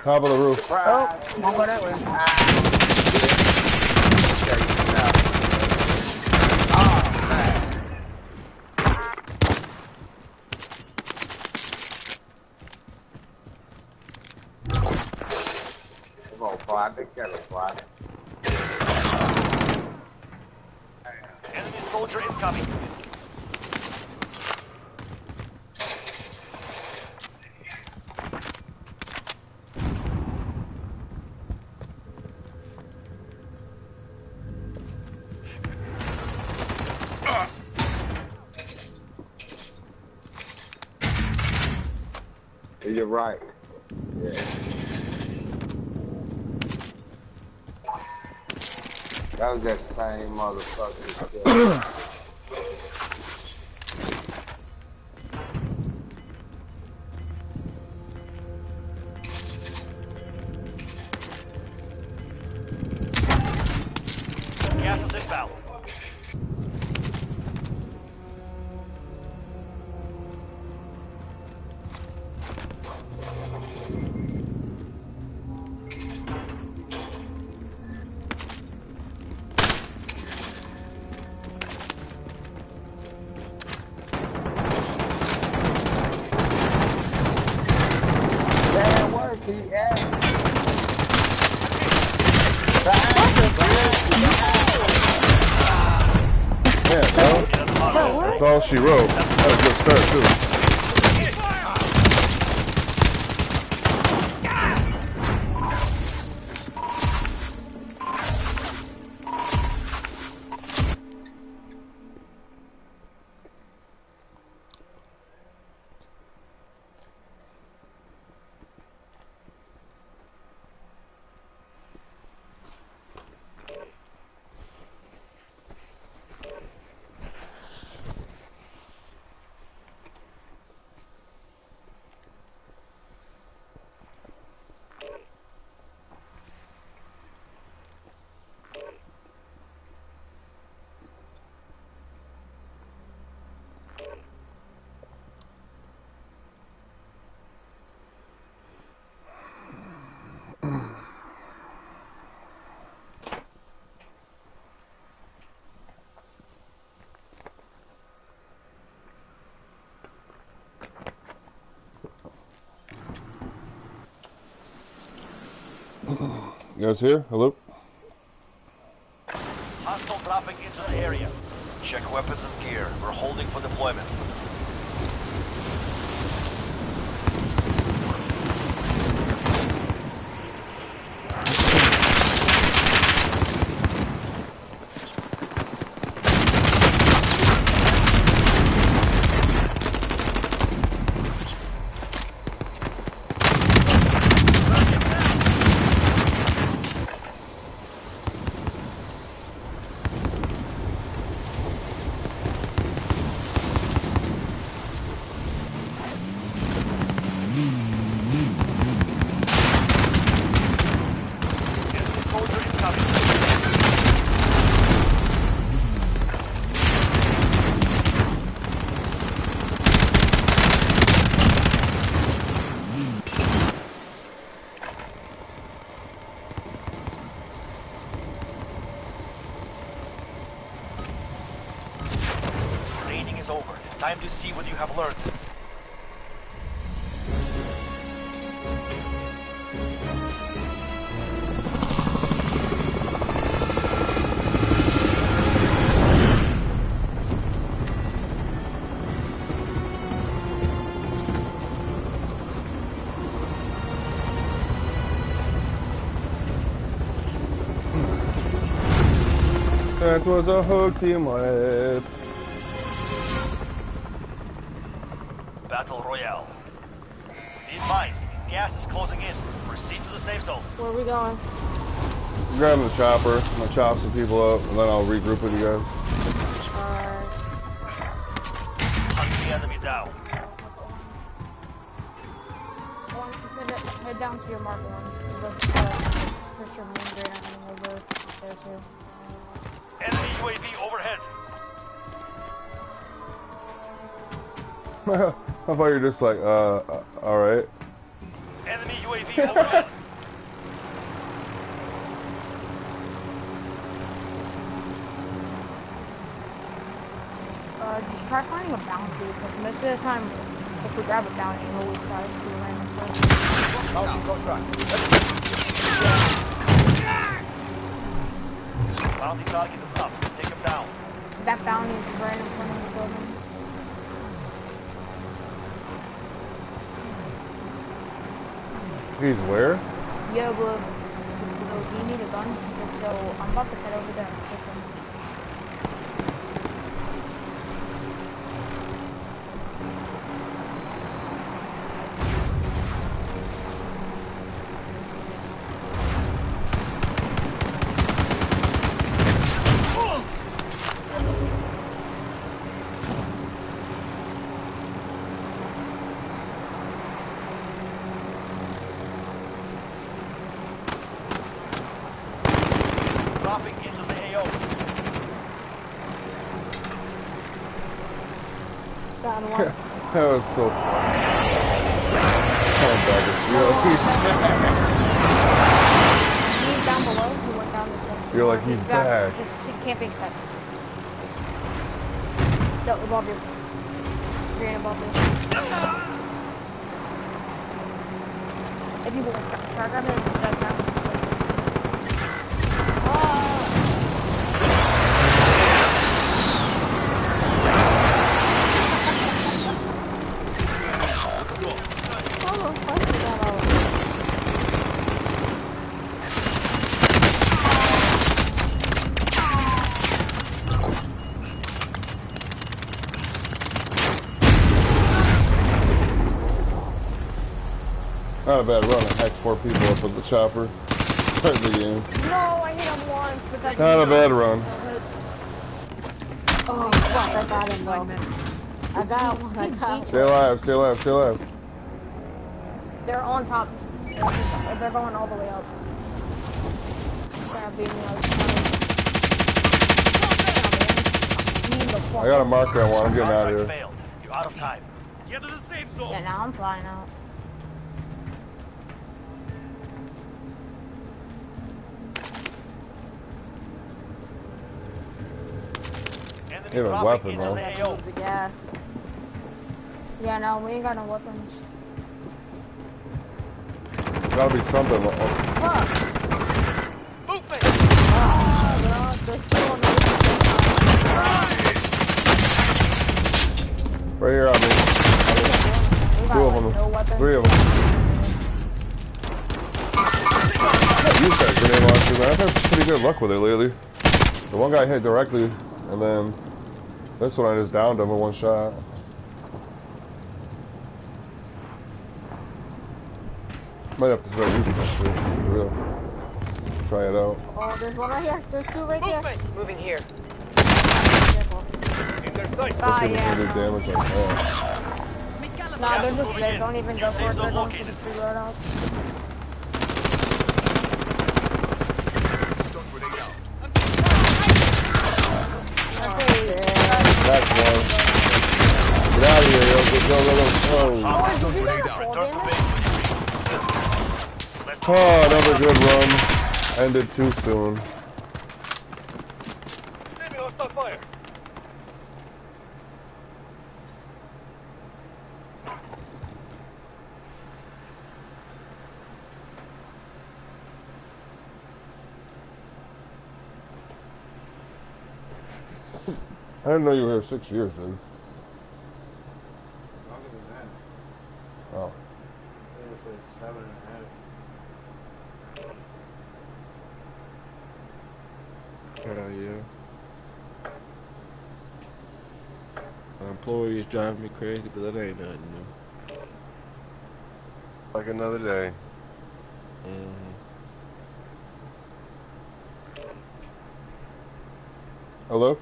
Top of the roof. Oh, won't go that way. Come on, Quad. They got it, Quad. Enemy soldier incoming. You're right. Yeah. That was that same motherfucker. Gas is inbound. That's all she wrote. That was a good start, too. You guys here? Hello? Hostile dropping into the area. Check weapons and gear. We're holding for deployment. Over. Time to see what you have learned. That was a hook in my head. Battle Royale. Be advised, gas is closing in. Proceed to the safe zone. Where are we going? I'm grabbing the chopper. I'm gonna chop some people up, and then I'll regroup with you guys. Alright. Hunt the enemy down. Well, just head down to your marked ones. Push your hand grenade over there too. Enemy UAV overhead. I thought you were just like, alright. Enemy UAV overhead. Just try finding a bounty, because most of the time, if we grab a bounty, it always dies to a random person. Bounty target is up. Take him down. That bounty is right in front of the building. He's where? Yeah, but do you need a gun? He said, so I'm about to head over there and kiss him. Dropping into the AO. Got one. That was so funny. Oh, bugger. He's down below. He went down the steps. You're like, he's back. Just camping steps. No, above you. Green above you. If you want, try grabbing that sound. Not a bad run. I hacked 4 people up with the chopper. Starting the game. No, I hit him once, but that's Not a bad run. Oh, fuck, I got him, though. I got one, I got Stay alive, stay alive, stay alive. They're on top. They're going all the way up. Gotta beat me out. I got a marker I want. I'm getting out of Contract here. failed. You're out of time. Get to the safe zone. Yeah, now I'm flying out. Enemy You have a dropping weapon, into though. the AO. The gas. Yeah, no, we ain't got no weapons. Gotta be something. Oh, Fuck! Movement. They're still on the right here on me. We got, 2 of like, them. no weapons. 3 of them. Use that grenade launcher, man. I've had pretty good luck with it lately. The one guy hit directly, and then this one I just downed him in 1 shot. Might have to start using that shit, for real. Try it out. Oh, there's one right here. There's 2 right there. Moving here. Careful. Especially Ah, with yeah, the no. damage like that. Nah, they're just moving there. in. Don't even New go safe for it. zone They're going for located. the 3 loadouts. That's one. Get out of here, yo. Go. Oh, did you get a fall Return to damage? base when you reach. Let's Oh, another good run. Ended too soon. Enemy hostile fire. I didn't know you were here 6 years, dude. Longer than that. Oh. I think it was 7.5. Hell yeah. My employees driving me crazy, but that ain't nothing new. Like another day. Hello?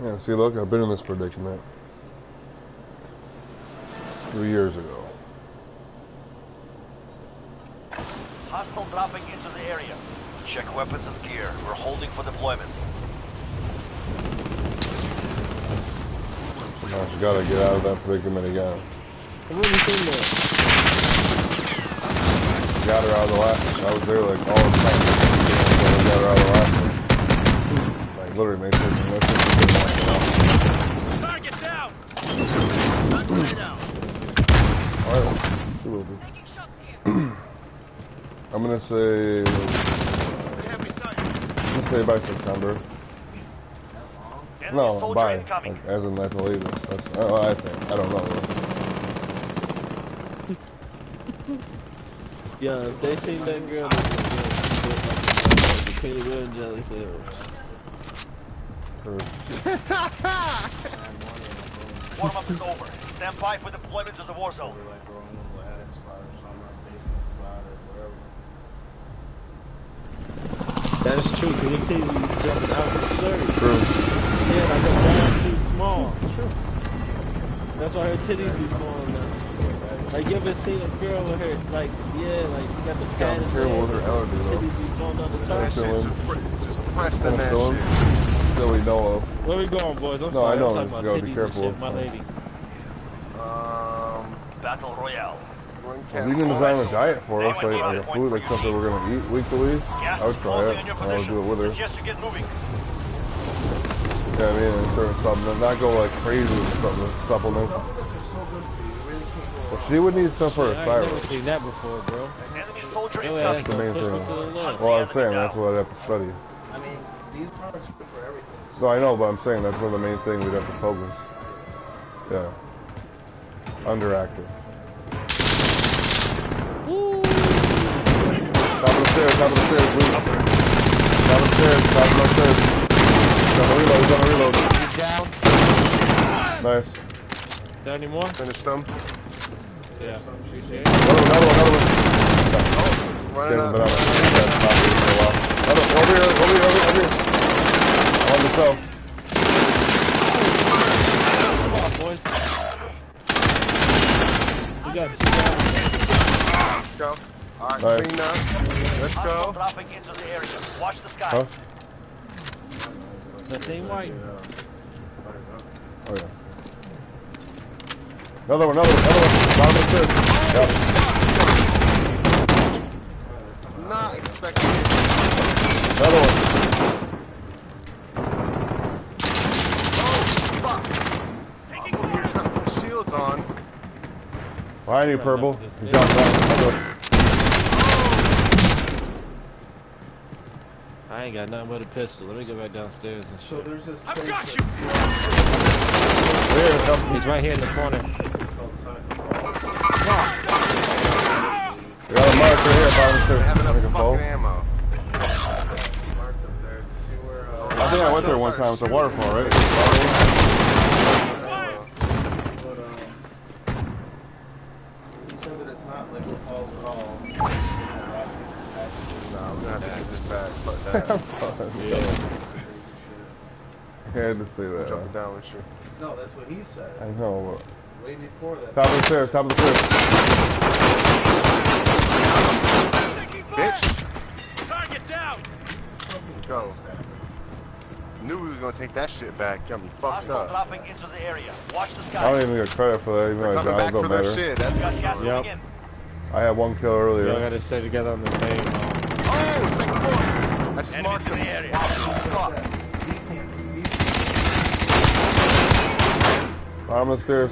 Yeah, see, look, I've been in this predicament. 3 years ago. Hostile dropping into the area. Check weapons and gear. We're holding for deployment. Now she gotta get out of that predicament again. I've really seen that. Got her out of the last one. I was there like all the time. So we got her out of the last one. Like literally made sure she missed it. Target down! Target down! Alright, she will be. I'm gonna say by September. Enemy No, soldier by incoming. like, as in that's the latest. That's I think. I don't know. Yeah, if they seen that girl, they would like a jelly sandwich. Warm up is over. Stand by for deployment to the war zone. That is true, because they tell you jumping out of the shirt. True. Yeah, like her ball's too small. True. That's why her titties be small now. Like, you ever seen a girl with her, like, yeah, like, she got the padded careful with her allergy, though. titties be falling on the top. Just press that shit. That we know of. Where we going, boys? I'm No, sorry, I know, I'm talking you about gotta be titties careful. and shit, my lady. Battle Royale. If you can design a diet for us, like a food, like something we're gonna eat week to week, Gas I would is try closing it. in your I would position. do it with her. Suggest you get moving. Yeah, I mean, and certain supplements, not go like crazy with supplements. Well, she would need stuff for her Shit, I ain't never thyroid. seen that before, bro. Enemy soldier Yo, incoming. That's the main push me thing. to the left. Well, I'm saying that's what I'd have to study. I mean, these products are good for everything. No, I know, but I'm saying that's one of the main things we'd have to focus. Yeah. Underactive. Top of the stairs, Luke. Top of the stairs. He's on the reload. He's down. Nice. Got any more? Finished them. Yeah. Another one. Running up. Over here. On the cell. Come on, boys. We got Let's go. Alright, Nice. clean up. Let's Hostile go. dropping into the area. Watch the skies. Huh? that same white. Oh, yeah. Another one. Bottom of the stairs. Yep. Not expecting it. Another one. Oh, fuck. I'm over here trying to put shields on. Behind you, Purple. He jumped down. I ain't got nothing but a pistol. Let me go back downstairs and So shit. there's this I've place got you. Here, help me. He's right here in the corner. called We got a marker here, bottom of the They have stairs. enough Make a fall. fucking ammo. Marked up there to see where, I think I went there one time. It's a waterfall, right? But, he said that it's not liquid falls at all. Nah, we're gonna have to get this back. Fuck that. Yeah. I had to say that. Jumping down with you. No, that's what he said. I know, Way before that. but... Top of the stairs. Bitch, Target down. go. Knew we was gonna take that shit back. Got me fucked Hostile up. dropping into the area. Watch the I don't skies. even get credit for that, even though I Coming back don't for their matter. shit. That's Got for gas sure. moving Yep. in. I had one kill Y'all earlier. gotta stay together on the same. Oh, second floor. I just Enemy marked to him. the area. Fuck. Bottom of the stairs.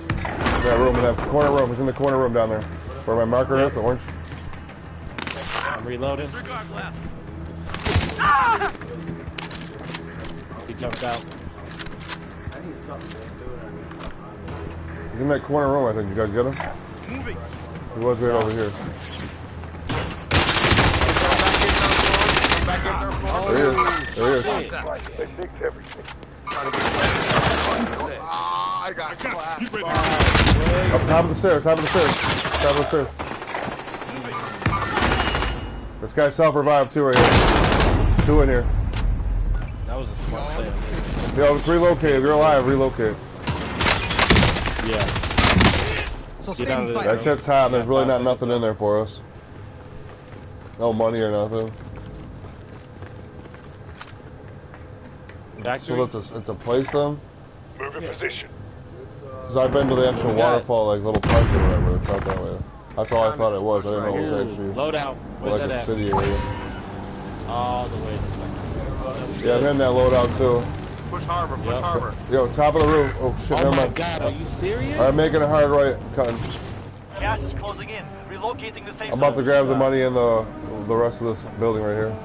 That room, in that corner room. He's in the corner room down there. Where my marker is, the orange. I'm reloading. Disregard blast. He jumped out. I need something to do it. I need something. He's in that corner room, I think. You guys get him? Moving. He was right over here. Back in there for There he is. There he is. Shit. Ah, I got clapped. Up top of the stairs. This guy's self-revived too right here. Two in here. That was a smart play. Yo, let's relocate. If you're alive, relocate. Yeah. Sustaining fire. That shit's hot and there's really not nothing in there for us. No money or nothing. So it's a place then? Move in position. Because I've been to the actual waterfall, like little park or whatever, it's out that way. That's all I thought it was. I didn't know it was actually loadout. Where's like that a at? city area. All the way. Yeah, I'm in that loadout too. Push harbor, push harbor. Yo, top of the roof. Oh shit, Oh never my mind. god, are you serious? Alright, making a hard right. Cutting. Gas is closing in. Relocating the safe I'm about to zone. grab the money in the rest of this building right here.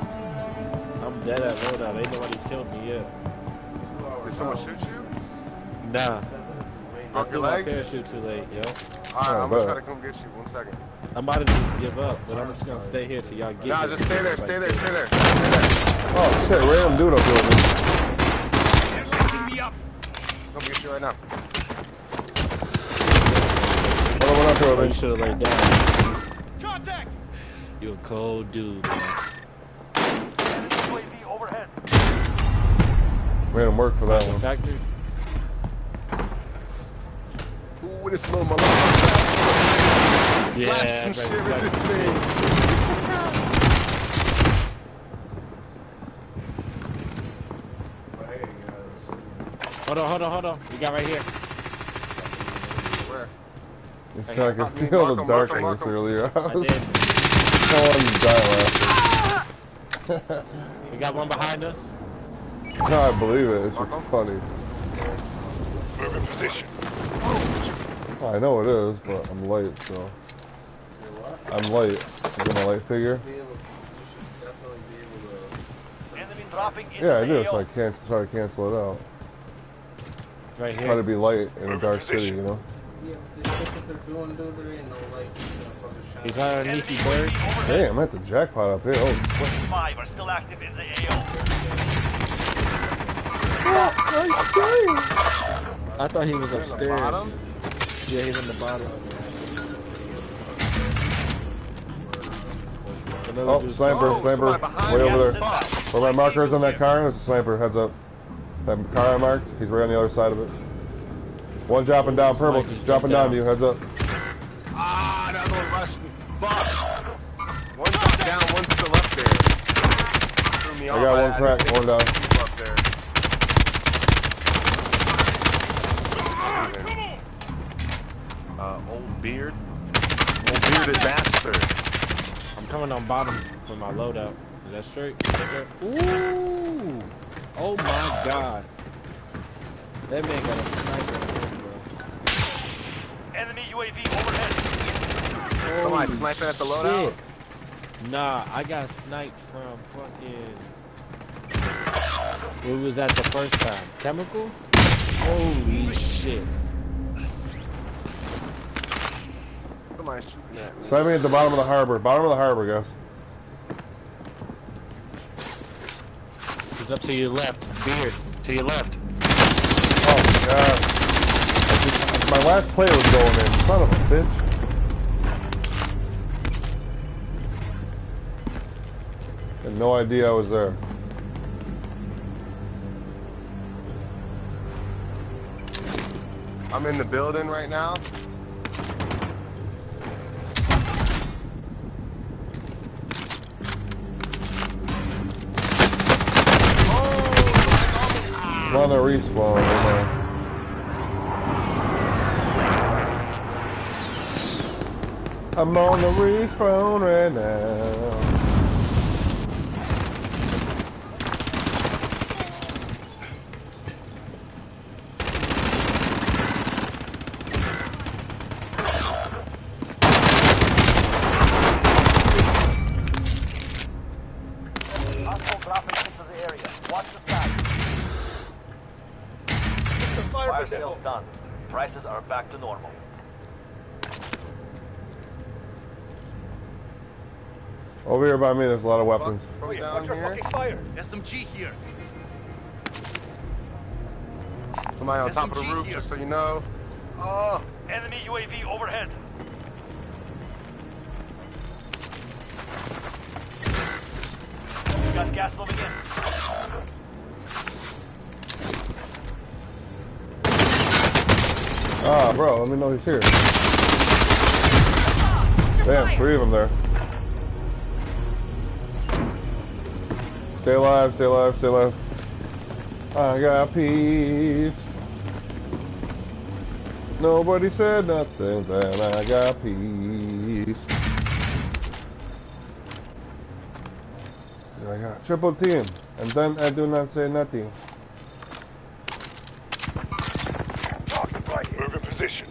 I'm dead at loadout. Ain't nobody killed me yet. Did someone shoot you? Nah. I Broke threw your my legs? parachute too late, yo. Alright, I'm bet. gonna try to come get you. 1 second. I'm about to just give up, but I'm just gonna stay here till y'all get Nah, here. just stay there, stay there, stay there. Stay there. Oh shit, random dude up here with me. They're locking me up. Come get you right now. What up here Oh, with you me? should have laid down. Contact. You a cold dude, man. Enemy UAV overhead. Random work for that one. Factory? Ooh, this little motherfucker. Yeah, Slap some right, shit with slap this some thing. Hold on. We got right here. Where? It's Hey, I can mark him, feel mark the him, mark him, darkness mark him. earlier. I I was did. telling We got one behind us. No, I believe it. It's just funny. Move in position. I know it is, but I'm late, so. I'm late. I'm a late figure. Enemy dropping into Yeah, I the do, so AO. I can't try to cancel it out. Right Try to here. be light in a dark city, you know? He's underneath you, Enemy bird. UAV overhead. Hey, I'm at the jackpot up here. Oh, 5 are still active in the AO. I thought he was upstairs. bottom? Yeah, he's in the bottom. Another oh, dude's sniper, Oh, sniper, somebody behind way me. over Gas is there. inbound. Where my marker is on that car, there's a sniper, heads up. That car I marked, he's right on the other side of it. One dropping down, purple, dropping down to you, heads up. Ah, that one rushed me. Fuck. One shot down, one's still up there. Threw me I off. got one didn't crack, think one down. people up there. Old beard. Old bearded master. I'm coming on bottom with my loadout. Is that straight? Ooh! Oh my god. That man got a sniper in there, bro. Enemy UAV overhead. Somebody Holy sniping at the loadout. shit. Nah, I got sniped from fucking... Where was that the first time? Chemical? Holy shit. Somebody shooting at me. Sniper at the bottom of the harbor, guys. He's up to your left. Beard. To your left. Oh my god. My last play was going in, son of a bitch. Had no idea I was there. I'm in the building right now. I'm on the respawn right now. I'm on the respawn right now. Hostile dropping into the area. Watch the flag. Fire sales done. Prices are back to normal. Over here by me, there's a lot of weapons. From down here. Fire. SMG here. Somebody on top of the SMG roof, here. just so you know. Oh, Enemy UAV overhead. Got gas moving in. Ah, bro, let me know he's here. Damn, 3 of them there. Stay alive, stay alive, stay alive. I got peace. Nobody said nothing, then I got peace. I got triple team, and then I do not say nothing. Move in position.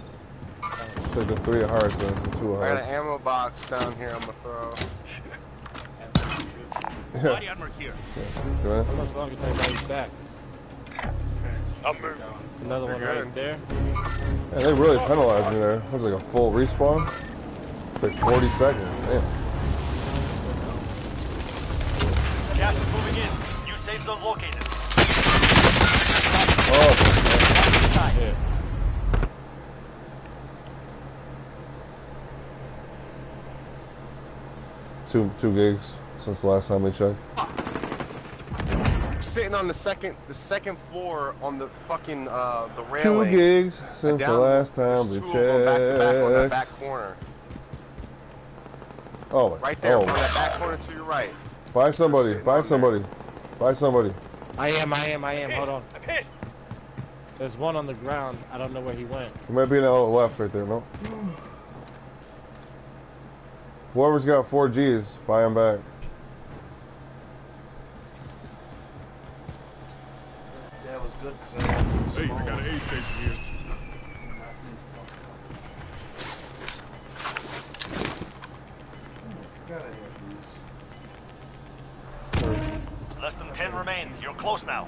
So the 3 of hearts and some 2 of I got hearts. an ammo box down here I'm gonna throw. Body armor here. Okay. How much longer till everybody's back? I'm moving. Another one You're right good. there. Yeah, they really penalized me there. That was like a full respawn. It's like 40 seconds. Damn. Gas is moving in. New safe zone located. Oh, Nice. Yeah. two gigs since the last time we checked. Sitting on the second floor on the fucking the 2 railing. gigs since the Down- last time we there's 2 of them back to back on that checked. back corner. Oh, Right there, oh. on that back corner to your right. Buy somebody, Sitting buy on somebody, buy somebody. I am. Hold on. There's one on the ground. I don't know where he went. He might be in the left right there, no? Whoever's got 4 Gs, buy him back. That was good. Hey, I got an aid station here. Less than 10 remain. You're close now.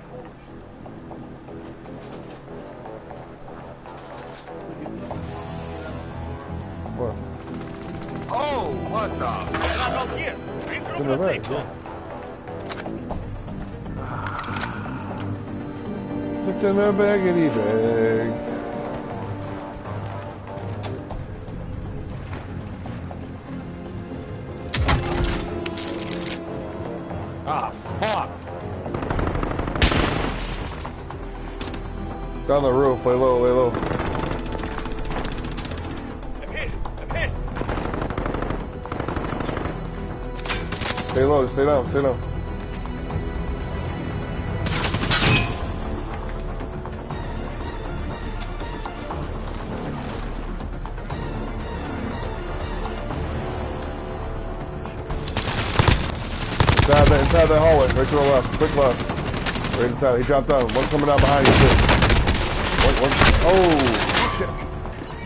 What? Oh, what the? In the back, yeah. It's in a baggity bag. Ah, fuck. It's on the roof. Lay low, lay low. Stay low, stay down, stay down. Inside that hallway, right to the left, quick left. Right inside, he dropped down. One coming down behind you, too. One. Oh, shit.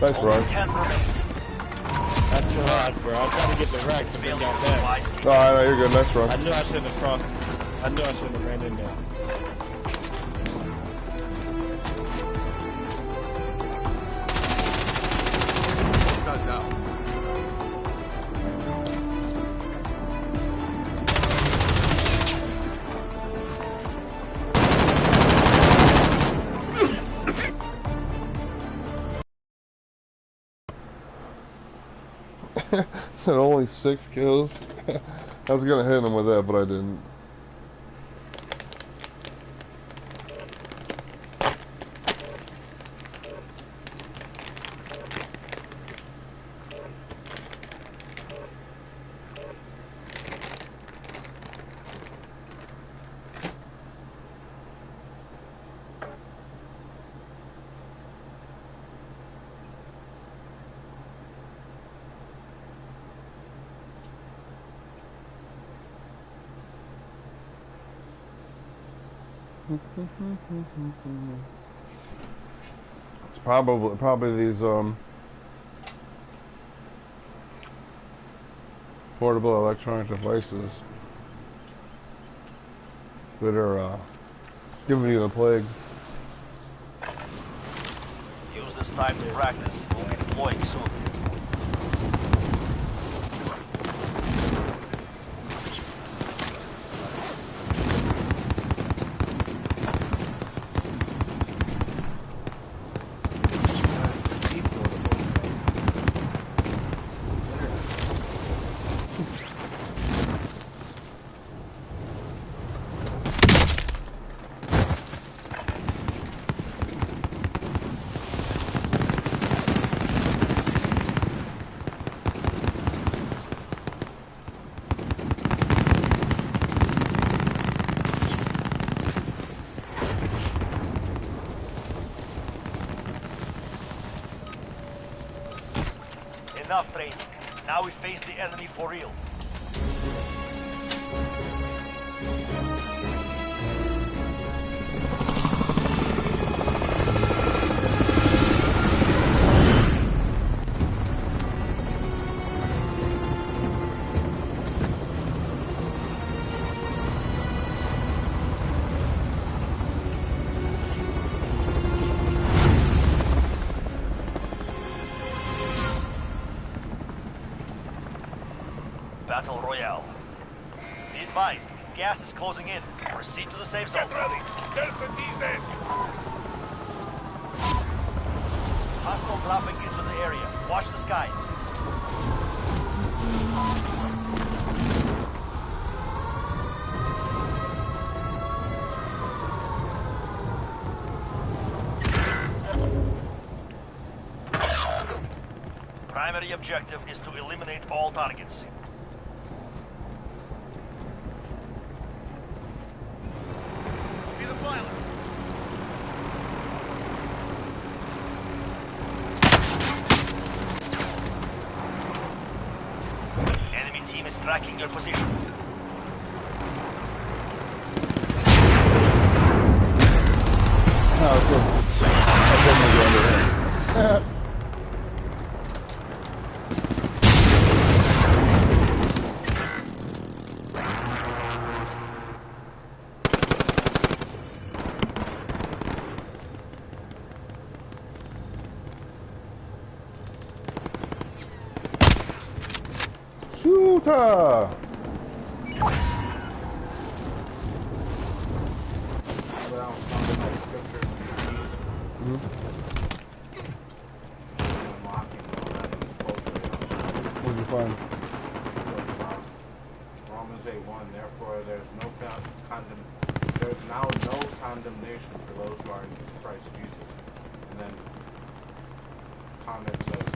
Nice run. 10 remain. That's too hard, bro. I'm trying to get the rack to bring down that. No, you're good, nice run. I knew I shouldn't have crossed. I knew I shouldn't have ran in there. Stunned out. Said only 6 kills. I was gonna hit him with that, but I didn't. It's probably these portable electronic devices that are giving you the plague. Use this time to practice. We'll be deploying soon. enough training. Now we face the enemy for real. Battle Royale. Be advised, gas is closing in. Proceed to the safe zone. Hostile dropping into the area. Watch the skies. Primary objective is to eliminate all targets. Be the pilot. Enemy team is tracking your position. Oh, cool. I couldn't go under there. Shooter! What'd you find? Romans 8:1. Therefore, there's now no condemnation for those who are in Christ Jesus. And then comment says,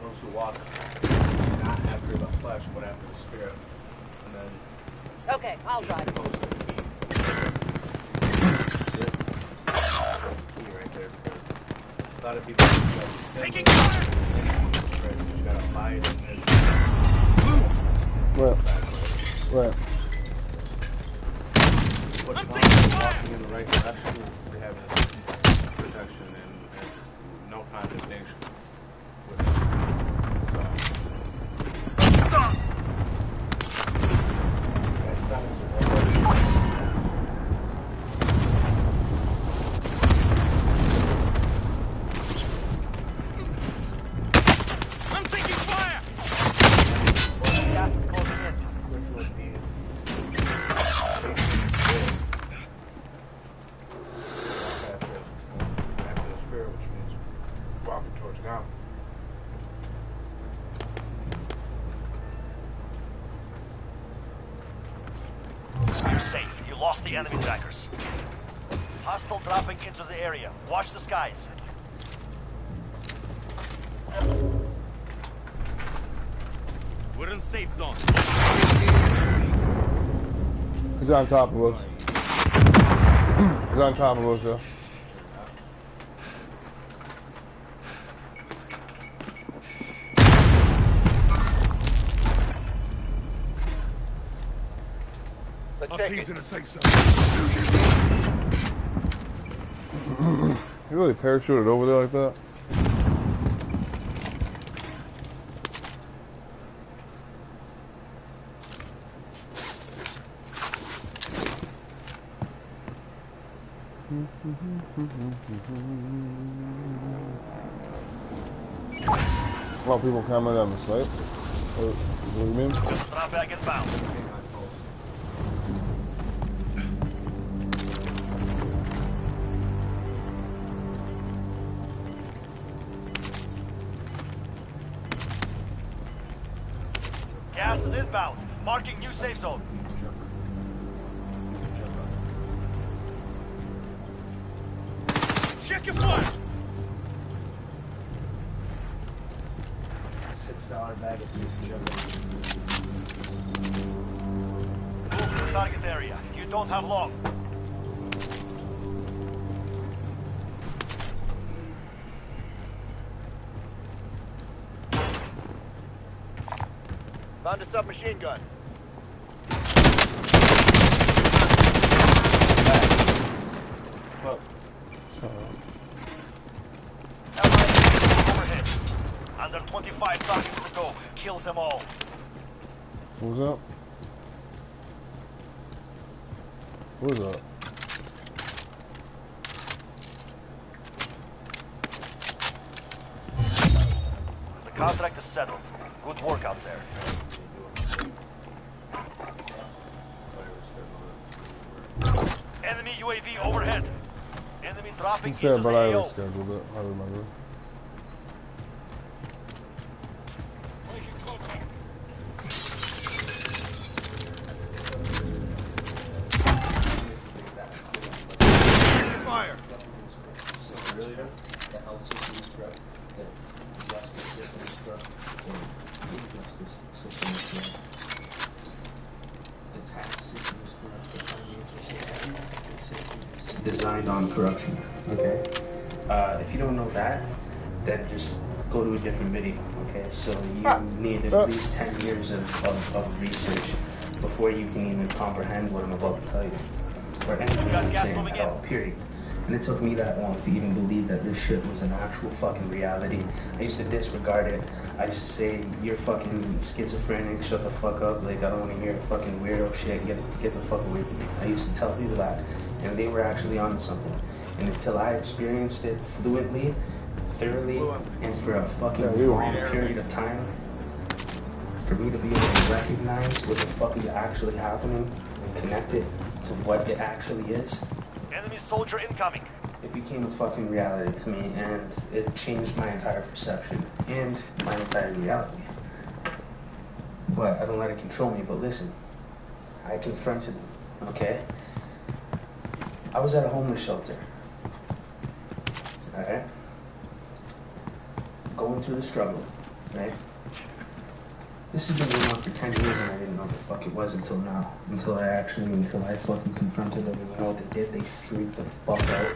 those who walk not after the flesh, but after the spirit. And then Okay, I'll drive. goes to the key. Key right there, because a lot of people Taking fire! you gotta abide in it. Right. Right. But I'm as long taking as you're fire! walking in the right direction, we have protection and no condemnation. I'm taking fire! Gas is closing in. Which would be after the spirit, which means walking towards God. You're safe. You lost the enemy trackers. Hostile dropping into the area. Watch the skies. We're in safe zone. He's on top of us. He's on top of us, yeah. Our team's in a safe zone. You really parachuted over there like that? A lot of people comment on the site. What do you mean? Drop back inbound. Gas is inbound. Marking new safe zone. Check your fire! $6 bag of beef sugar. Move to the target area. You don't have long. Found a submachine gun. Well, Allied overhead. Under 25 seconds to go. Kills them all. Who's up? Who's up? The contract is settled. Good work out there. Enemy UAV overhead. Enemy dropping He said, into but the I AO. rescheduled it. I remember. Fire! The health system is corrupt, the justice system is corrupt, the injustice system is corrupt, the tax system is corrupt, the financial system is designed on corruption, okay? If you don't know that, then just go to a different video, okay? So you need at least 10 years of research before you can even comprehend what I'm about to tell you, or anything I'm saying at all, period. And it took me that long to even believe that this shit was an actual fucking reality. I used to disregard it. I used to say, you're fucking schizophrenic, shut the fuck up, like I don't want to hear fucking weirdo shit, get the fuck away from me. I used to tell people that, and they were actually onto something. And until I experienced it fluently, thoroughly, and for a fucking long period of time, for me to be able to recognize what the fuck is actually happening and connect it to what it actually is, Enemy soldier incoming. it became a fucking reality to me, and it changed my entire perception and my entire reality. But I don't let it control me. But listen, I confronted them, okay? I was at a homeless shelter, alright? Going through the struggle, right? This has been going on for 10 years and I didn't know what the fuck it was until now. Until I fucking confronted them, and you know what they did? They freaked the fuck out.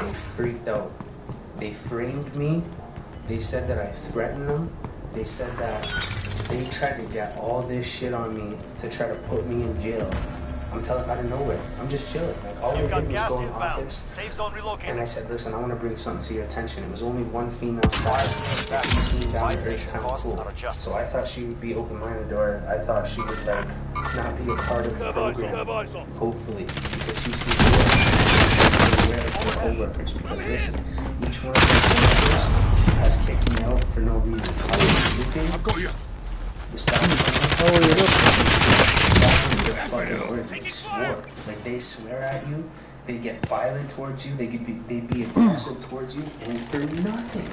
They freaked out. They framed me. They said that I threatened them. They said that they tried to get all this shit on me to try to put me in jail. I'm telling out of nowhere. I'm just chilling. Like all they did was go in office. Safe zone relocated. And I said, listen, I want to bring something to your attention. It was only one female staff that she seen down there, kind of cool. So I thought she would be open-minded, or I thought she would like not be a part of the program. Hopefully, because she sees aware of her co-workers. Because listen, each one of those co-workers has kicked me out for no reason. I was sleeping. I've got you. The staff they swore. Like they swear at you, they get violent towards you, they be aggressive towards you, and for nothing.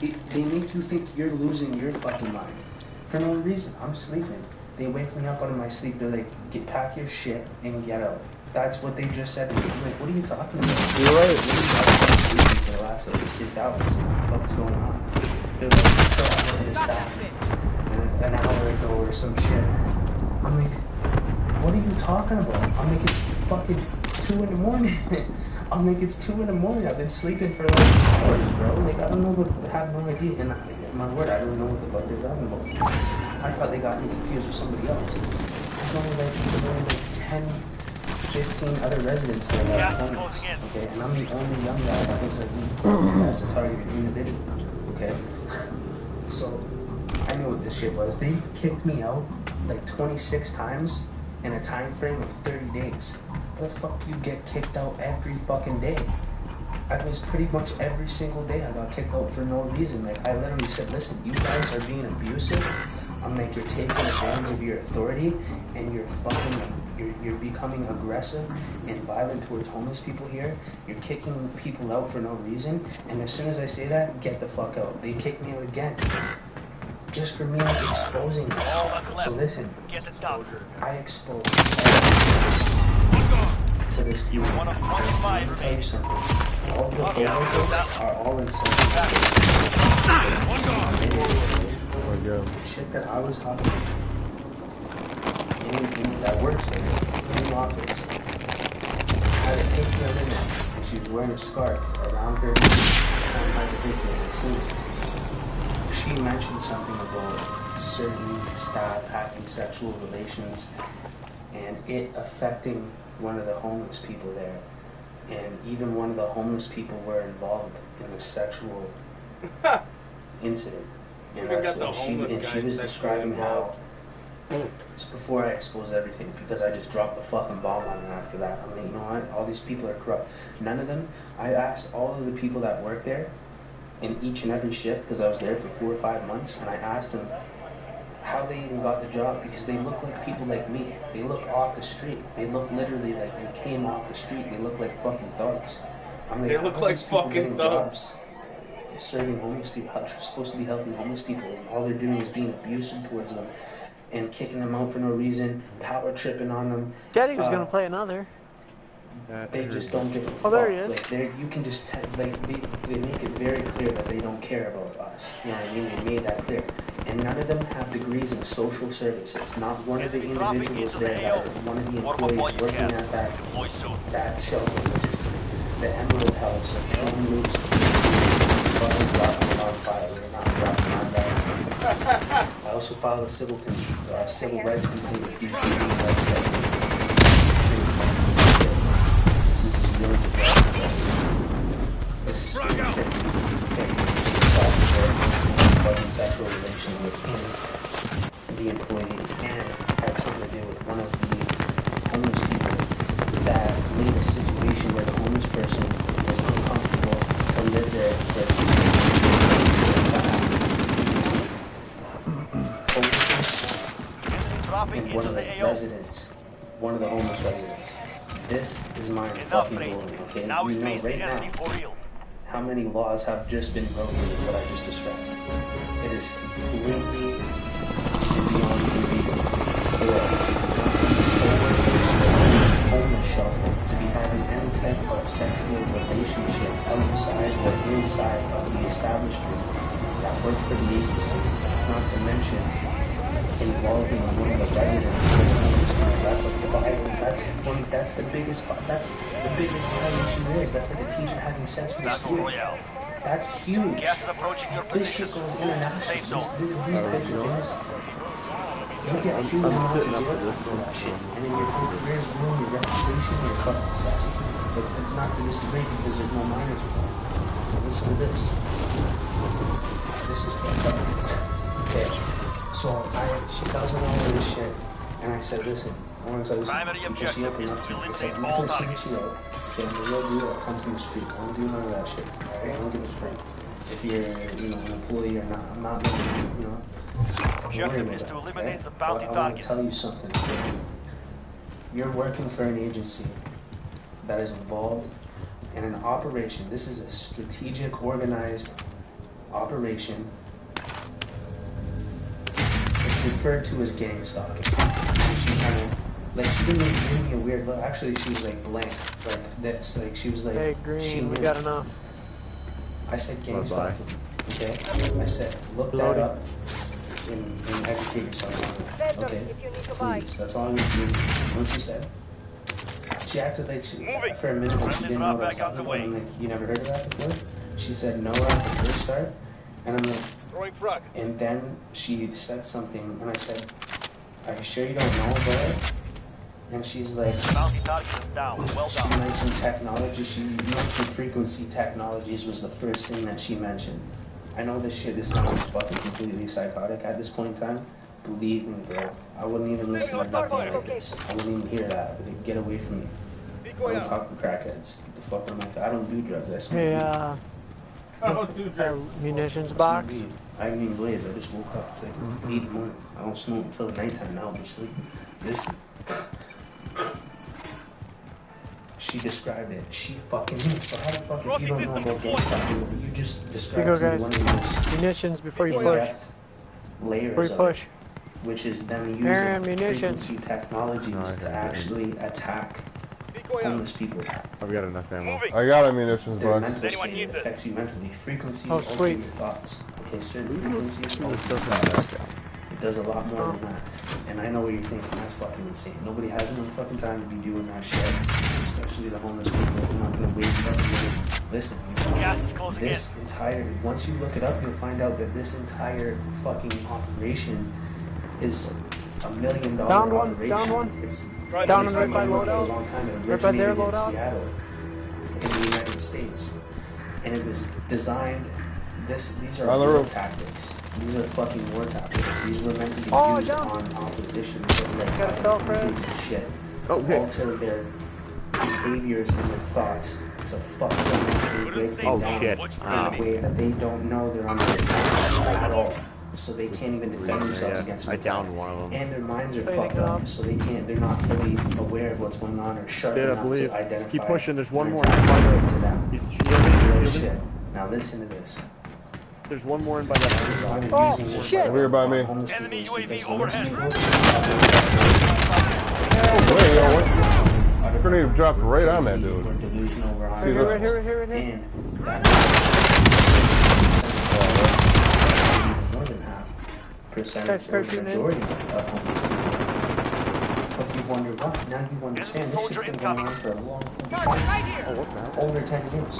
They make you think you're losing your fucking mind. For no reason. I'm sleeping. They wake me up out of my sleep, they're like, pack your shit and get out. That's what they just said to me. I'm like, what are you talking about? You're right. What are you talking about sleeping for the last like 6 hours? What the fuck's going on? They're like, I'm going to stop an hour ago or some shit. I'm like, what are you talking about? I'm like, it's fucking 2 in the morning. I'm like, it's 2 in the morning. I've been sleeping for like hours, bro. Like, I don't know what, I have no idea. And my word, I don't know what the fuck they're talking about. I thought they got me confused with somebody else. There's only like 10, 15 other residents that are homeless. Okay, and I'm the only young guy that looks like me. That's a targeted individual. Okay? So, I know what this shit was. They kicked me out like 26 times in a time frame of 30 days. How the fuck do you get kicked out every fucking day? I was pretty much every single day I got kicked out for no reason. Like I literally said, listen, you guys are being abusive. I'm like, you're taking advantage of your authority, and you're becoming aggressive and violent towards homeless people here. You're kicking people out for no reason. And as soon as I say that, get the fuck out. They kick me out again. Just for me exposing them. So listen, I exposed to this view. Let me tell you something. All the co-workers are all in the shit that I was talking about. Anything that works there, in the office. I had a picture of her, and she was wearing a scarf around her, trying to hide the picture, and she mentioned something about certain staff having sexual relations and it affecting one of the homeless people there. And even one of the homeless people were involved in a sexual incident. And that's what she was describing how. It's before I expose everything, because I just dropped the fucking bomb on them after that. I'm like, you know what? All these people are corrupt. None of them. I asked all of the people that work there in each and every shift, because I was there for 4 or 5 months, and I asked them how they even got the job, because they look like people like me. They look off the street. They look literally like they came off the street. They look like fucking thugs. I'm like, They look like fucking thugs. Serving homeless people. How they're supposed to be helping homeless people, and all they're doing is being abusive towards them and kicking them out for no reason, power tripping on them. Daddy was gonna play another. They just don't give a fuck. Oh, there he is. Like, you can just like they make it very clear that they don't care about us. You know what I mean? They made that clear. And none of them have degrees in social services. Not one of the individuals there that are one of the employees working at that shelter, which is the Emerald House. One moves fucking dropping it on fire. They're not dropping on that. I also filed a civil rights complaint with BC. Sexual relation within the employees and had something to do with one of the homeless people that made a situation where the homeless person was uncomfortable to live there and one of the residents, one of the homeless residents. This is my fucking bullying, okay? Now we know face right the enemy now for real. how many laws have just been broken with what I just described. It is completely beyond belief for a homeless shelter to be having any type of sexual relationship outside or inside of the establishment that work for the agency, not to mention involving one of the residents. That's the biggest violation there is. That's like a teacher having sex with a student. That's huge. This shit goes international. These pictures, you get huge amounts of jail for that shit. And then your careers ruin your reputation, your fucking sex. But not to this degree because there's no minors involved. Listen to this. This is fucked up. Okay. So she tells me all of this shit, and I said, listen, I want to tell you something. Because she opened up to me. I said, you can see you out. Okay, I'm a real deal. I come from the street. I don't do none of that shit. Alright, I don't give a frick. If you're, you know, an employee or not, I'm not really, you know. Objective is to eliminate the bounty target. I want to tell you something. Okay? You're working for an agency that is involved in an operation. This is a strategic, organized operation. It's referred to as gang stalking. And she kind of, like, she didn't even give me a weird look. Actually, she was like blank, like this. Like, she was like, hey, Green, we got enough. I said gang stalking, okay? I said, look that up and educate yourself on it, okay? Please, that's all I need to do. What she said. She acted like she, for a minute, when she didn't know what I was talking about. I'm like, you never heard of that before? She said no at the first start, and I'm like, and then she said something, and I said, are you sure you don't know about it? And she's like, she mentioned technology. She mentioned frequency technologies was the first thing that she mentioned. I know this shit sounds fucking completely psychotic at this point in time. Believe me, bro. I wouldn't even listen to nothing like this. I wouldn't even hear that. Like, get away from me. I don't talk to crackheads. Get the fuck out of my face. I don't do drugs. I smoke weed. I don't do drugs. Munitions box? I haven't even blazed. I just woke up. It's like 8 in the morning. I don't smoke until nighttime now. I'll be sleeping. Listen. She described it. She fucking knew. So how the fuck if you don't know about GameStop, you just described to me one of the most munitions before you push. Layers before you push. Which is them using frequency technologies to actually attack homeless people. I've got enough ammo. I got a munitions Their box. mental state affects you mentally. Frequency oh, alter your thoughts. Okay, certain frequencies alter your thoughts. It does a lot more than that. And I know what you're thinking, that's fucking insane. Nobody has enough fucking time to be doing that shit. Especially the homeless people. They're not gonna waste fucking money Listen, Gas is closing in. this entire, once you look it up, you'll find out that this entire fucking operation is $1 million Down one, operation. down one. It's Down it's and right been by going on for a loadout. long time. It Right by there, originated in loadout. Seattle, in the United States, and it was designed. These are On the war roof. tactics. These are fucking war tactics. These were meant to be Oh, used down. on opposition to like Got yourself, countries Fred. and shit to alter their behaviors and their thoughts. To fuck them up and break them Oh, down shit. in a way that they don't know they're under attack at all. So they can't even defend themselves against an I attack. downed one of them. And their minds are Cleaning fucked up, up. so they're not fully aware of what's going on or sharp Dude, I enough believe. to identify. Keep pushing. There's one an more. attack to them. He's Real shielding. shit. Now listen to this. There's one more in by that house. Why they're Oh, using this shit. for Over here by me. homeless Enemy people is UAV because once overhead. you go to Wait, yo, what? Grenade dropped right on that dude. we're delusional, we're See Right this? here, right here, right here. and that more than half percent or Start shooting in. majority of homeless people. But you wonder what? Now you understand this soldier shit's been going incoming. on for a long time. Right here. Oh, what the hell? Over 10 years.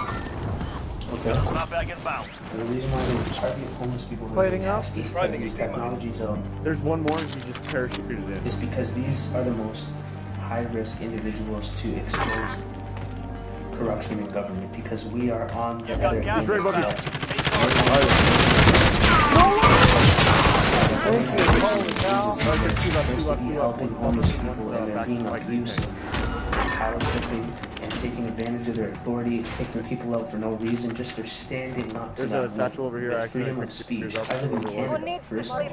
Okay? Not back inbound. And the reason why they target homeless people when Plating they up. test these technologies out There's one more. He just parachuted in. is because these are the most high-risk individuals to expose corruption in government because we are on the You've got other gas end of inbound. that. Safe zone. Supposed to be helping homeless people and they're being abusive, power tripping, and taking advantage of their authority, taking people out for no reason, just for standing up to There's a that satchel over here. with Actually, freedom of speech. I live in Canada, first of all. You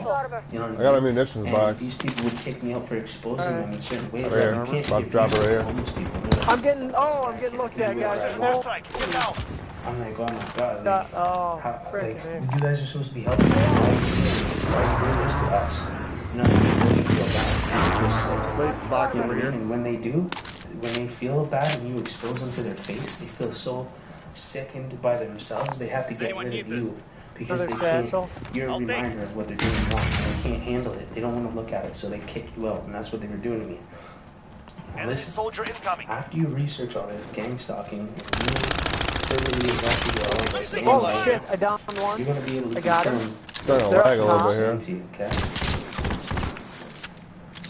know what I got a I mean? munitions And box. these people would kick me out for exposing them in certain ways. Right here. Like, you can't About be to drop it right abusive here. to homeless people. I'm getting looked at, guys. Airstrike. Get down. I'm like, oh my god. Oh, Like, how, frickin' like, heck. you guys are supposed to be helping. Why are you doing this? Why are you doing this to us? You know what I mean? When you feel bad, you feel sick. Plate box You know over what I here. mean? And when they do, when they feel bad and you expose them to their face, they feel so sickened by themselves, they have to get anyone rid of need this? you. Because they Another can't, satchel? you're a I'll take reminder of what they're doing wrong. They can't handle it. They don't want to look at it, so they kick you out. And that's what they were doing to me. Now Enemy listen. soldier incoming. After you research all this gang stalking, and you thoroughly investigate all of this, Oh shit, I downed you're one. gonna be able to I got confirm him. Starting to They're lag a up little top. bit here. to you, okay?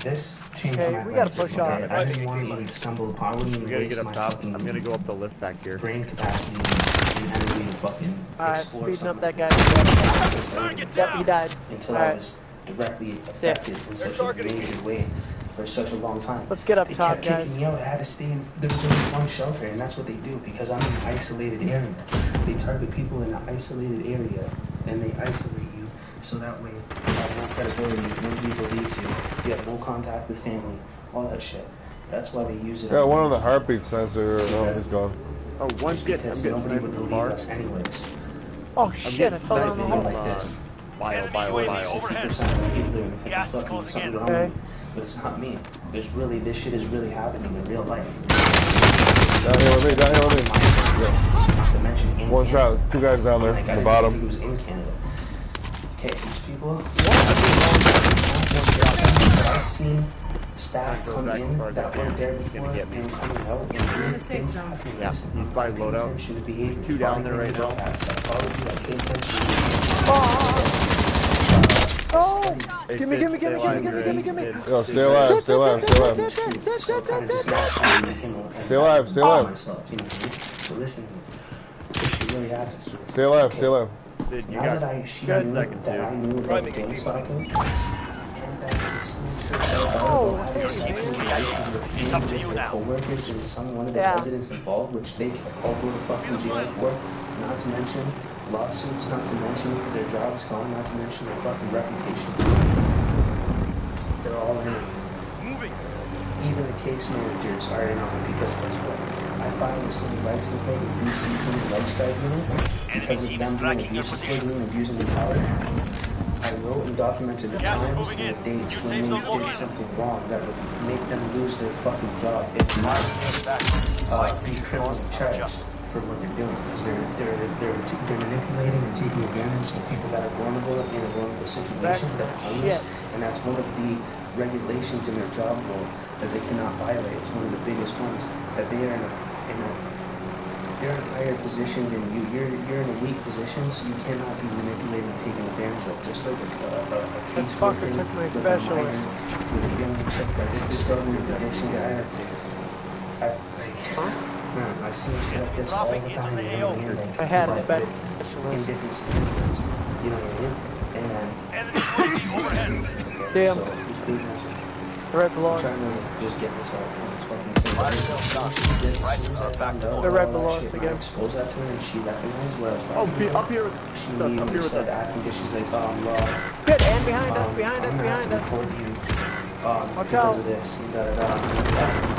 This changed Okay, my we life. gotta push okay? off. I didn't want to even stumble upon. I wouldn't We even gotta waste get my up top. fucking I'm gonna go up the lift back here. brain capacity and energy and fucking Alright, explore speeding up something that like guy. this. Yep, he died. Until I Alright. was directly affected in such a major way for such a long time. Let's get up They top, kept guys. kicking me out. I had to stay in. There was only one shelter, and that's what they do because I'm in an isolated area. They target people in an isolated area, and they isolate you so that way you have no credibility. Nobody believes you. You have no contact with family. All that shit. That's why they use it. Yeah, one on the heartbeat sensor. No, he's gone. Oh, one's getting. I'm Because getting nobody sniped would from the believe bar. us anyways. Oh I'm shit, I getting fell down sniped the They hole. don't from like this. bio. 60% of the people are gonna think I'm Gas is fucking closing something in. wrong Okay. with me. But it's not me. This shit is really happening in real life. Down here with me, down here with me. Not to mention in One Canada. shot, two guys down there Like, on I the didn't think bottom. it was in Canada. Okay, these people. I've seen staff come in that weren't there before and coming out and weird things happening. Yeah, Listen, he's by pay loadout. attention to behavior. Two down there Body right language, now. all that psychology, like, pay attention to Oh! Hey, Gimme, Sid, gimme, stay gimme, alive, gimme, you're gimme, in. gimme. Sid, Yo, Sid, stay alive, stay alive, stay alive. So kind of just naturally became a- Stay alive, stay alive. myself, you know what I mean? So listen to me. This shit really happens. Stay alive, stay alive. Sid, you Now got that she good knew second, that I dude. knew about gang stalking, and that she snitched herself out about having sexual relations with me and with her coworkers and one of the residents involved, which they all go to fucking jail for, not to mention lawsuits, not to mention their jobs gone, not to mention their fucking reputation. They're all in it. Even the case managers are in on it because guess what? I filed a civil rights complaint with BC Human Rights Tribunal because of them being abusive and abusing the power. I wrote and documented the times and the dates when they did something wrong that would make them lose their fucking job, if not be criminally charged for what they're doing, because they're manipulating and taking advantage of people that are vulnerable in a vulnerable situation, that are homeless, and that's one of the regulations in their job role that they cannot violate. It's one of the biggest ones that they are in you're in a higher position than you. You're in a weak position, so you cannot be manipulated and taken advantage of. Just like a That fucker took my specialist. With a young chick that's struggling with addiction to I've seen shit like this all the time. I had a in specialist. different scenarios. You know what I mean? And Enemy UAV overhead. Damn. so just pay attention. The red below I'm us. trying to just get this out because it's fucking simple. Prices are back to The red below us again. Expose that to her and she recognized what I was Oh, talking about. up here. She Up here immediately with started us. acting because she's like, well, Good, and behind us, I'm behind gonna have to us. report you Watch because out. of this and da-da-da. Oh,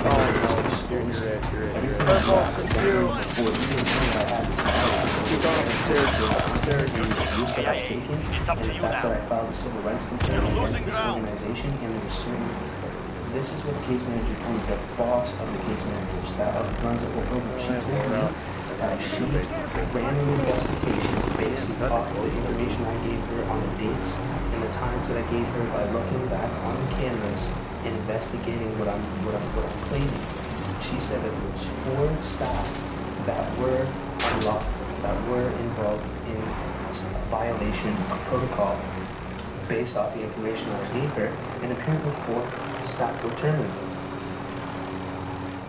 no. Experience. You're right. Everything Purple, I had it's you. before you didn't know I had this Keep going upstairs, bro. Upstairs. abuse that I've CIA, taken, it's up and to the you fact now. that I filed a civil rights complaint You're against losing this ground. organization, and there was certain. This is what the case manager told me, the boss of the case managers that runs the whole program. She told me that she ran an investigation based off of the information I gave her on the dates and the times that I gave her by looking back on the cameras and investigating what I'm claiming. She said that there was 4 staff that were unlawful, that were involved in a violation of protocol based off the information I gave her, and apparently 4 staff were terminated.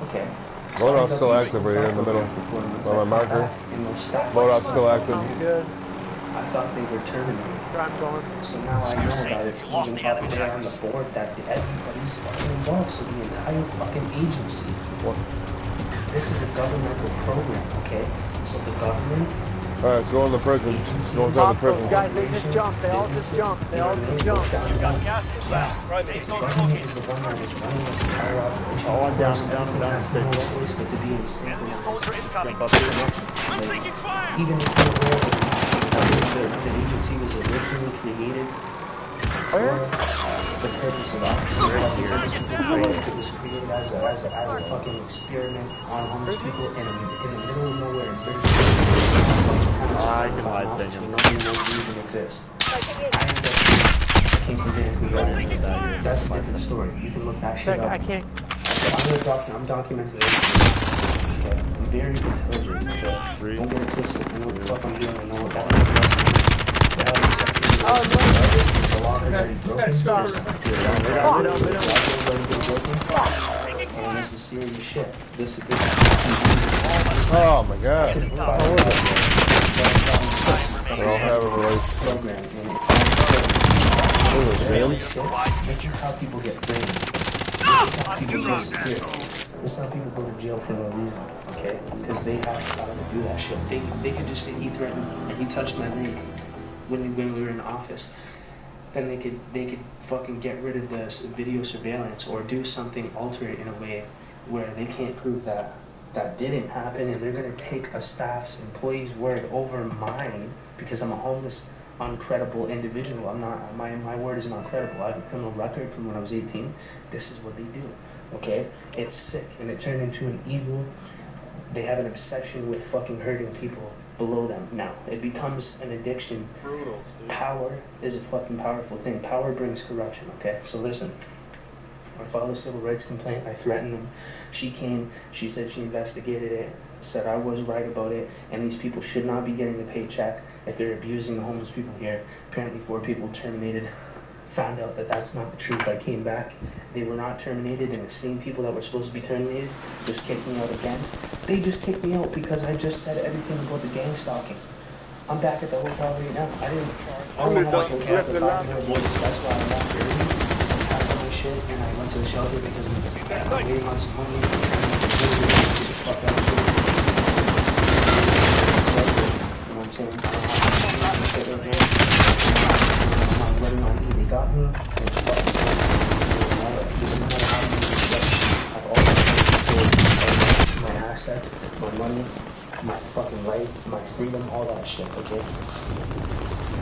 Okay. Loadout's still active right here in the middle. On my marker. Loadout's still active. Good. I thought they were terminated. I'm going. So now I know that it's You lost even the up enemy there on the trackers. board that everybody's fucking involved, so the entire fucking agency. This is a governmental program, okay? So the government, Alright, let's go in the prison. agencies, Go inside the Pop those prison. guys, they just jumped. They all just jumped. They all just jumped. You got gas inbound. Safe The zone government is relocated. the one that is running this entire operation. Oh, I'm down, Of course, I'm down, everything I'm has down. no choice but to be in Enemy synchronized soldier incoming. Jump up here. I'm Like, taking fire. even if you're aware that the agency was originally created for the purpose of actually helping homeless people, it was created as a fucking experiment on homeless people in the middle of nowhere in British I can live thing him. nobody knows you even exist. I came from Vancouver. That's a different story. You can look that shit Check, up. I can't. I'm documenting it. Okay, I'm very intelligent. Okay, don't get it twisted. I know what the fuck I'm doing. I know what that the law has already broken. And this is serious shit. This is. Oh my god. I They all have a relationship. program. Really? This is how people get framed. This is how people disappear. This is how people go to jail for no reason, okay? Because they have the power to do that shit. They could just say he threatened and he touched my leg when we were in office. Then they could fucking get rid of the video surveillance or do something, alter it in a way where they can't prove that that didn't happen, and they're gonna take a staff's employee's word over mine because I'm a homeless, uncredible individual. I'm not. My word is not credible. I have a criminal record from when I was 18. This is what they do. Okay, it's sick, and it turned into an evil. They have an obsession with fucking hurting people below them. Now it becomes an addiction. Brutal, dude. Power is a fucking powerful thing. Power brings corruption. Okay, so listen. I filed a civil rights complaint. I threatened them. She came. She said she investigated it. Said I was right about it, and these people should not be getting the paycheck if they're abusing the homeless people here. Apparently, 4 people terminated. Found out that that's not the truth. I came back. They were not terminated, and the same people that were supposed to be terminated just kicked me out again. They just kicked me out because I just said everything about the gang stalking. I'm back at the hotel right now. I didn't have to go after 5 more days. That's why I left early. I packed all my shit and I went to the shelter because I'm waiting on some money. I'm fuck out. You know what I'm saying? I'm not letting on me. They got me. It's fucking this is not happening. I've always sold my assets, my money, my fucking life, my freedom, all that shit, okay?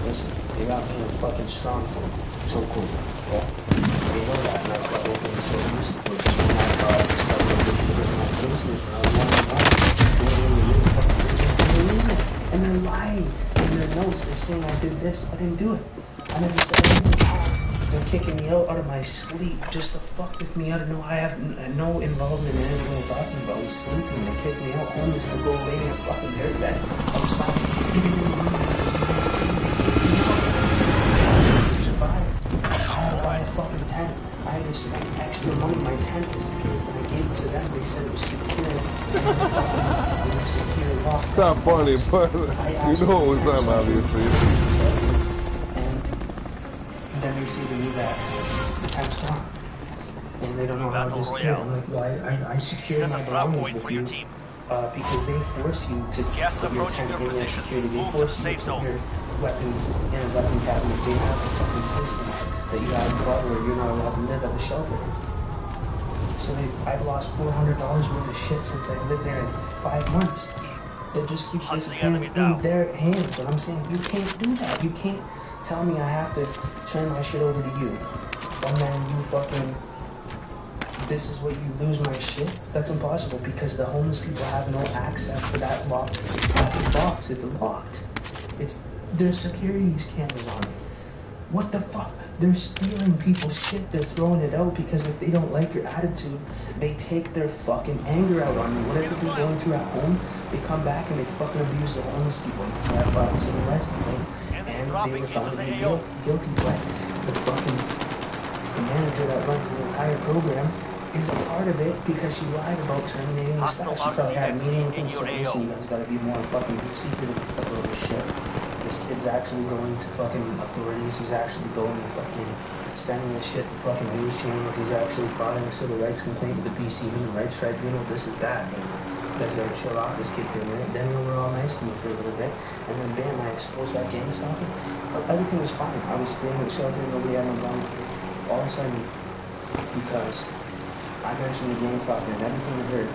Listen, they got me in a fucking stronghold. So cool, okay? They know that, and that's why opening so easy for me. And I thought this shit is my business, and I want to and they're lying in their notes. They're saying I did this. I didn't do it. I never said anything. They're kicking me out of my sleep just to fuck with me. I don't know. I have no involvement in anything we're talking about. He's sleeping. They kicked me out homeless to go lay in a fucking dirt bed outside. Survive. I had to buy a fucking tent. I had to spend extra money. My tent disappeared. When I gave it to them, they said it was secure. It was secure lock. It's not funny, but you know it was them, obviously. And then they say to me that the tent's gone. And they don't know how to disappear. I'm like, well, I secured my belongings with you. Because they force you to put your tent in their security. They force you to put your weapons in a weapon cabinet. They have a fucking system that you gotta follow or you're not allowed to live at the shelter. So I've lost $400 worth of shit since I've lived there in 5 months. It just keeps disappearing in their hands. And I'm saying, you can't do that. You can't tell me I have to turn my shit over to you. And then you fucking... This is what you lose my shit? That's impossible because the homeless people have no access to that locked box. It's locked. There's security cameras on it. What the fuck? They're stealing people's shit. They're throwing it out because if they don't like your attitude, they take their fucking anger out on you. Whatever they're going through at home, they come back and they fucking abuse the homeless people. They try to file a civil rights complaint, and they were found to be guilty. But the manager that runs the entire program is a part of it because she lied about terminating the staff. She probably had a meeting with them saying, listen, you guys gotta be more fucking secretive about this shit. This kid's actually going to fucking authorities. He's actually going to fucking sending this shit to fucking news channels. He's actually filing a civil rights complaint with the PC Human Rights Tribunal. This is bad. You guys gotta chill off this kid for a minute. Then they were all nice to me for a little bit. And then bam, I exposed that gang stalking. Everything was fine. I was staying at the shelter, nobody had no gun. All of a sudden, because I mentioned the gang stalker and everything to her,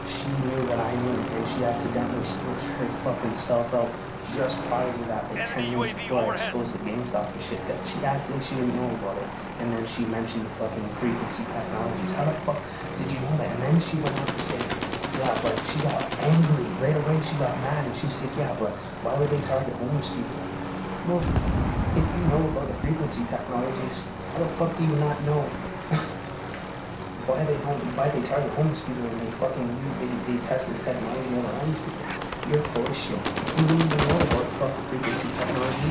she knew that I knew, and she accidentally switched her fucking self out just prior to that, like 10 minutes before I exposed the gang stalker shit that she acted like she didn't know about it. And then she mentioned the fucking frequency technologies. How the fuck did you know that? And then she went on to say, yeah, but she got angry. Right away she got mad and she said, yeah, but why would they target homeless people? Well, if you know about the frequency technologies, how the fuck do you not know why they target homeless people and they test this technology on homeless people? You're full of shit. You don't even know about fucking frequency technology.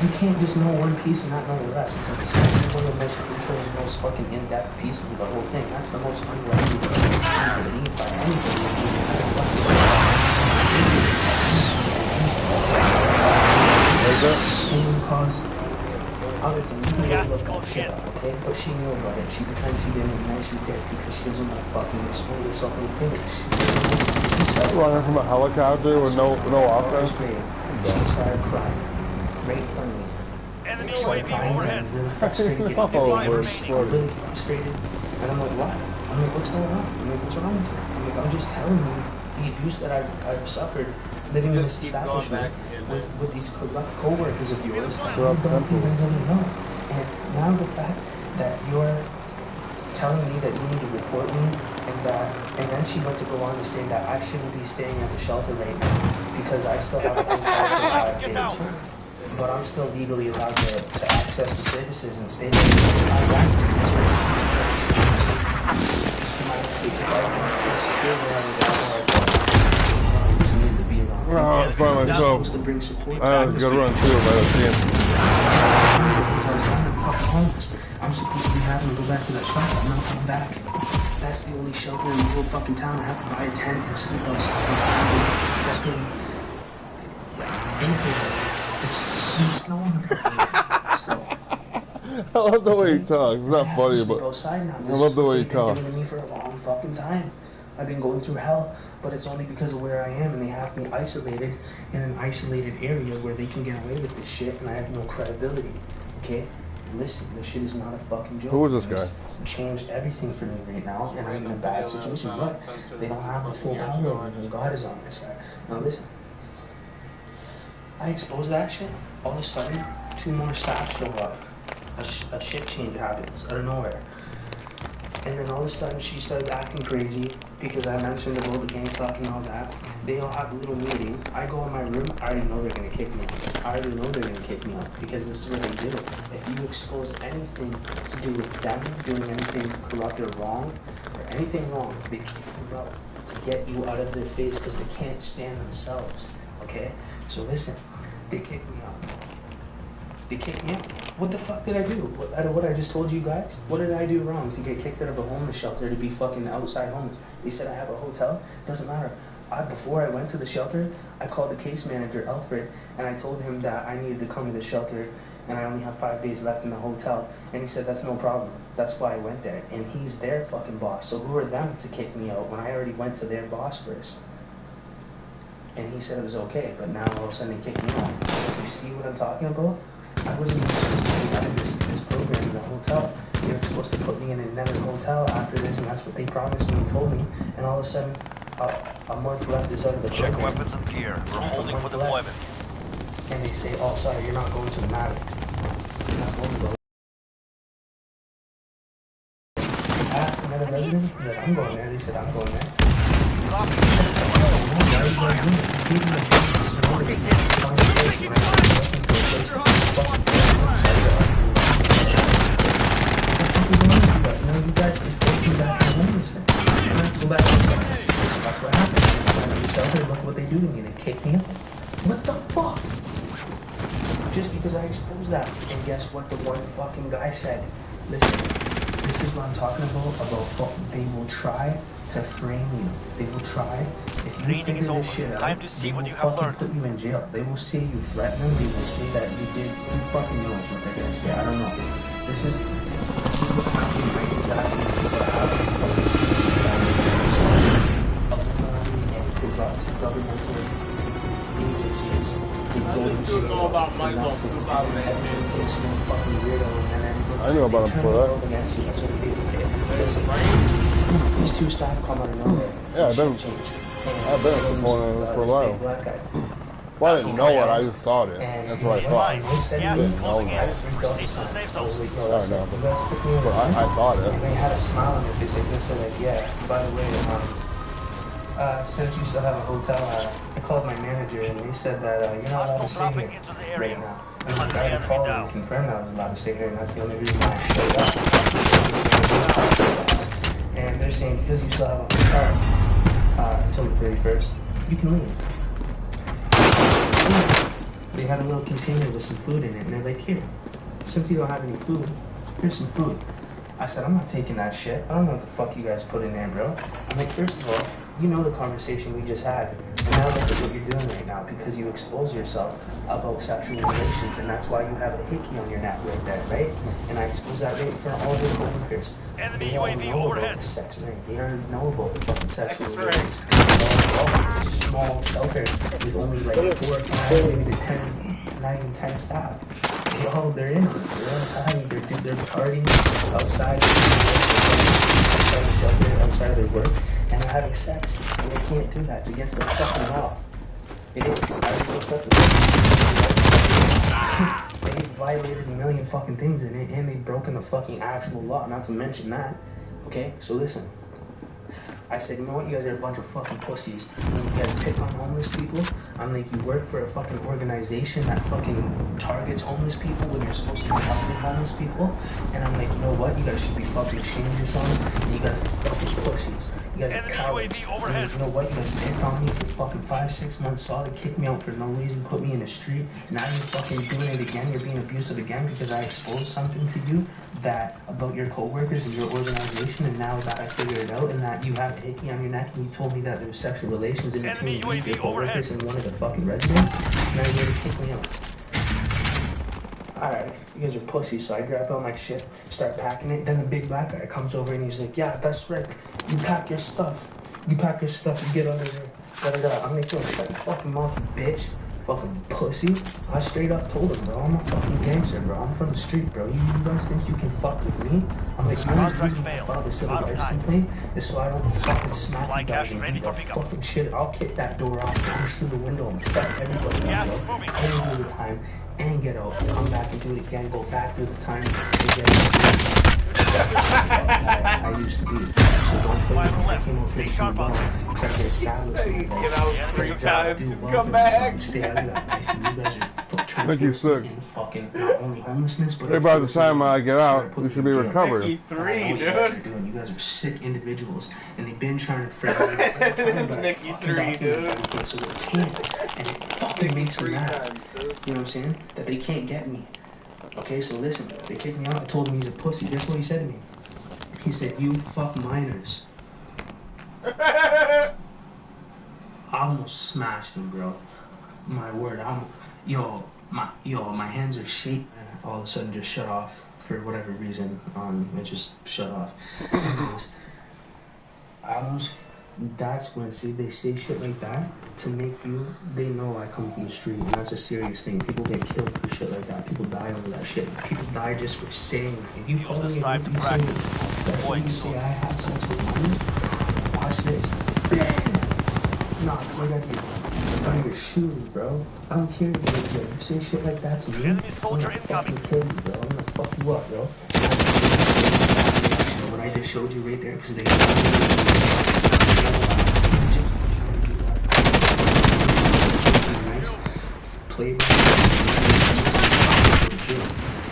You can't just know one piece and not know the rest. It's one of the most crucial and most fucking in-depth pieces of the whole thing. That's the most unlikely thing to believe by anybody. Cause other things. You can go look that shit up, okay? But she knew about it. She pretends she didn't, and then she did because she doesn't want to fucking expose herself in the fingers. She started running from a helicopter with no offense. She started crying. Right in front of me. Enemy She started UAV crying and overhead. really frustrated. Really frustrated. And I'm like, what? I'm like, what's going on? I'm like, what's wrong with you? I'm like, I'm just telling you the abuse that I've suffered living in this establishment with these corrupt co-workers of yours that you don't even really know. And now the fact that you're telling me that you need to report me and then she went to go on to say that I shouldn't be staying at the shelter right now because I still have a contract term, but I'm still legally allowed to access the services and stay there. I want to I was by myself. I had a good run too, if I was seeing. I'm supposed to be having to go back to that shelter. I'm not coming back. That's the only shelter in the whole fucking town. I have to buy a tent and sleep outside. There's no one. I love the way he talks. It's not funny, but I love the way he talks. They've been doing to me for a long fucking time. I've been going through hell, but it's only because of where I am, and they have me isolated in an isolated area where they can get away with this shit, and I have no credibility. Okay? Listen, this shit is not a fucking joke. Who is this guy? It's changed everything for me right now, and I'm in a bad situation. But they don't have the full power over me. God is on this side. Now listen. I exposed that shit. All of a sudden, 2 more staff show up. A shit change happens out of nowhere. And then all of a sudden she started acting crazy because I mentioned about the gang stalk and all that. They all have a little meeting. I go in my room, I already know they're gonna kick me out. I already know they're gonna kick me out because this is what they do. If you expose anything to do with them doing anything corrupt or wrong, or anything wrong, they kick you out to get you out of their face because they can't stand themselves. Okay? So listen, they kick me out. They kicked me out. What the fuck did I do? Out of what I just told you guys? What did I do wrong to get kicked out of a homeless shelter to be fucking outside homeless? They said I have a hotel. Doesn't matter. Before I went to the shelter, I called the case manager, Alfred, and I told him that I needed to come to the shelter and I only have 5 days left in the hotel. And he said, that's no problem. That's why I went there. And he's their fucking boss. So who are them to kick me out when I already went to their boss first? And he said it was okay, but now all of a sudden they kicked me out. You see what I'm talking about? I wasn't even supposed to be having this program in the hotel. They were supposed to put me in another hotel after this, and that's what they promised me and told me. And all of a sudden, a month left is out of the program. Check weapons and gear. We're holding for deployment. And they say, oh, sorry, you're not going to the matter. You're not going to go. I asked another resident that I'm going there. They said, I'm going there. That's what happened. Look what they do to me. They kick me out. What the fuck? Just because I exposed that. And guess what the one fucking guy said? Listen, this is what I'm talking about they will try to frame you. They will try. If you figure this shit out, Time to see they what will you have fucking learned. put you in jail. They will say you threatened them. They will say that you did. Who fucking knows what they're gonna say? I don't know. This is what's happening right now. This is what happened. Corrupt governmental agencies. I didn't know about Michael. I knew about him before that. These two staff come out of nowhere. Yeah, I've been supporting this for a while. Well, I didn't know it, I just thought it. That's what I thought. Gas is closing in. Proceed to the safe zone. I know, but I thought it. And they had a smile on their face like this, and like, yeah, by the way, since you still have a hotel, I called my manager and they said that you're not allowed to stay here right now. And the guy called and confirmed that I was allowed to stay here, and that's the only reason why I showed up. And they're saying because you still have a hotel until the 31st, you can leave. They had a little container with some food in it, and they're like, here, since you don't have any food, here's some food. I said, I'm not taking that shit. I don't know what the fuck you guys put in there, bro. I'm like, first of all, you know the conversation we just had. And now look at what you're doing right now because you expose yourself about sexual relations, and that's why you have a hickey on your neck right there, right? And I expose that right in front of all the coworkers. Enemy They all UAV know overhead. about the sex ring. They already know about the fucking sexual relations. Small shelter with only like 4 or 5, maybe to 10, not even 10 staff. They're in it. They're on time. They're partying outside the shelter, outside of their work, and they're having sex. And they can't do that. It's against the fucking law. It is. I looked up the They violated a million fucking things in it, and they've broken the fucking actual law. Not to mention that. Okay, so listen. I said, you know what, you guys are a bunch of fucking pussies. When you guys pick on homeless people, I'm like, you work for a fucking organization that fucking targets homeless people when you're supposed to be helping homeless people. And I'm like, you know what, you guys should be fucking ashamed of yourselves. And you guys are fucking pussies. You guys are cowards. And you know what, you guys picked on me for fucking 5-6 months solid, kicked me out for no reason, put me in the street. Now you're fucking doing it again, you're being abusive again because I exposed something to you that about your co-workers and your organization, and now that I figured it out and that you have a hickey on your neck and you told me that there was sexual relations in between you, your co-workers, and one of the fucking residents, now you're gonna kick me out. Alright, you guys are pussies, so I grab all my shit, start packing it, then the big black guy comes over and he's like, yeah, that's right, you pack your stuff, you get under there, da-da-da. I'm like, yo, shut your fucking mouth, you bitch. Fucking pussy. I straight up told him, bro, I'm a fucking gangster, bro. I'm from the street, bro. You guys think you can fuck with me? I'm like, the only reason I filed a civil rights complaint is so I don't fucking smack you guys and do that fucking shit. I'll kick that door off, push through the window, and fuck everybody up, bro. Any of the time. and get out, come back and do it again, go back through the time, and get out. I used to be. So don't play with me. I came up here to do well. Try to establish me. Get out 3 times, Do well, come back. stay out of that. You guys are trying Think to you sick. fucking not only homelessness, but Hey, by the time I get out, you should be recovered. Mickey 3, dude. You guys are sick individuals, and they've been trying to frame me. Mickey 3, dude. So they can't, and it fucking makes me mad. You know what I'm saying? That they can't get me. Okay, so listen, they kicked me out. I told him he's a pussy. Guess what he said to me? He said, "You fuck minors." I almost smashed him, bro. My word, my hands are shaking. All of a sudden, just shut off for whatever reason. It just shut off. Anyways, that's when, see, they say shit like that to make you, they know I come from the street, and that's a serious thing. People get killed for shit like that. People die over that shit. People die just for saying that. If you call me and you say I have sex with money, watch this. Nah, look at you. I'm your shooting, bro. I don't care if you say shit like that to me. Enemy soldier I'm gonna fucking kill you, bro. I'm gonna fuck you up, bro. What I just showed you right there, because they play by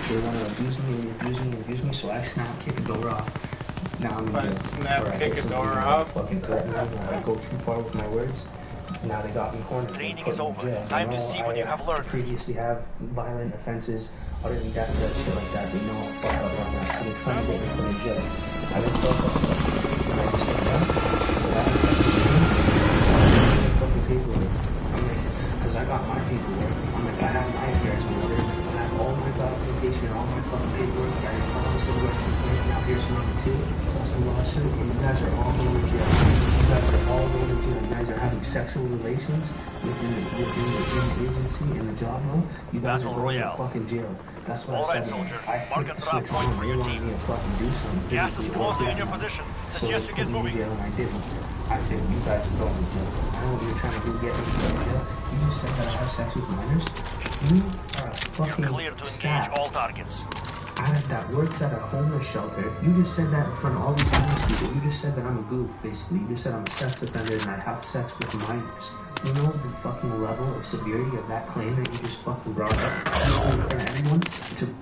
they want to abuse me, so I snap, kick a door off. Now I'm in jail. Snap, kick a door off. Fucking threaten them, I go too far with my words. Now they got me cornered. Training is over. Time to see what you have learned. Previously have violent offenses, other than death threats, shit like that. They know I'll fuck up on that, so they're trying to get me put in jail. I didn't fuck up. And I just stepped up. So that was fucking paperwork. I'm like, because I got my paperwork. I'm like, I have my affairs in order. I have all my documentation, all my fucking paperwork. I have all the civil rights complaint. Now here's number 2. Plus a lawsuit. And you guys are all going to jail. You guys are all going to jail. You guys are having sexual relations within the agency and the job role. You guys are going to fucking jail. That's what I said. Soldier. I Mark a drop point for your team. Me to fucking do something. Gas is closing in your position. Suggest you get moving. And I didn't. I said, you guys are going to jail. I know what you're trying to do, get me to jail. You just said that I have sex with minors. You are a fucking You're clear to engage all targets. That works at a homeless shelter. You just said that in front of all these homeless people. You just said that I'm a goof, basically. You just said I'm a sex offender and I have sex with minors. You know the fucking level of severity of that claim that you just fucking brought up in front of everyone,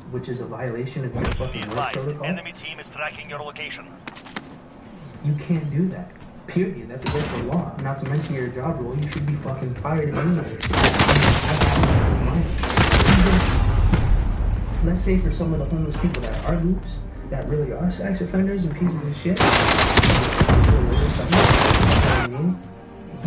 which is a violation of your fucking work protocol? Enemy team is tracking your location. You can't do that. Period. That's against the law. Not to mention your job role, you should be fucking fired anyway. Let's say for some of the homeless people that are goofs, that really are sex offenders and pieces of shit,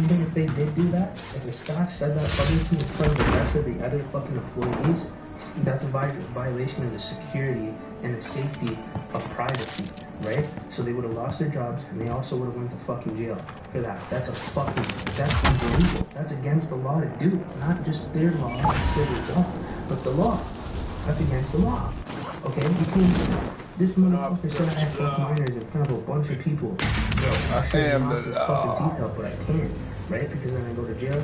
even if they did do that, if the staff said that publicly in front of the rest of the other fucking employees, that's a violation of the security and the safety of privacy, right? So they would have lost their jobs and they also would have went to fucking jail for that. That's illegal. That's against the law to do. Not just their law, their job, but the law. That's against the law. Okay? You can't do that. This motherfucker said I fuck minors in front of a bunch of people. I should knock his fucking teeth out, but I can't, right? Because then I go to jail.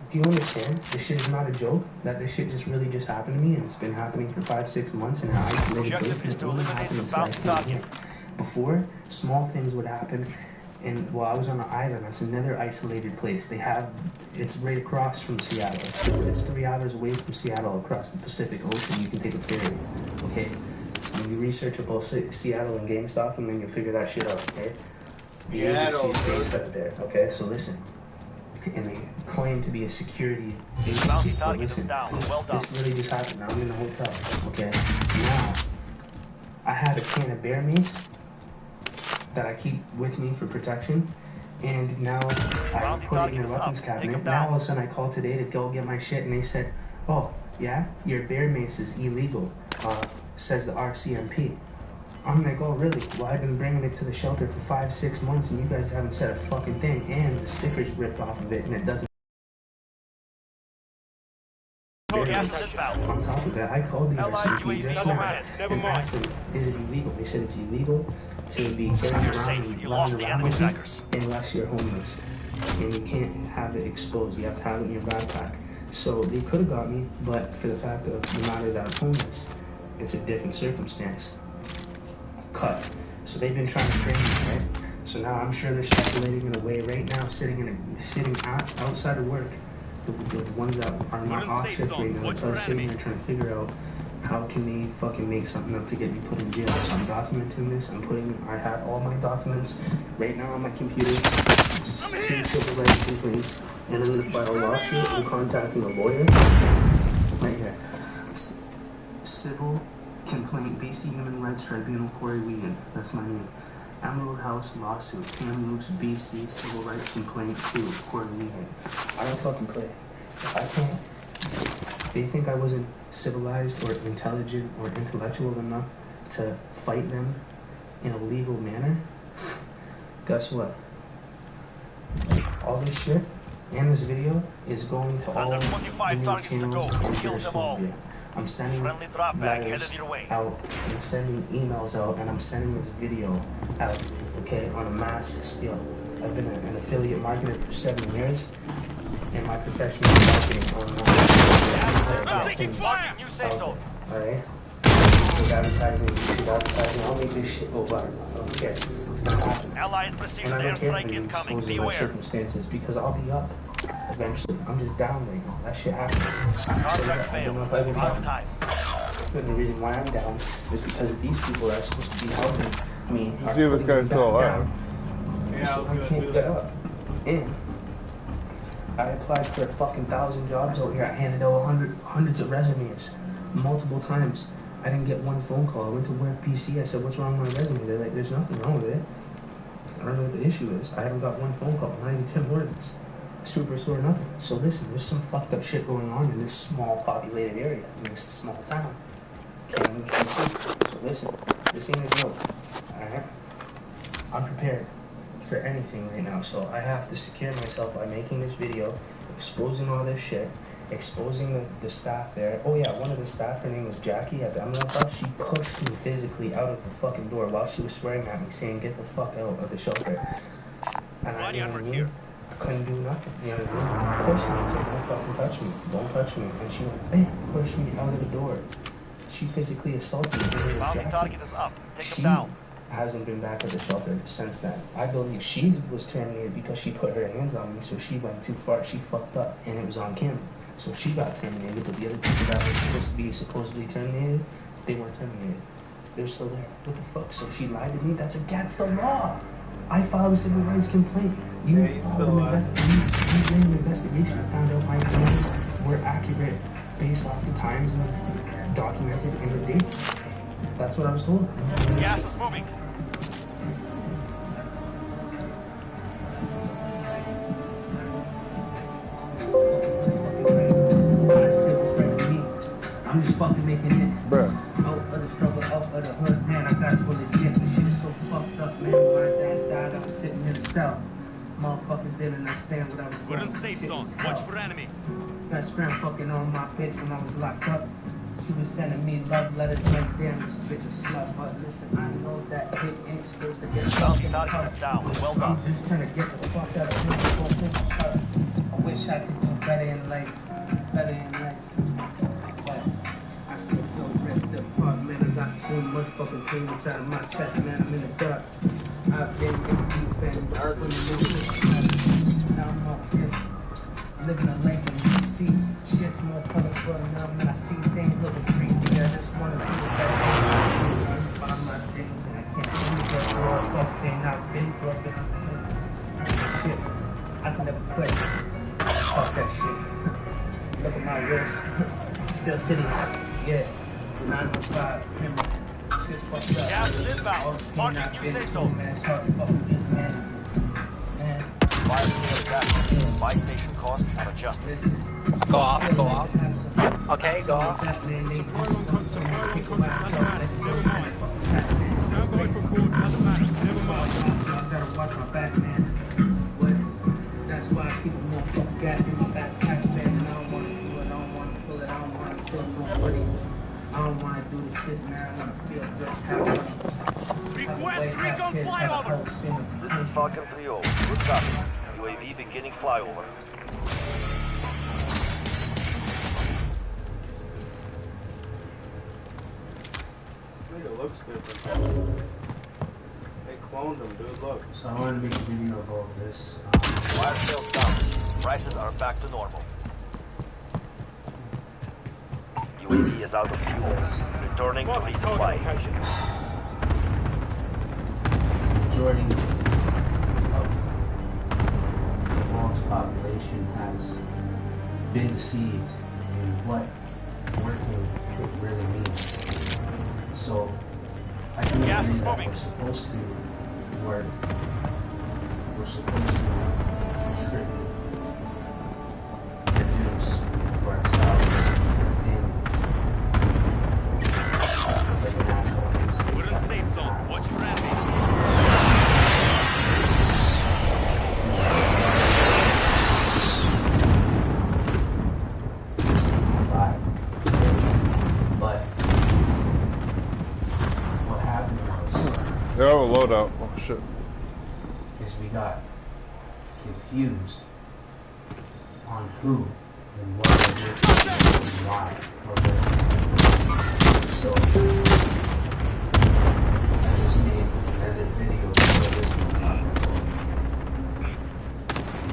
Do you understand? This shit is not a joke. That this shit just really just happened to me, and it's been happening for 5-6 months in an isolated place, and it only happened until I came here. Before, small things would happen. And while I was on an island, that's another isolated place. It's right across from Seattle. It's 3 hours away from Seattle across the Pacific Ocean. You can take a ferry, okay? When you research about Seattle and gang stalking, then you'll figure that shit out, okay? The agency is based out of there, okay? So listen. And they claim to be a security agency. But listen, this really just happened. Now I'm in a hotel, okay? Now, I had a can of bear mace that I keep with me for protection, and now I put it in a weapons cabinet. Now all of a sudden I called today to go get my shit, and they said, oh, yeah, your bear mace is illegal, says the RCMP. I'm like, oh, really? Well, I've been bringing it to the shelter for 5-6 months, and you guys haven't said a fucking thing, and the sticker's ripped off of it, and it doesn't. On top of that, I called the RCMP just now and asked them, is it illegal? They said it's illegal to be carrying around with you unless you're homeless. And you can't have it exposed. You have to have it in your backpack. So they could have got me, but for the fact of the matter that I'm homeless, it's a different circumstance. Cut. So they've been trying to frame me, right? So now I'm sure they're speculating in a way right now, sitting outside of work. The ones that are not off shift right now, they're sitting there trying to figure out how can they fucking make something up to get me put in jail. So I'm documenting this. I have all my documents right now on my computer. 2 civil rights complaints, and I'm gonna file a lawsuit. I'm contacting a lawyer. Right here. Civil complaint, BC Human Rights Tribunal, Corey Wheaton. That's my name. Emerald House lawsuit, Kamloops, BC, civil rights complaint to Corey Wheaton. I don't fucking play. If I can't, they think I wasn't civilized or intelligent or intellectual enough to fight them in a legal manner. Guess what? All this shit and this video is going to all the news channels and British Columbia. I'm sending letters out, I'm sending emails out, and I'm sending this video out, okay, on a mass scale. I've been an affiliate marketer for 7 years, and my professional marketing online. You say so. Alright? YouTube advertising, I'll make this shit go viral. I don't care. It's gonna happen. Allied precision And I don't care airstrike for incoming. exposing Beware. my circumstances, because I'll be up eventually. I'm just down right now. That shit happens. Contract failed. Out of time. And the reason why I'm down is because these people that are supposed to be helping me You see this guy's still alive. So I can't get up. And I applied for fucking 1,000 jobs out here. I handed out hundreds of resumes multiple times. I didn't get one phone call. I went to work PC. I said, what's wrong with my resume? They're like, there's nothing wrong with it. I don't know what the issue is. I haven't got one phone call. Not even 10 words. Super sore nothing. So listen, there's some fucked up shit going on in this small populated area, in this small town. So listen, this ain't a joke. Alright? I'm prepared for anything right now. So I have to secure myself by making this video, exposing all this shit, exposing the staff there. Oh yeah, one of the staff, her name was Jackie at the Emerald House. She pushed me physically out of the fucking door while she was swearing at me, saying, get the fuck out of the shelter. And I, you know what I mean? I couldn't do nothing, you know what I mean? Pushed me and said, don't fucking touch me, don't touch me. And she went, bam, pushed me out of the door. She physically assaulted me. Bounty target is up. Take She him down. hasn't been back at the shelter since then. I believe she was terminated because she put her hands on me, so she went too far. She fucked up, and it was on camera. So she got terminated, but the other people that were supposed to be supposedly terminated, they weren't terminated. They're still there. What the fuck? So she lied to me? That's against the law. I filed a civil rights complaint. You filed an investigation and found out my claims were accurate based off the times and documented in the dates. That's what I was told. Gas is moving. I'm just fucking making it. Bruh. Out of the struggle, out of the hood, man. I got full of shit. This shit is so fucked up, man. When my dad died, I was sitting in the cell. Motherfuckers didn't understand what I was doing. We're in safe zone. Watch for enemy. Best friend fucking on my bitch when I was locked up. She was sending me love letters like, damn, this bitch a slut. But listen, I know that hit ain't supposed to get Bounty target is down. Well done. I'm just trying to get the fuck out of here. I wish I could do better in life. Better in life. But I still feel ripped apart, man. I got too much fucking pain inside of my chest, man. I'm in the dark. I've been in the deep end, dark when the now I'm up here. Living a life and you see shit's more colorful now, man. I see things looking creepy. I just want to be the best. But I'm not James and I can't see because they're all fucked. They're not been broken. Shit, I can never play. Fuck that shit. Look at my wrist. Still sitting. Yeah. 905. Remember. Shit's fucked up. Gas is inbound. Marking, you say so. Man, it's hard to fuck with this, man. Man. Buy station cost and adjusted. Go off, go off. Okay, go off. Now going for court, doesn't matter. Never mind. I gotta watch my back, man. But that's why I keep a more fucking gap in my backpack, man. And I don't wanna do it, I don't wanna pull it, I don't wanna kill nobody. I don't wanna do this shit, man. I wanna feel just happy. Request recon flyover. This is Falcon 3-0. Good copy. UAV beginning flyover. looks different. They cloned him, dude. Look. So I want to make a video about this. Wire sales down. Prices are back to normal. UAV is out of fuel. Returning to resupply. Majority of the world's population has been deceived in what working really means. So I do Gas agree is that moving. we're supposed to work. We're supposed to contribute, produce for ourselves for the national instinct. We're in the safe zone. Watch your enemy. But what happened was They have a loadout. Oh shit. is we got confused on who and what they did and why or where. So I just made another video for this one.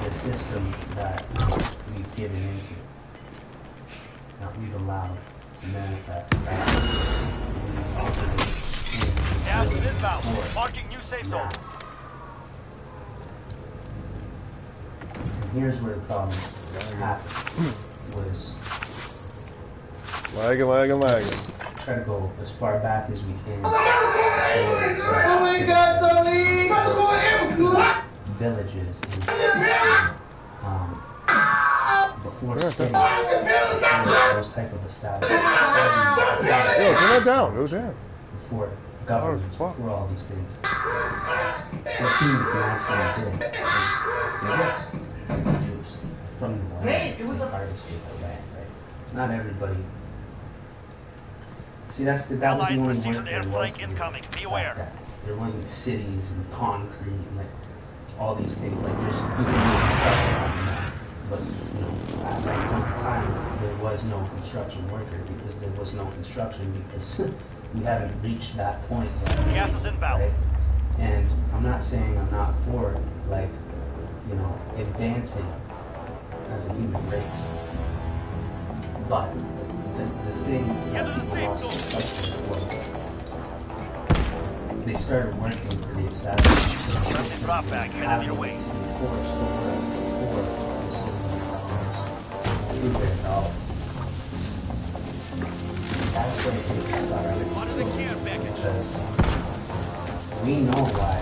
The system that we've given into, that we've allowed to manifest Gas is inbound. Marking new safe zone. And here's where the problem happened, was Lagging. try to go as far back as we can. Villages and before cities, those type of establishments. Yo, turn that down. It was jam. Before governments, before all these things. What humans naturally did was they used from the land and harvested the land, right? Not everybody. See, that was the Allied only precision work there was airstrike here incoming. Be back aware. then. There wasn't cities and concrete and like all these things. Like there's you can do construction on that, but you know at that point in time there was no construction worker because there was no construction because we haven't reached that point yet. Gas is inbound. Right? And I'm not saying I'm not for like advancing as a human race, but the thing Get to the safe lost zone. perspective was they started working for the establishment. Friendly drop back. Head of your way. That's where things started. One of the care package. Because we know why.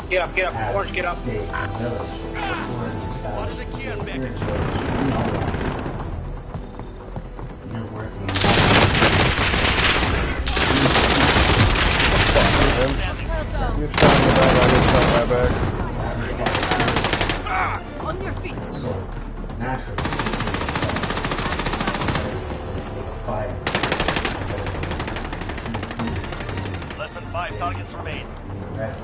Get up, Orange, get up. One of the care package. We know why. You're working. You shot in the back, I get shot in my back. On your feet. So, naturally, fire. Less than 5 targets remain. Right.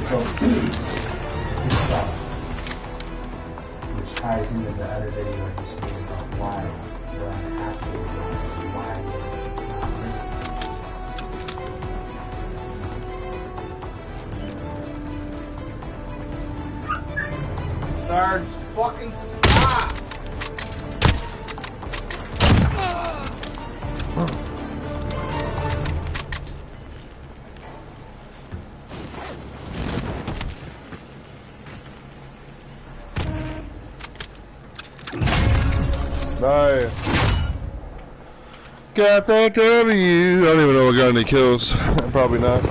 So, which ties into the other video I just made about why we're unhappy and why we're not Sarge, fucking stop! Nice. Got that W. I don't even know if I got any kills. Probably not.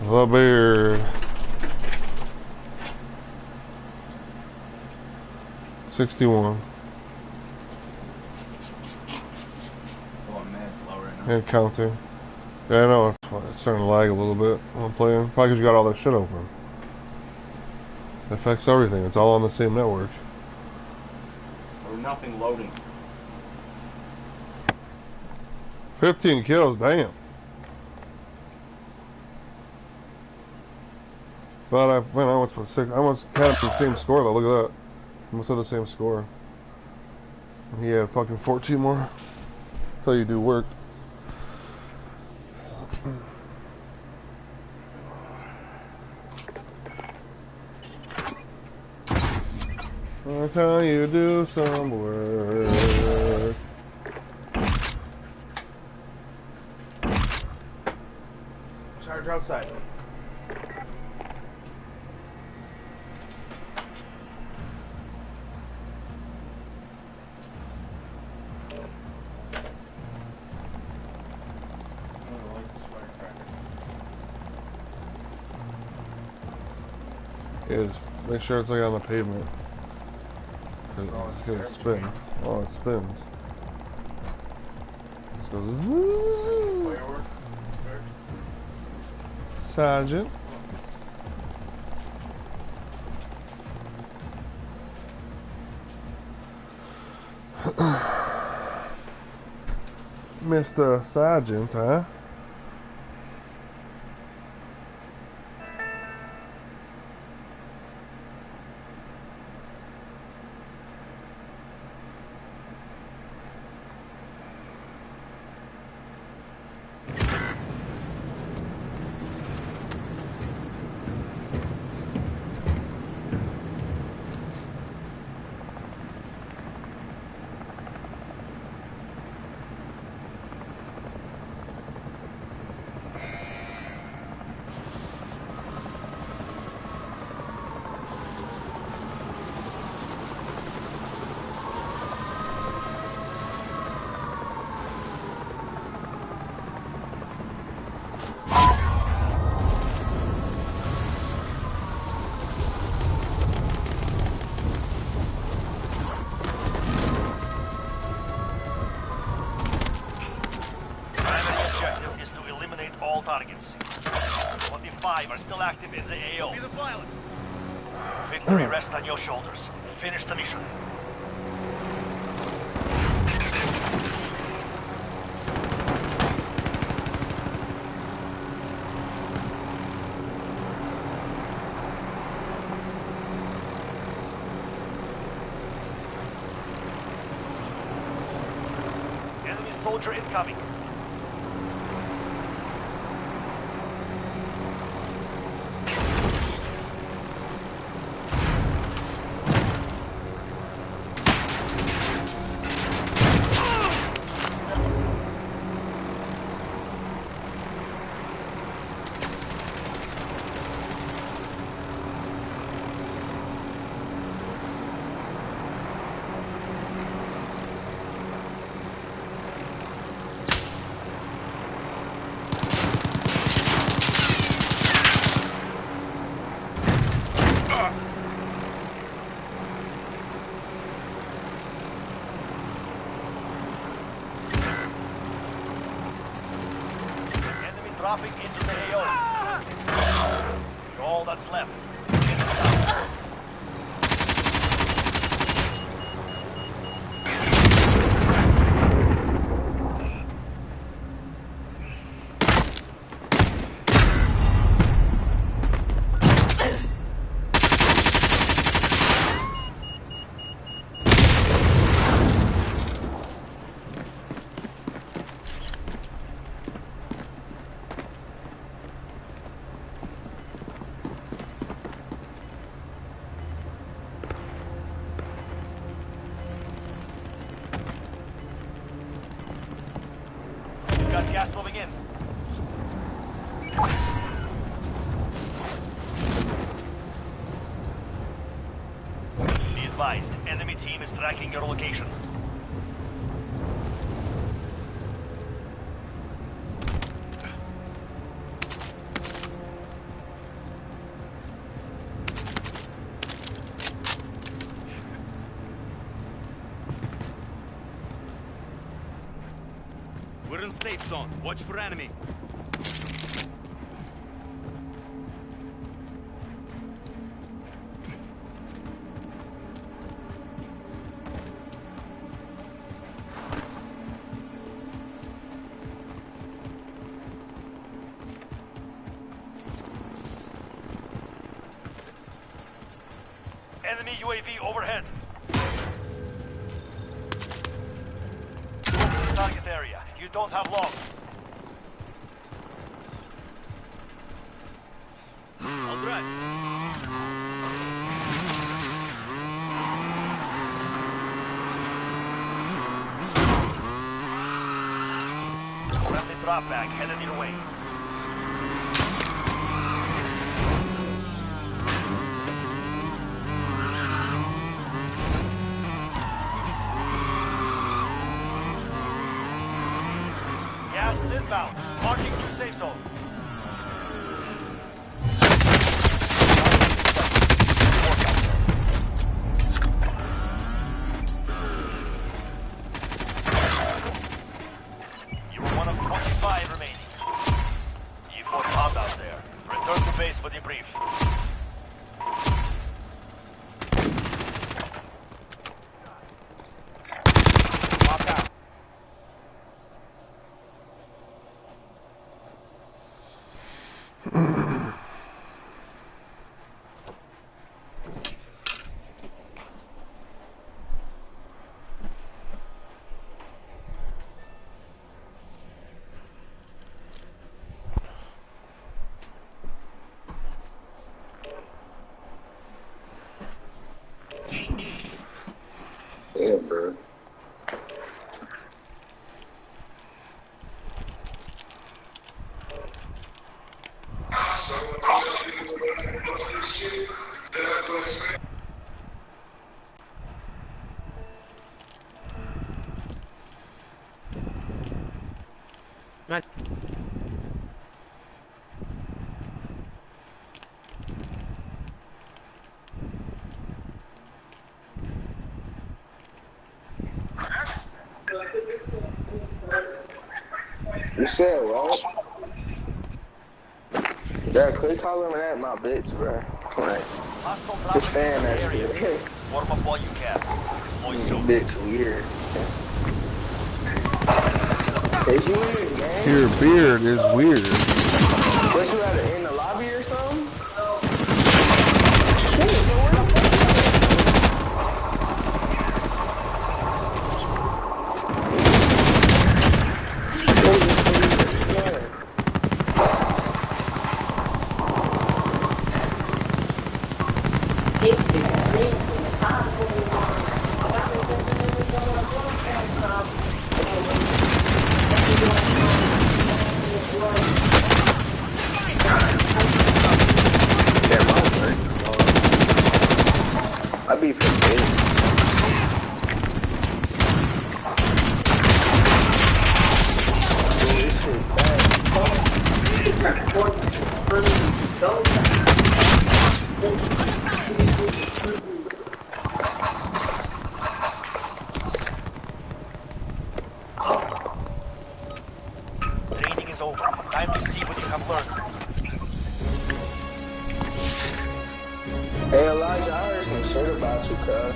The beard. 61. Going mad slow right now. And counting. Yeah, I know, it's starting to lag a little bit when I'm playing. Probably because you got all that shit open. It affects everything. It's all on the same network. Or nothing loading. 15 kills, damn. But I almost put 6. I almost had the same score though. Look at that. Almost had the same score. He had fucking 14 more. That's how you do work. That's how you do some work. Charge outside. Yeah, just make sure it's like on the pavement. Cause it's gonna spin. Oh, it spins. It goes zzz. Sergeant. Mr. Sergeant, huh? Targets. 25 are still active in the AO. Be the pilot. Victory rests on your shoulders. Finish the mission. Enemy soldier incoming. Dropping into the AO. All that's left. Got gas moving in. Be advised, enemy team is tracking your location. Civilian safe zone. Watch for enemy. Enemy UAV overhead. Move to the target area. You don't have long. All right. Friendly drop back headed your way. Gas is inbound. Marking new safe zone. You were one of 25 remaining. You fought hard out there. Return to base for debrief. Lock out. Yeah, bro. You said what? Yeah, quit calling that my bitch, bro. Like, just saying that shit. Warm up while you can. Voice so. Bitch weird. Is you weird, man? Your beard is weird. What, you had it in the lobby or something? Shit, man, where the fuck I be forgetting. Training is over. Time to see what you have learned. Hey Elijah, I heard some shit about you, cuz.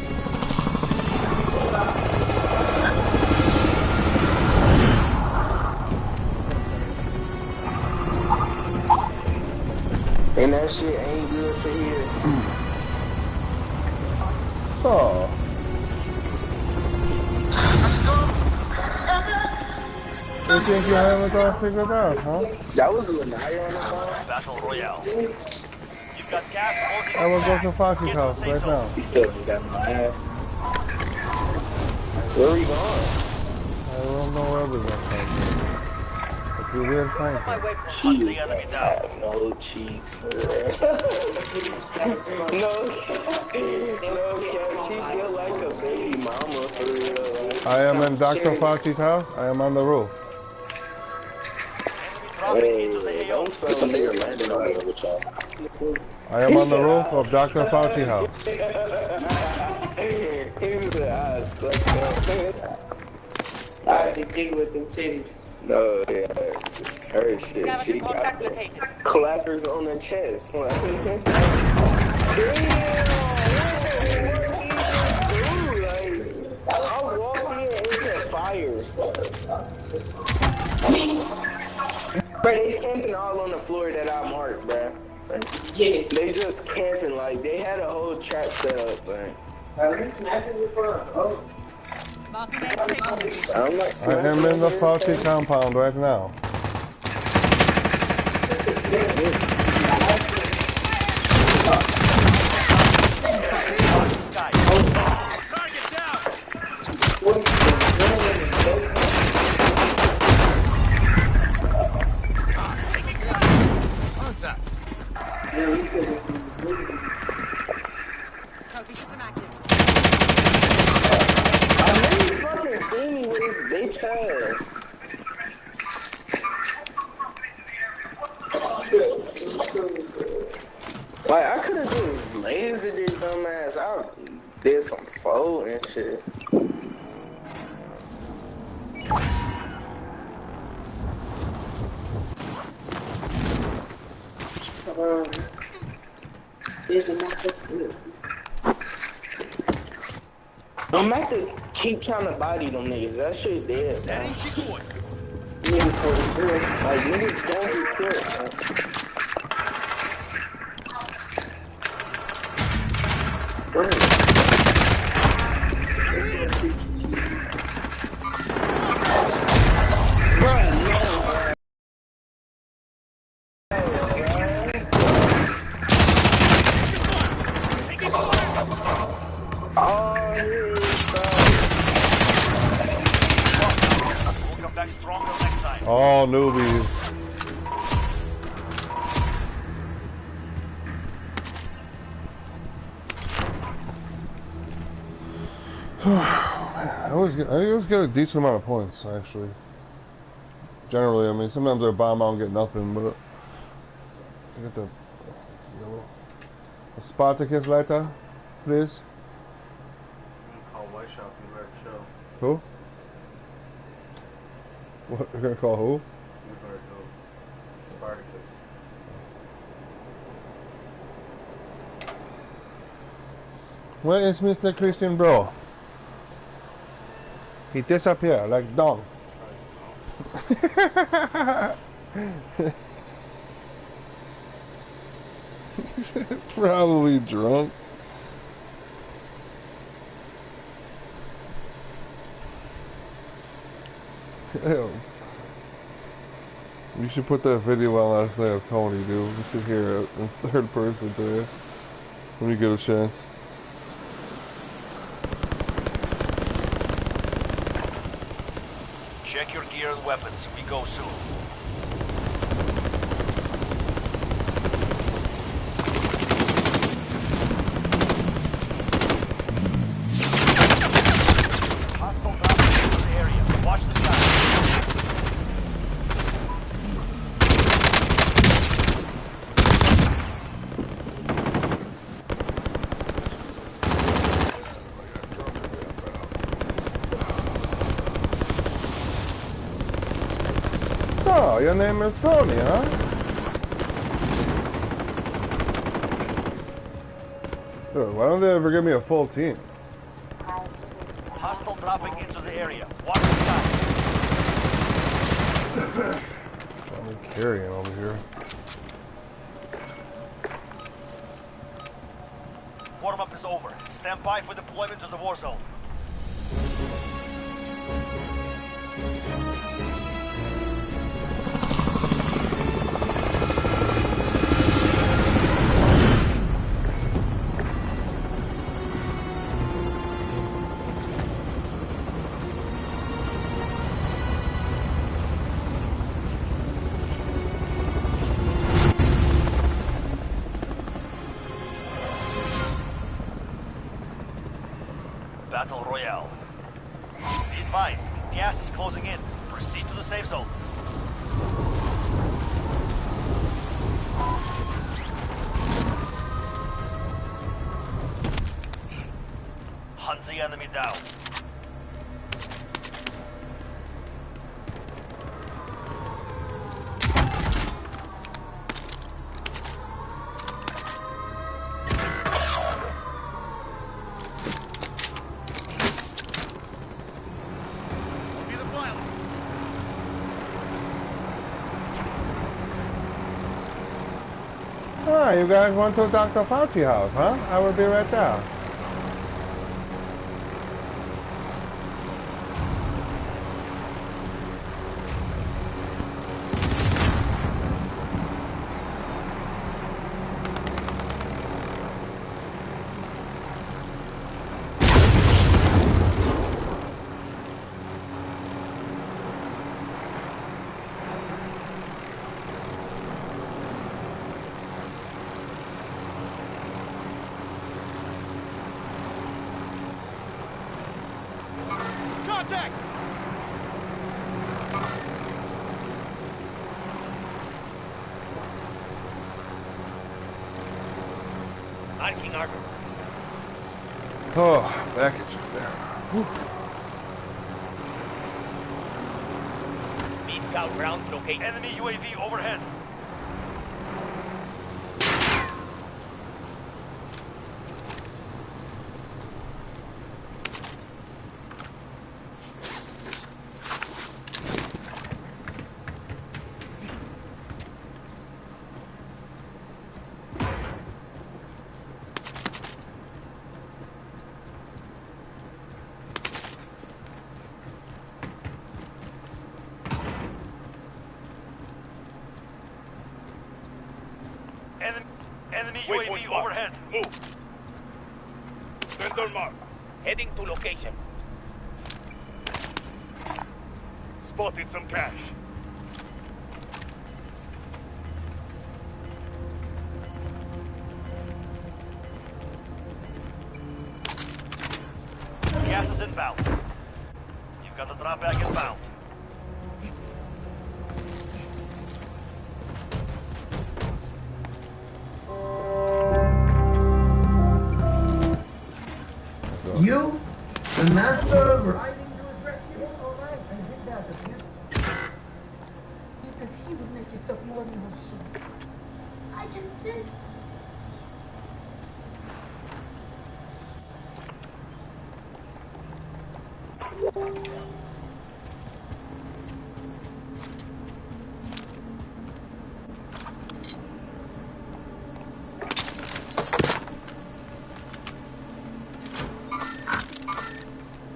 And that shit ain't good for here. So. You think you have it all figured out, huh? That was Lanaya on the phone? Battle Royale. You've got gas closing. I will go to Foxy's house right now. She still ain't got my ass. Where are we going? I don't know where we're going. If you will find me. She has no cheeks. No, she feel like a baby mama for real. I am in Dr. Fauci's house. I am on the roof. Hey, there's a nigga landing over there with y'all. I am on the roof of Dr. Fauci's house. He's the ass. I dig with them titties. No, yeah, her shit. Scavenger She got contact the located. clappers on the chest. Damn, what he just do? Like, I'm walking into fire. Bro, they camping all on the floor that I marked, bro. Yeah. They just camping, like, they had a whole trap set up, man. I'm not I am in the Fauci compound right now. See me with his bitch ass. Like, I could've just lasered this dumb ass. I did some fold and shit. I'm about to keep trying to body them niggas. That shit dead, man. Niggas hold good. Like, niggas don't get killed, man. All newbies. I always get a decent amount of points, actually. Generally, I mean, sometimes I bomb out and get nothing, but I get the Spartacus later, please. Call White Shop and Red Show. Who? What, you're gonna call who? You better go. Spartacus. Where is Mr. Christian Bro? He disappeared like dog. Probably drunk. Hell. You should put that video on last night of Tony, dude. You should hear it in third person today. When you get a chance. Check your gear and weapons. We go soon. Hostile dropping into the area. Watch the sky. Oh, your name is Tony, huh? Dude, why don't they ever give me a full team? Hostile dropping into the area. Watch the sky. I'm carrying over here. Warm-up is over. Stand by for deployment to the war zone. Battle Royale. Be advised, gas is closing in. Proceed to the safe zone. Hunt the enemy down. Ah, you guys want to Dr. Fauci house, huh? I will be right there. Contact! Marking armor. Oh, package there. Whew. Speed scout ground located. Enemy UAV overhead. Enemy UAV overhead. Move. Vendor mark. Heading to location. Spotted some cash. Gas is inbound. You've got the drop bag inbound. You? The master of riding to his rescue? Alright, I did that a bit. Because he would make yourself more emotional. I can sense.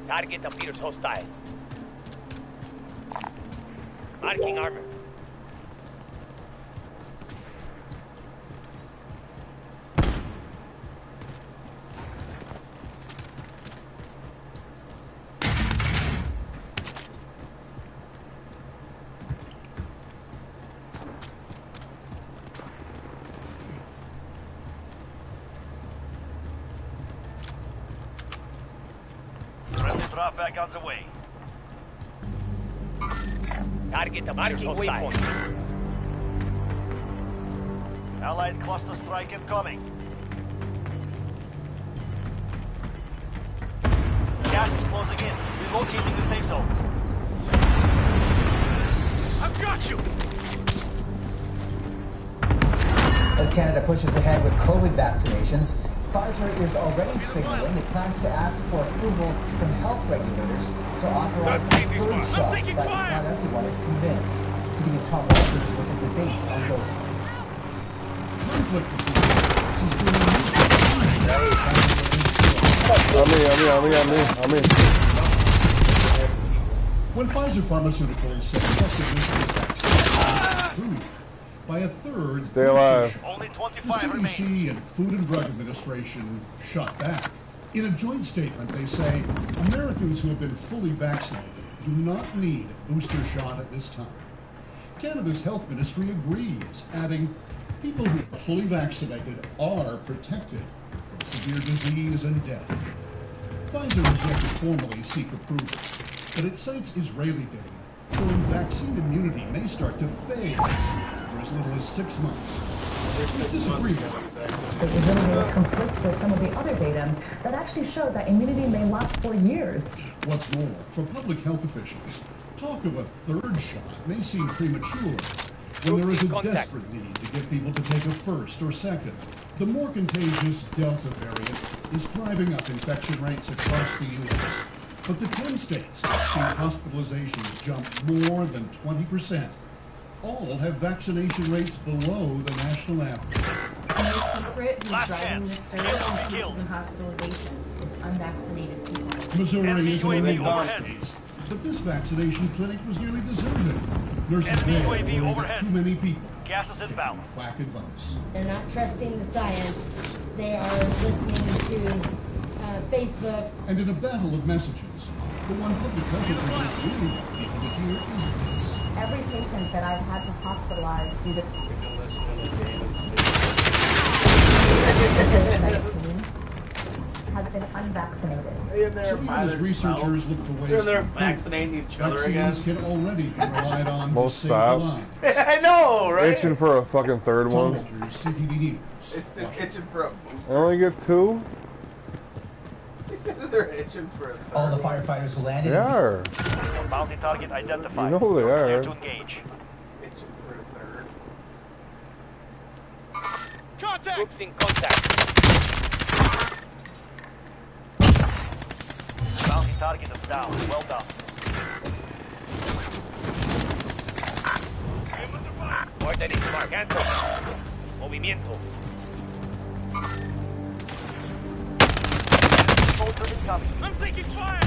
Target appears hostile. Marking armor. Drop back on the way. Target appears hostile. Allied cluster strike incoming. Gas is closing in. Relocating the safe zone. I've got you! As Canada pushes ahead with COVID vaccinations, Pfizer is already signaling it plans to ask for approval from health regulators to authorize a third shot, but not everyone is convinced. CTV's Tom Walters with a debate on doses. Conflict I'm in. When Pfizer Pharmaceuticals said effectiveness of this vaccine improved by a third, stay alive. Only 25 the CDC remain. and Food and Drug Administration shot back. In a joint statement, they say Americans who have been fully vaccinated do not need a booster shot at this time. Canada's health ministry agrees, adding, people who are fully vaccinated are protected from severe disease and death. Pfizer has yet to formally seek approval, but it cites Israeli data showing vaccine immunity may start to fade for as little as 6 months. There's disagreement. This really conflicts with some of the other data that actually show that immunity may last for years. What's more, for public health officials, talk of a third shot may seem premature when there is a desperate need to get people to take a first or second. The more contagious Delta variant is driving up infection rates across the U.S. But the 10 states have seen hospitalizations jump more than 20%. All have vaccination rates below the national average. no secret who's Last driving chance. this surge Kill or in be cases killed. and hospitalizations. It's unvaccinated people. Missouri Enemy is among the UAV dark overhead. states, but this vaccination clinic was nearly deserted. Nurses Enemy there UAV worried that overhead. too many people Gas is inbound. lack advice. They're not trusting the science. They are listening to Facebook. And in a battle of messages, the one public health officials really want people to hear is this. Every patient that I've had to hospitalize due to COVID-19 has been unvaccinated. So even as researchers look for ways They're to vaccinating each other vaccines again. can already be relied on to Most save the stop. lives. I know, right? Itching for a fucking third Tom one. Walters, CTV News. It's the itching for a booster. I only get 2? He said they're itching for a third. All the firefighters who landed. They are. Bounty target identified. You know they You're clear are. to engage. Itching for a third. Contact! Troops in contact. Bounty target is down. Well done. Órdenes marcando. Movimiento. Soldier incoming. I'm taking fire!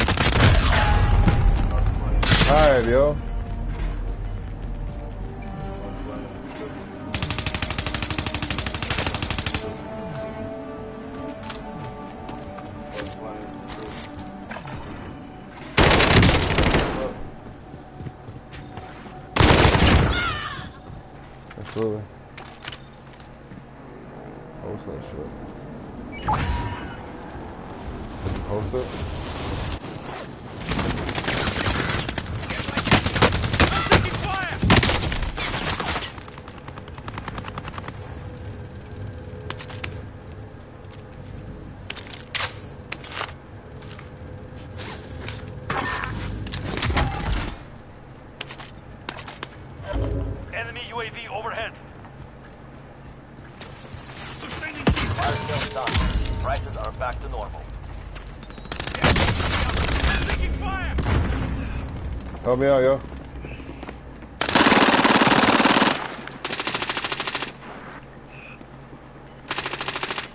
Alright, yo. Absolutely. Post that shit. Post it. Enemy UAV overhead. Fire sales done. Prices are back to normal. Help me out, yo.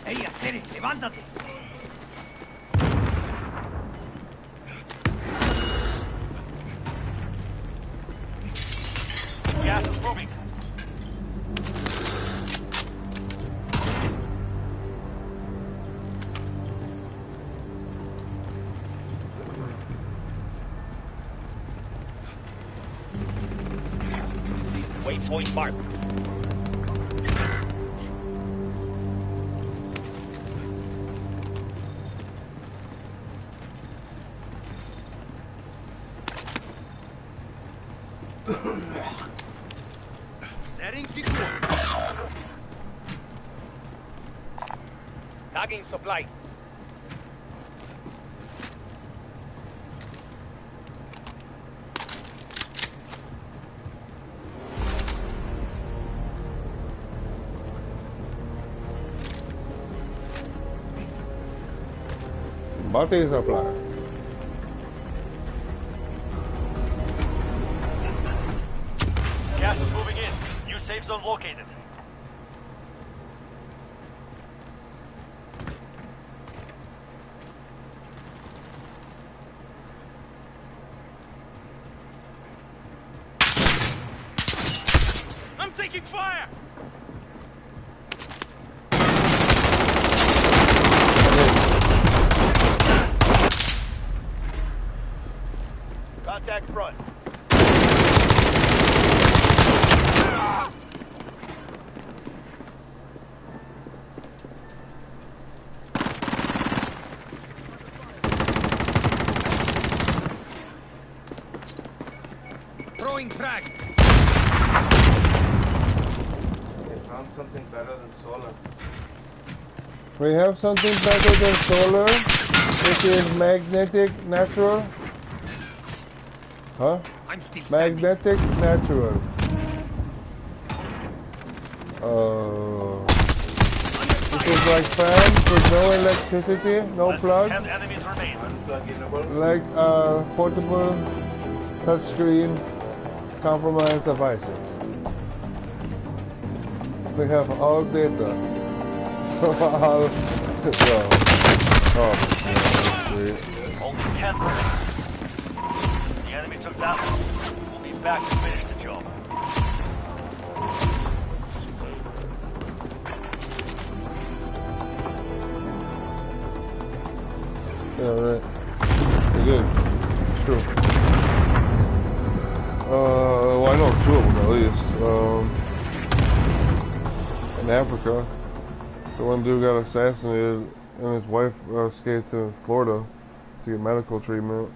¡Ey, Acere, levántate! Gas is moving. Waypoint marked. Setting decoy. Tagging supply. Body supply. Gas is moving in. New safe zone located. I'm taking fire! Contact front. Throwing frag. They found something better than solar. We have something better than solar, which is magnetic natural. Huh? I'm still Magnetic natural. This is like fans with no electricity, no plug. 10 enemies remain. Like portable touchscreen compromised devices. We have all data. Only 10 remain. The enemy took that one. We'll be back to finish the job. Yeah, right. Pretty good. It's true. Well, I know 2 of them at least. In Africa, the one dude got assassinated and his wife escaped to Florida to get medical treatment.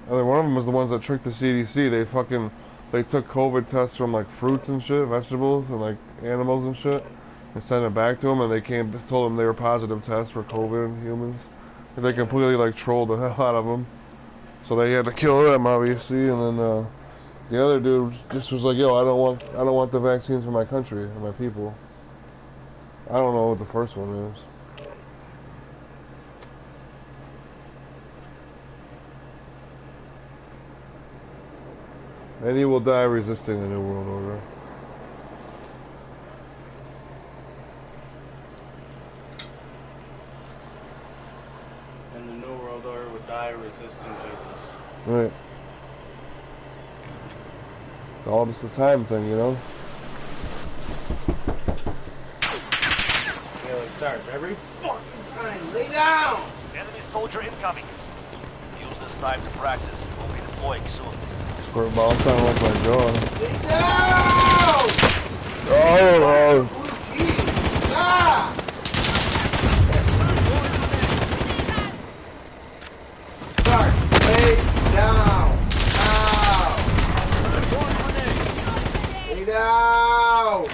And then one of them was the ones that tricked the CDC. They took COVID tests from like fruits and shit, vegetables and like animals and shit, and sent it back to them, and they told them they were positive tests for COVID in humans. And they completely like trolled the hell out of them. So they had to kill them obviously, and then the other dude just was like, "Yo, I don't want the vaccines for my country and my people." I don't know what the first one is. Many will die resisting the New World Order. And the New World Order would die resisting Jesus. Right. It's all just a time thing, you know? Yeah, let's start. Every fucking time, lay down! Enemy soldier incoming. Use this time to practice. We'll be deploying soon. Squirt ball sound like my jaw. Lay down! Oh! Blue cheese! Stop! Start. Lay down. Now. Lay down.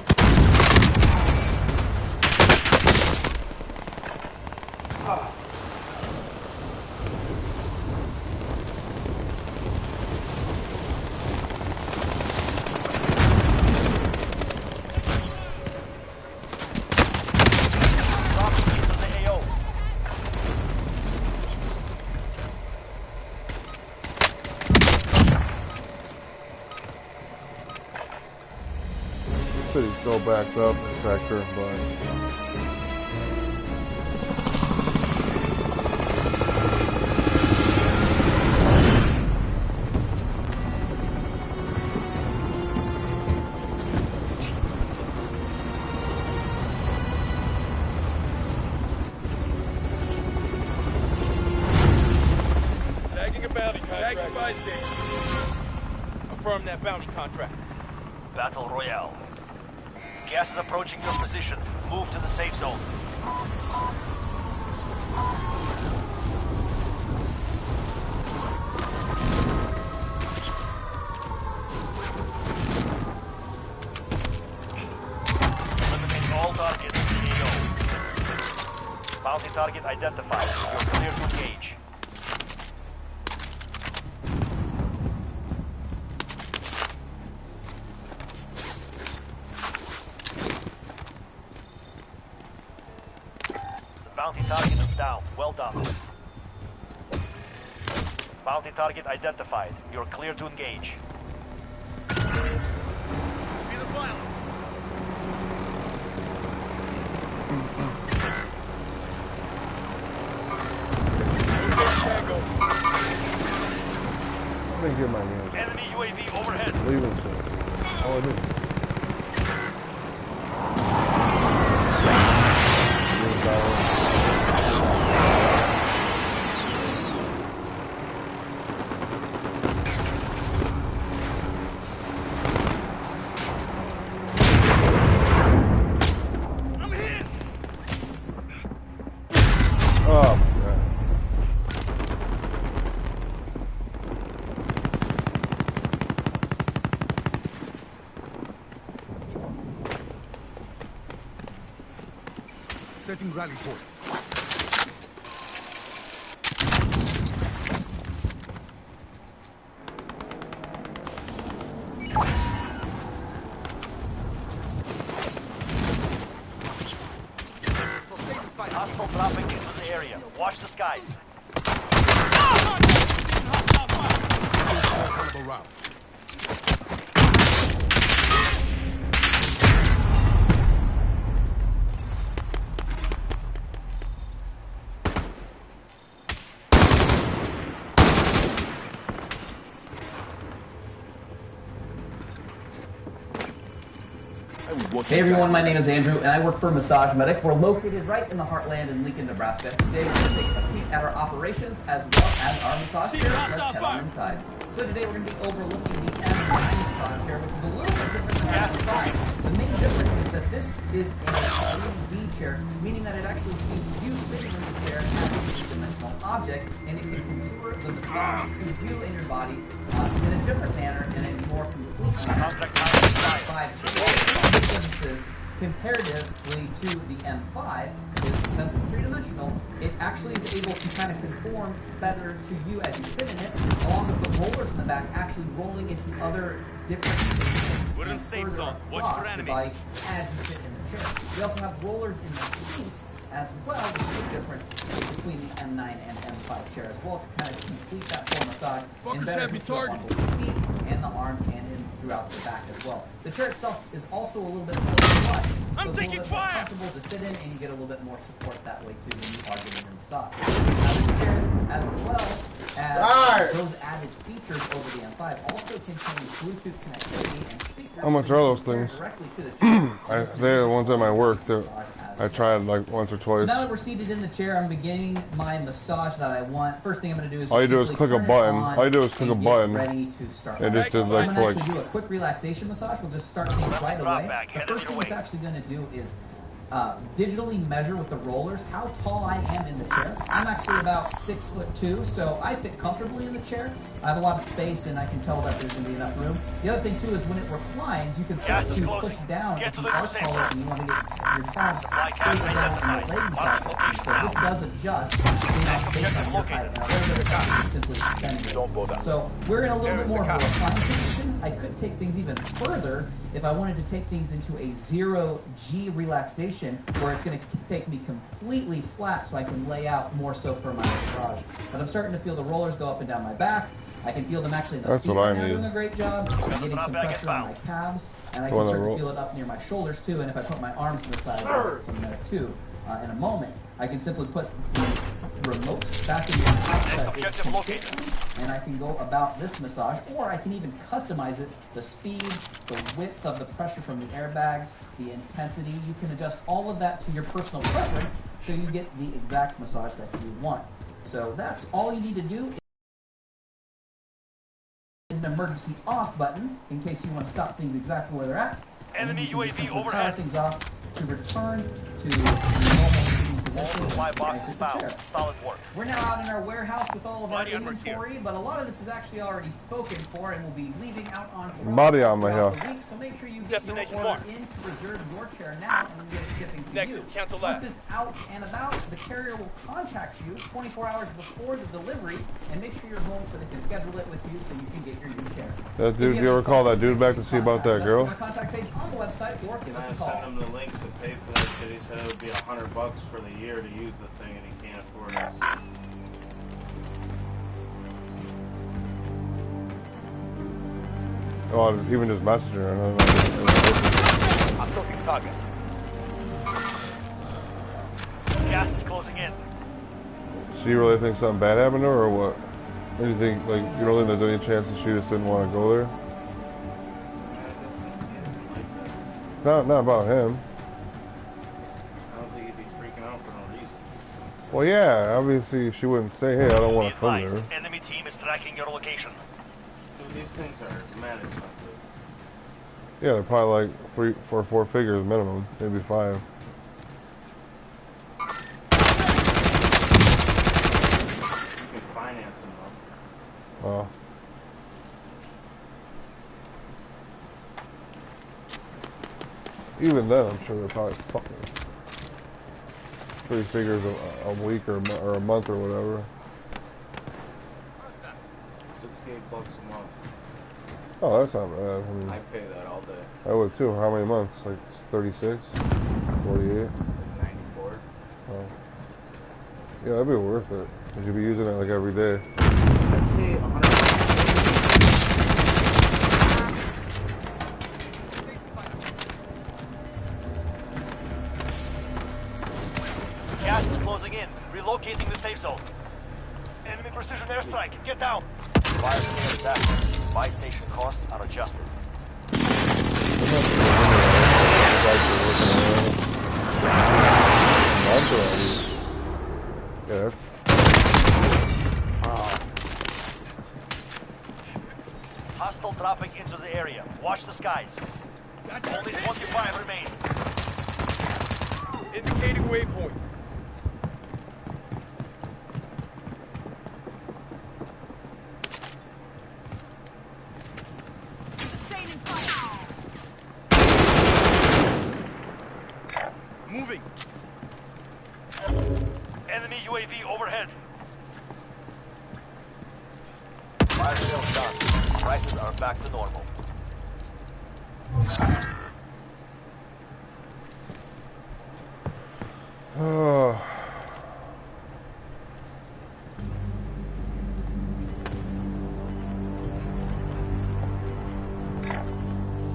City's so backed up, the sector, but Tagging a bounty contract. Tagging by station. Affirm that bounty contract. Battle Royale. Gas is approaching your position. Move to the safe zone. Eliminate all targets in the AO. Bounty target identified. You're clear to engage. Bounty target is down. Well done. Bounty target identified. You're clear to engage. Be the pilot. let me get my hands. Enemy UAV overhead. Leaving soon. Oh, I did. Setting rally point. Hostile dropping into the area. Watch the skies. Hey everyone, my name is Andrew and I work for Massage Medic. We're located right in the heartland in Lincoln, Nebraska. Today we're going to take a peek at our operations as well as our massage chair. Let's head on inside. So today we're going to be overlooking the M9 massage chair, which is a little bit different than our M5. The main difference is that this is a 3D chair, meaning that it actually sees you sitting in the chair as a three-dimensional object, and it can contour the massage to you and your body in a different manner, in a more complete manner. Differences comparatively to the M5 is, since it's three-dimensional, it actually is able to kind of conform better to you as you sit in it, along with the rollers in the back actually rolling into other different positions and further across the body as you sit in the chair. We also have rollers in the feet as well, which is the difference between the M9 and M5 chair as well, to kind of complete that full massage and better control on both the feet and the arms and in throughout the back as well. The chair itself is also a little bit more flush, so it's a little bit more comfortable to sit in, and you get a little bit more support that way too when you are getting your massage. Now this chair, as well as those added features over the M5, also contain Bluetooth connectivity and speakers. How much are those things? Directly to the chair. They're the ones at my work. I tried like once or twice. So now that we're seated in the chair, I'm beginning my massage that I want. First thing I'm going to do is all you do is click a button. All you do is click a button. Ready to start. It just is like I'm going to actually do a quick relaxation massage. We'll just start things right away. The first thing it's actually going to do is digitally measure with the rollers how tall I am in the chair. I'm actually about 6'2", so I fit comfortably in the chair. I have a lot of space and I can tell that there's going to be enough room. The other thing too is when it reclines, you can start to push down if you are taller and you want to get your calves further down in your leg massage section. So this does adjust based on your height. And a little bit of time is simply extending it. So we're in a little bit more of a reclined position. I could take things even further if I wanted to take things into a 0G relaxation, where it's going to take me completely flat so I can lay out more so for my massage. But I'm starting to feel the rollers go up and down my back. I can feel them actually in the feet right now doing a great job. I'm getting some pressure on my calves, and I can start to feel it up near my shoulders too. And if I put my arms to the side, I'll get some there too. In a moment, I can simply put the remote back in the outside, and I can go about this massage, or I can even customize it, the speed, the width of the pressure from the airbags, the intensity. You can adjust all of that to your personal preference so you get the exact massage that you want. So that's all you need to do. Is an emergency off button in case you want to stop things exactly where they're at. Enemy UAV overhead. Power things off to return to normal position. Supply box is found. Solid work. We're now out in our warehouse with all of our inventory, but a lot of this is actually already spoken for and will be leaving out on body on my hill. So make sure you get your order in to reserve your chair now and get it shipping to you. Once it's out and about, the carrier will contact you 24 hours before the delivery and make sure you're home so they can schedule it with you so you can get your new chair. That dude, you ever call that dude back to see about that girl? Contact page on the website or give us a call. I sent him the links and paid for that shit. He said it would be $100 for the year to use the thing, and he can't afford it. Oh, even just messenger. I'm talking target. Gas is closing in. She really thinks something bad happened to her, or what? What do you think? Like, you don't think there's any chance that she just didn't want to go there? It's not about him. I don't think he'd be freaking out for no reason. Well, yeah, obviously she wouldn't say, hey, I don't want to come there. Enemy team is tracking your location. Dude, these things are mad expensive. Yeah, they're probably like 4 figures minimum, maybe 5. You can finance them though. Well. Even then, I'm sure they're probably fucking 3 figures a week or a month or whatever. $68 a month. Oh, that's not bad. I mean, I pay that all day. I would too. How many months? Like 36? 48? 94. Oh. Yeah, that'd be worth it. Because you'd be using it like every day. I pay $100. Gas is closing in. Relocating the safe zone. Enemy precision airstrike. Get down. Fire station attack. Buy station costs are adjusted. Indicating waypoint. Moving. Enemy UAV overhead. Fire sales done. Prices are back to normal.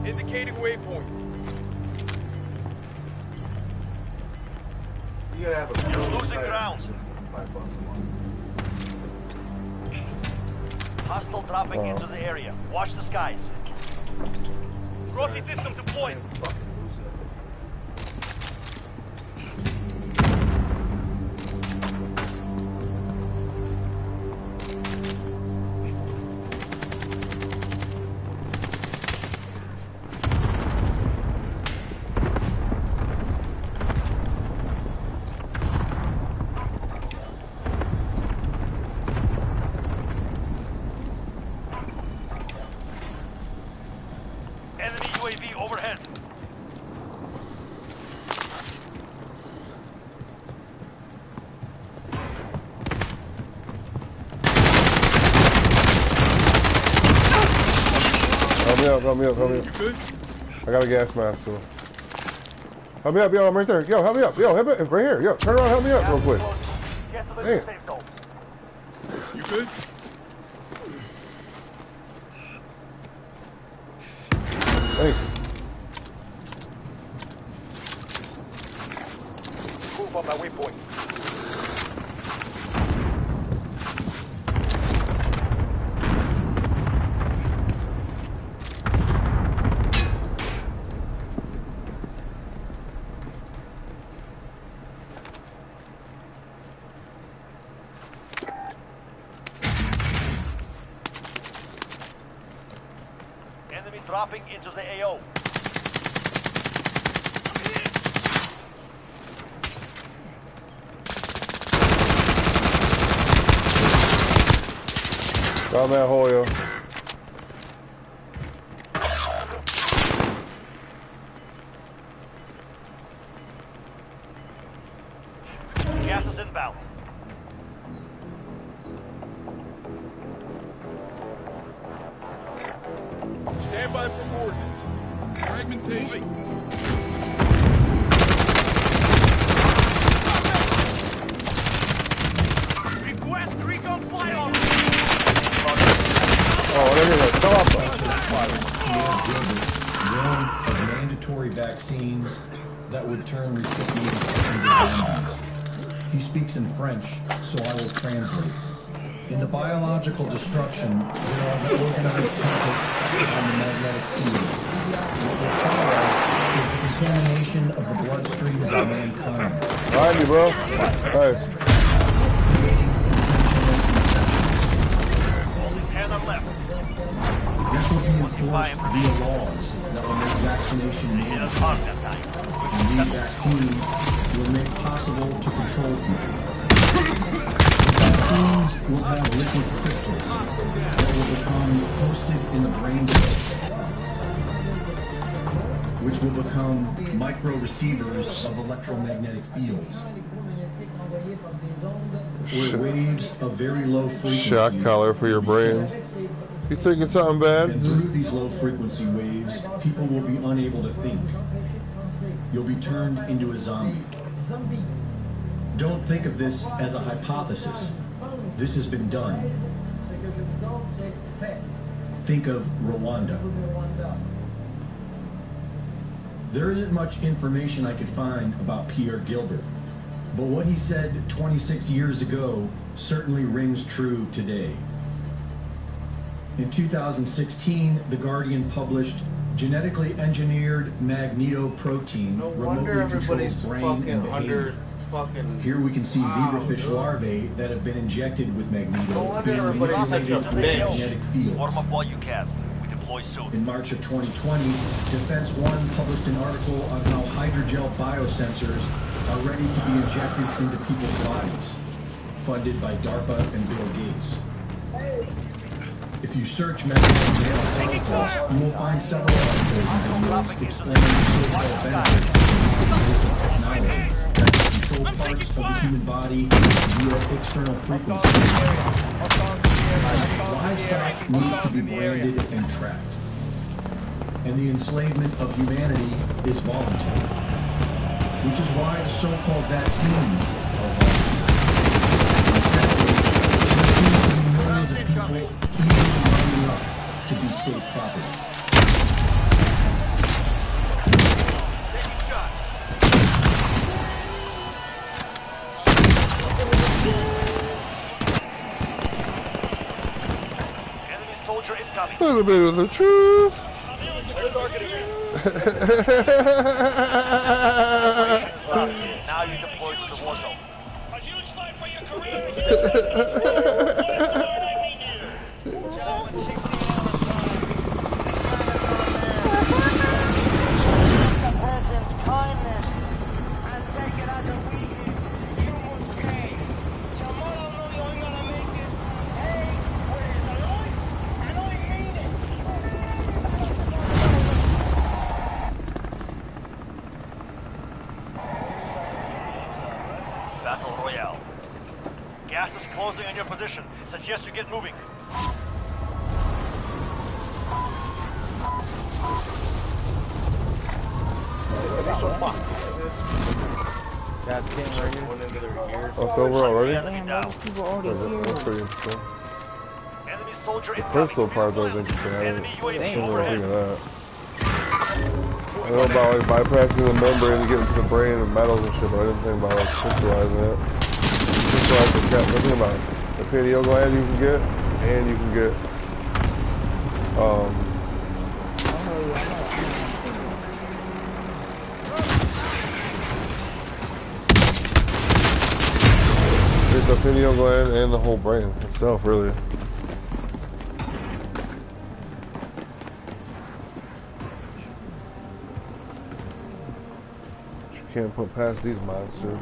Indicating waypoint. You gotta have a You're losing ground. Hostile dropping into the area. Watch the skies. Rocket system deployed. Enemy UAV overhead. Help me up. You good? I got a gas mask too. Help me up, yo, I'm right there. Yo, help me up. Yo, help me up. Right here. Yo, turn around, help me up real quick. Get to the Hey. safe zone. You good? Hey. Move on my waypoint. Enemy dropping into the AO. Down that hole, yo. Gas is inbound. Stand by for coordinates. Fragmentation. Request recon flyover. Oh, there you go. Come up. Warned of mandatory vaccines that would turn recipients into zombies. He speaks in French, so I will translate. In the biological destruction, there are no organized tempests on the magnetic fields. What will follow is the contamination of the bloodstreams of mankind. Behind you, bro. Nice. And I'm left. This will be enforced via laws that will make vaccination mandatory. And these vaccines will make possible to control people. The vaccines will have liquid crystals that will become posted in the brain cells, which will become micro receivers of electromagnetic fields. Where waves of very low frequency Shock collar for your brain. You thinking something bad? And through these low frequency waves, people will be unable to think. You'll be turned into a zombie. Don't think of this as a hypothesis. This has been done. Think of Rwanda. There isn't much information I could find about Pierre Gilbert, but what he said 26 years ago certainly rings true today. In 2016, The Guardian published genetically engineered magnetoprotein No wonder remotely everybody's controls brain and fucking behavior. under fucking. Here we can see zebrafish dude. larvae that have been injected with magneto No wonder being everybody's such manipulated a through bitch. magnetic fields. Warm up while you can. We deploy convoy soon. In March of 2020, Defense One published an article on how hydrogel biosensors are ready to be injected into people's bodies, funded by DARPA and Bill Gates. If you search medical articles, you will find several articles explaining the so-called benefits of this technology that can control parts of the human body via external frequencies. Livestock needs to be branded and tracked, and the enslavement of humanity is voluntary, which is why the so-called vaccines are voluntary. Millions of people easily lining up to be state property. Enemy soldier incoming. A little bit of the truth. Now you deploy to the war zone. The person's kindness and take it as a weakness. You must pay. Tomorrow no you're gonna make this pay with his life, and I mean it. Battle Royale. Gas is closing on your position. Suggest you get moving. Oh, it's over already? That's pretty interesting. Enemy soldier The pistol part was interesting. I didn't really think of that. I know about like bypassing the membrane to get into the brain and metals and shit, but I didn't think about like crystallizing it. Crystallize the cap. Think about it. The pineal gland you can get, and you can get it's the pineal gland and the whole brain itself, really. You can't put past these monsters.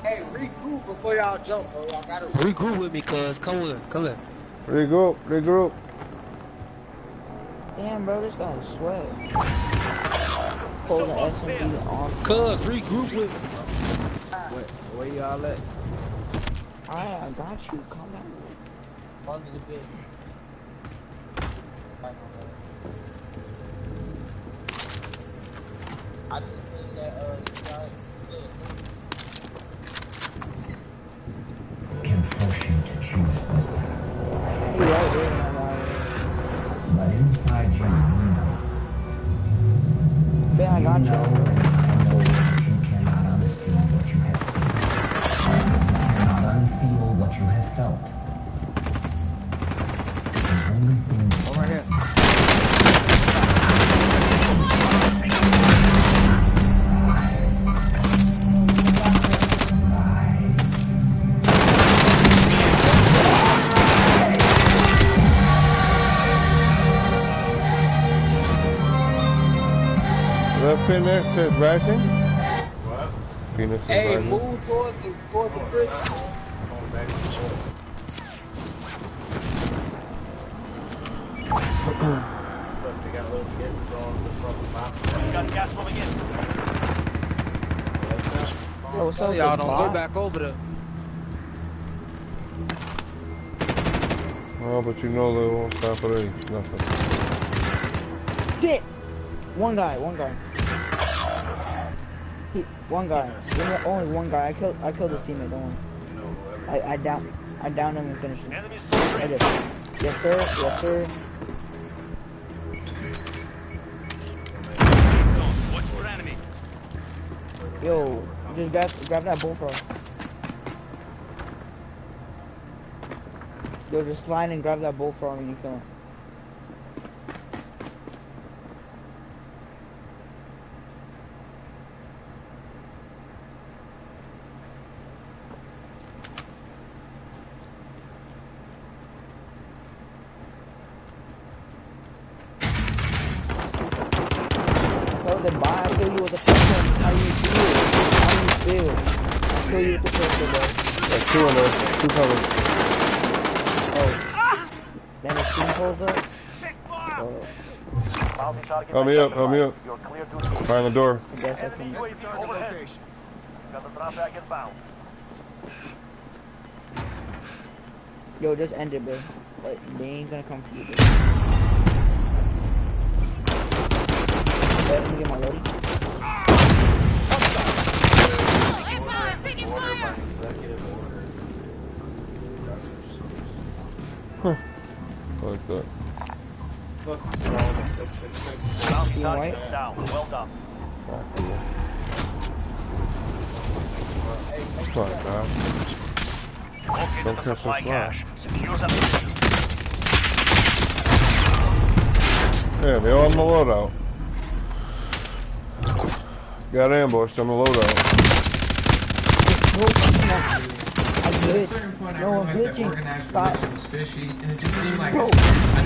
Hey, regroup before y'all jump, bro. Y'all gotta regroup with me, cuz. Come here, come here. Regroup. Damn, bro, this guy's sweat. Pull the SMG off. Cuz, regroup with me. Where y'all at? Alright, I got you. Calm down. Under the bed. I just think that, can force you to choose this path. But inside you, you know. Yeah, I got you know, and I know that you cannot unfeel what you have felt. You cannot unfeel what you have felt. The only thing that does not. Penis is rising. What? Penis is hey, rising. move towards the bridge. You got gas moving in. Yo, what's up, y'all don't go back over there. Oh, but you know they won't stop at any nothing. Shit! One guy. One guy. Only one guy. I killed his teammate, don't worry. I downed him and finished him. Enemy soldier. I did. Yes sir. Watch for enemy. Yo, just grab that bullfrog. Yo, just slide and grab that bullfrog and you kill him. then bye. I kill you with the pistol. How do you feel? How do you feel? I kill you with the pistol, bro. There's two in there. Two coming. Oh. Then his team pulls up. Help me up, help me up. Find the door. I guess I can. Got the drop back inbound. Yo, just end it, bro. Like, they ain't gonna come for you, bro. Let me get my loading. Huh. Like that. Bounty target is down. Well done. Fuck, man. Located the supply cache. Secure the position. Yeah, they all on the loadout. Got ambushed on the loadout. At a certain point, I realized that organized religion was fishy, and it just seemed like I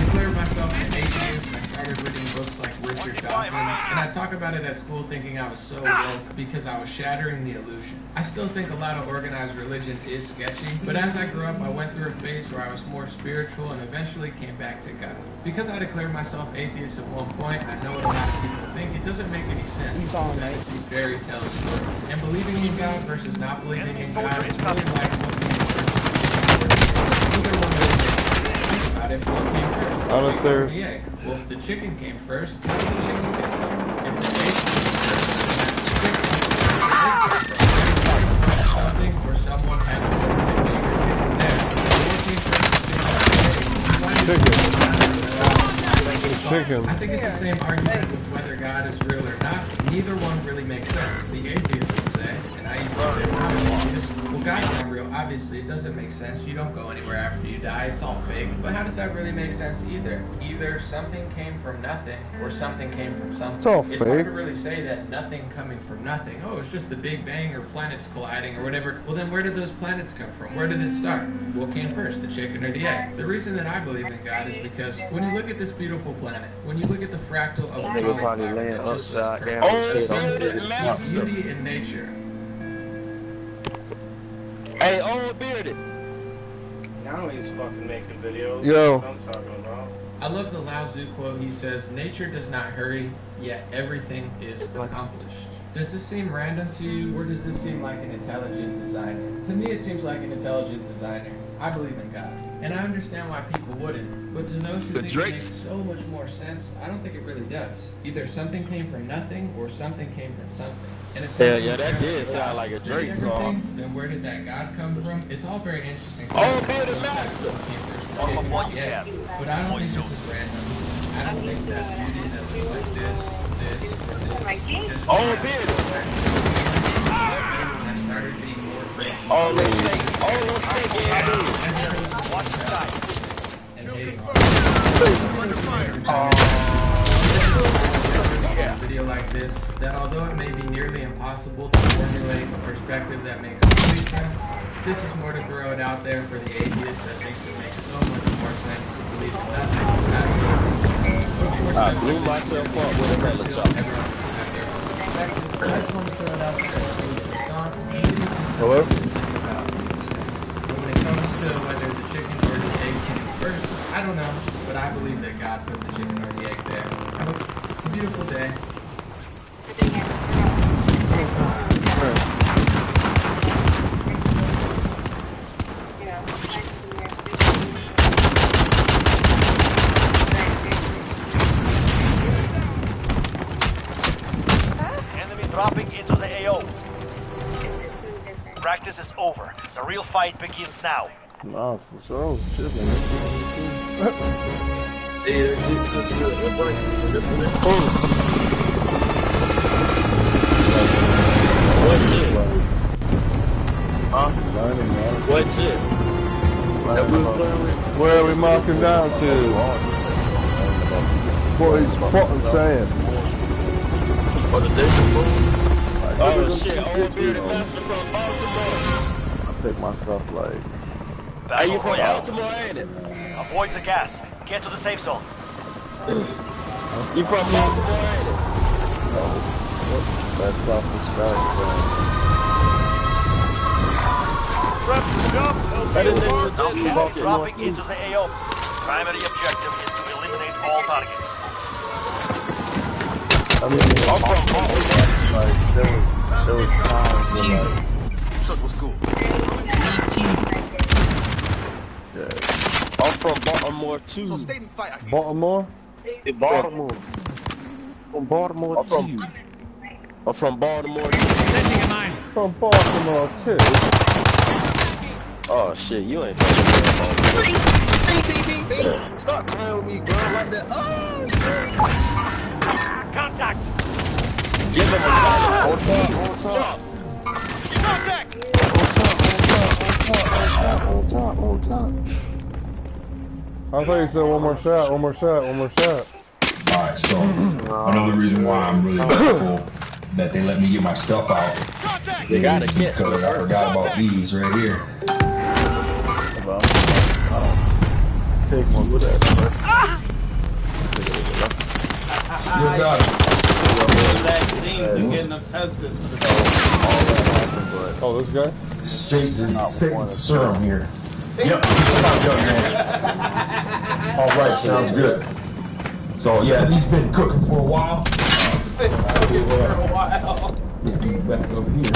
declared myself an atheist, and I started reading books like Richard Dawkins, and I talk about it at school thinking I was so woke because I was shattering the illusion. I still think a lot of organized religion is sketchy, but as I grew up, I went through a phase where I was more spiritual and eventually came back to God. Because I declared myself atheist at one point, I know what a lot of people think. It doesn't make any sense to fantasy fairy tale story. And believing in God versus not believing in God is really like what On the stairs. Well, if the chicken came first, how did the chicken get there? If the egg came first, something or someone had to put the chicken. I think it's the same argument with whether God is real or not. Neither one really makes sense. The atheist would say, and I used to say when I was atheist, well, God's not real. Obviously, it doesn't make sense. You don't go anywhere after you die. It's all fake. But how does that really make sense either? Either something came from nothing or something came from something. It's all It's fake. hard to really say that nothing coming from nothing. Oh, it's just the Big Bang or planets colliding or whatever. Well, then where did those planets come from? Where did it start? What came first, the chicken or the egg? The reason that I believe in God is because when you look at this beautiful planet, when you look at the fractal of a Nigga probably laying upside down. beauty in nature. Hey, old bearded. Now he's fucking making videos. Yo. That's what I'm talking about. I love the Lao Tzu quote. He says, nature does not hurry, yet everything is accomplished. Does this seem random to you, or does this seem like an intelligent designer? To me, it seems like an intelligent designer. I believe in God, and I understand why people wouldn't, but to those who think it makes so much more sense, I don't think it really does. Either something came from nothing, or something came from something. And if Hell yeah, that did sound like a Drake song. Then where did that God come from? It's all very interesting. OLDBEARDEDMASTer. Yeah, but I don't think this is random. I don't think that beauty that looks like this, or this. OLDBEARDED. I started being more afraid. All this snake, yeah, dude. Watch the side. And hating a video like this, that although it may be nearly impossible to formulate a perspective that makes complete sense, this is more to throw it out there for the atheist that thinks it makes so much more sense to believe in nothing. I blew myself up with a melon chop. I just want to throw it out there. Hello? But when it comes to whether the chicken or the egg came first, I don't know, but I believe that God put the chicken or the egg there. Have a beautiful day. Enemy dropping into the AO. Practice is over. The real fight begins now. Nah, for sure. Shit, man. Yeah, that shit so good. That break. Just for this. What's it? Huh? What's it? Where are we marking down to? What he's fucking saying. Oh, the decimal. Oh shit, OLDBEARDEDMASTER from Baltimore. I take my stuff like. Are you from Baltimore, ain't it? Avoid the gas. Get to the safe zone. You from Baltimore, ain't it? That's off the start. Dropping into the AO. Primary objective is to eliminate all targets. I mean, like, there was times where, like, Chuck, what's cool? yeah. I'm from Baltimore too. So stay in fight. Baltimore? In Baltimore. From Baltimore too. I'm from Baltimore too. From Baltimore too. Oh shit, you ain't fucking Baltimore. Stop playing with me, bro, like that. Oh shit. Contact. Give him a on top. Contact. On top. I thought you said one more shot. Alright, so another reason why I'm really grateful that they let me get my stuff out They gotta is catch because I forgot about these right here. Take one with that. Still got it. Vaccines are getting them tested. Oh, this guy? Satan serum here. Yep. Alright, sounds good. So yeah, he's been cooking for a while. Yeah, he's back up here.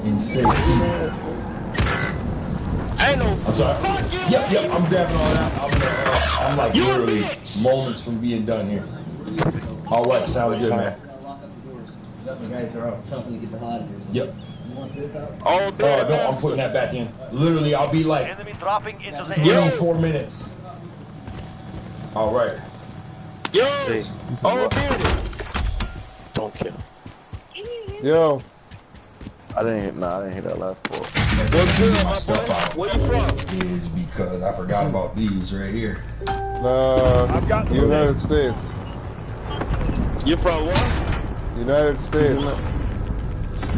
In safety. Ain't no. I'm sorry. Yep, I'm grabbing all that. I'm like literally moments from being done here. Alright, sounds good, man. Yep. Oh, no, I'm putting that back in. Literally, I'll be like Enemy dropping into the 24 minutes. Alright. Yo! Oh, bearded! Don't kill. Yo. I didn't hit that last part. What's good, my stuff out? Where you from? Is because I forgot about these right here. United States. You from what? United States.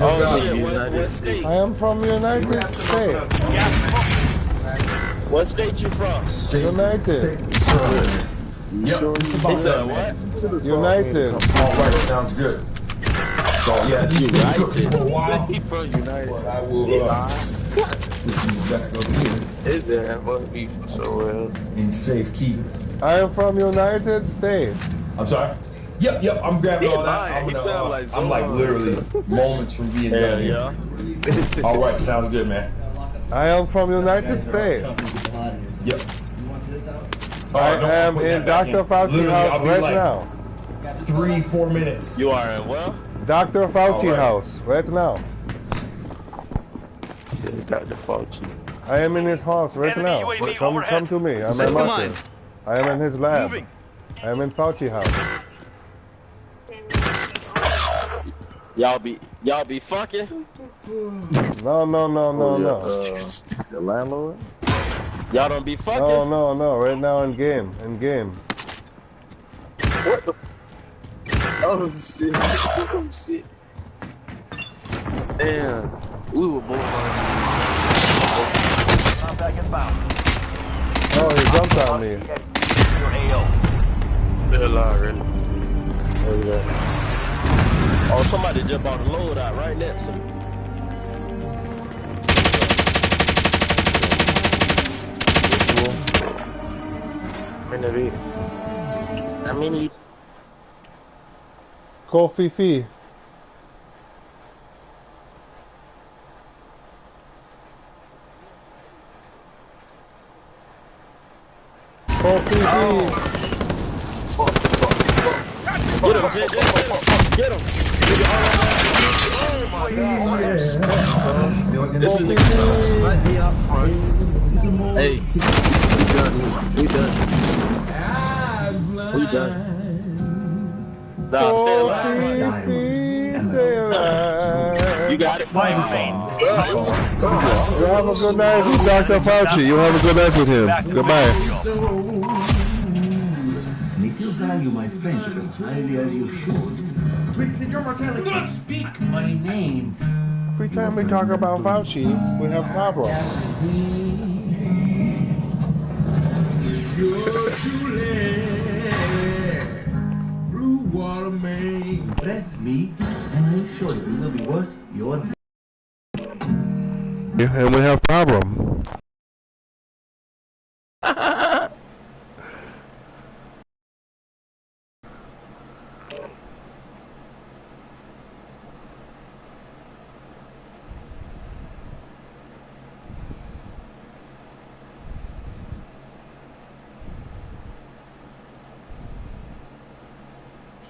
Oh shit, what state? I am from United States. What state you from? United. Yep. He said what? United. Alright, sounds good. So yeah, he's been cooking for a while. He from United. But I will back up here. Is that what be so well? In safekeeping. I am from United States. I'm sorry? Yep, I'm grabbing all that. I'm like literally moments from being done here. Alright, sounds good, man. I am from United States. Yep. I am in Dr. Fauci's house right now. 3-4 minutes. You are in well? Dr. Fauci's house right now. Dr. Fauci. I am in his house right now. Come to me. I'm in Martin. I am in his lab. I am in Fauci's house. Y'all be fucking? No. The landlord? Y'all don't be fucking? No. Right now in game. What the? Oh shit. Oh shit. Damn. We were both on. Oh, he jumped on me. Still alive, really. There you go. Oh, somebody just bought a loadout right next to me. I mean, Kofi Fee. Kofi Fee. Get him. Oh my God. This is slightly up front. Hey, we done. Nah, stay alive. You got it. Fine. You have a good night with Dr. Fauci. You have a good night with him. Goodbye. Make you value my friendship as highly as you should. Don't speak my name. Every time we talk about Fauci, we have problems. You're too late. Through impress me, and I assure you, it will be worth your... And we have problem.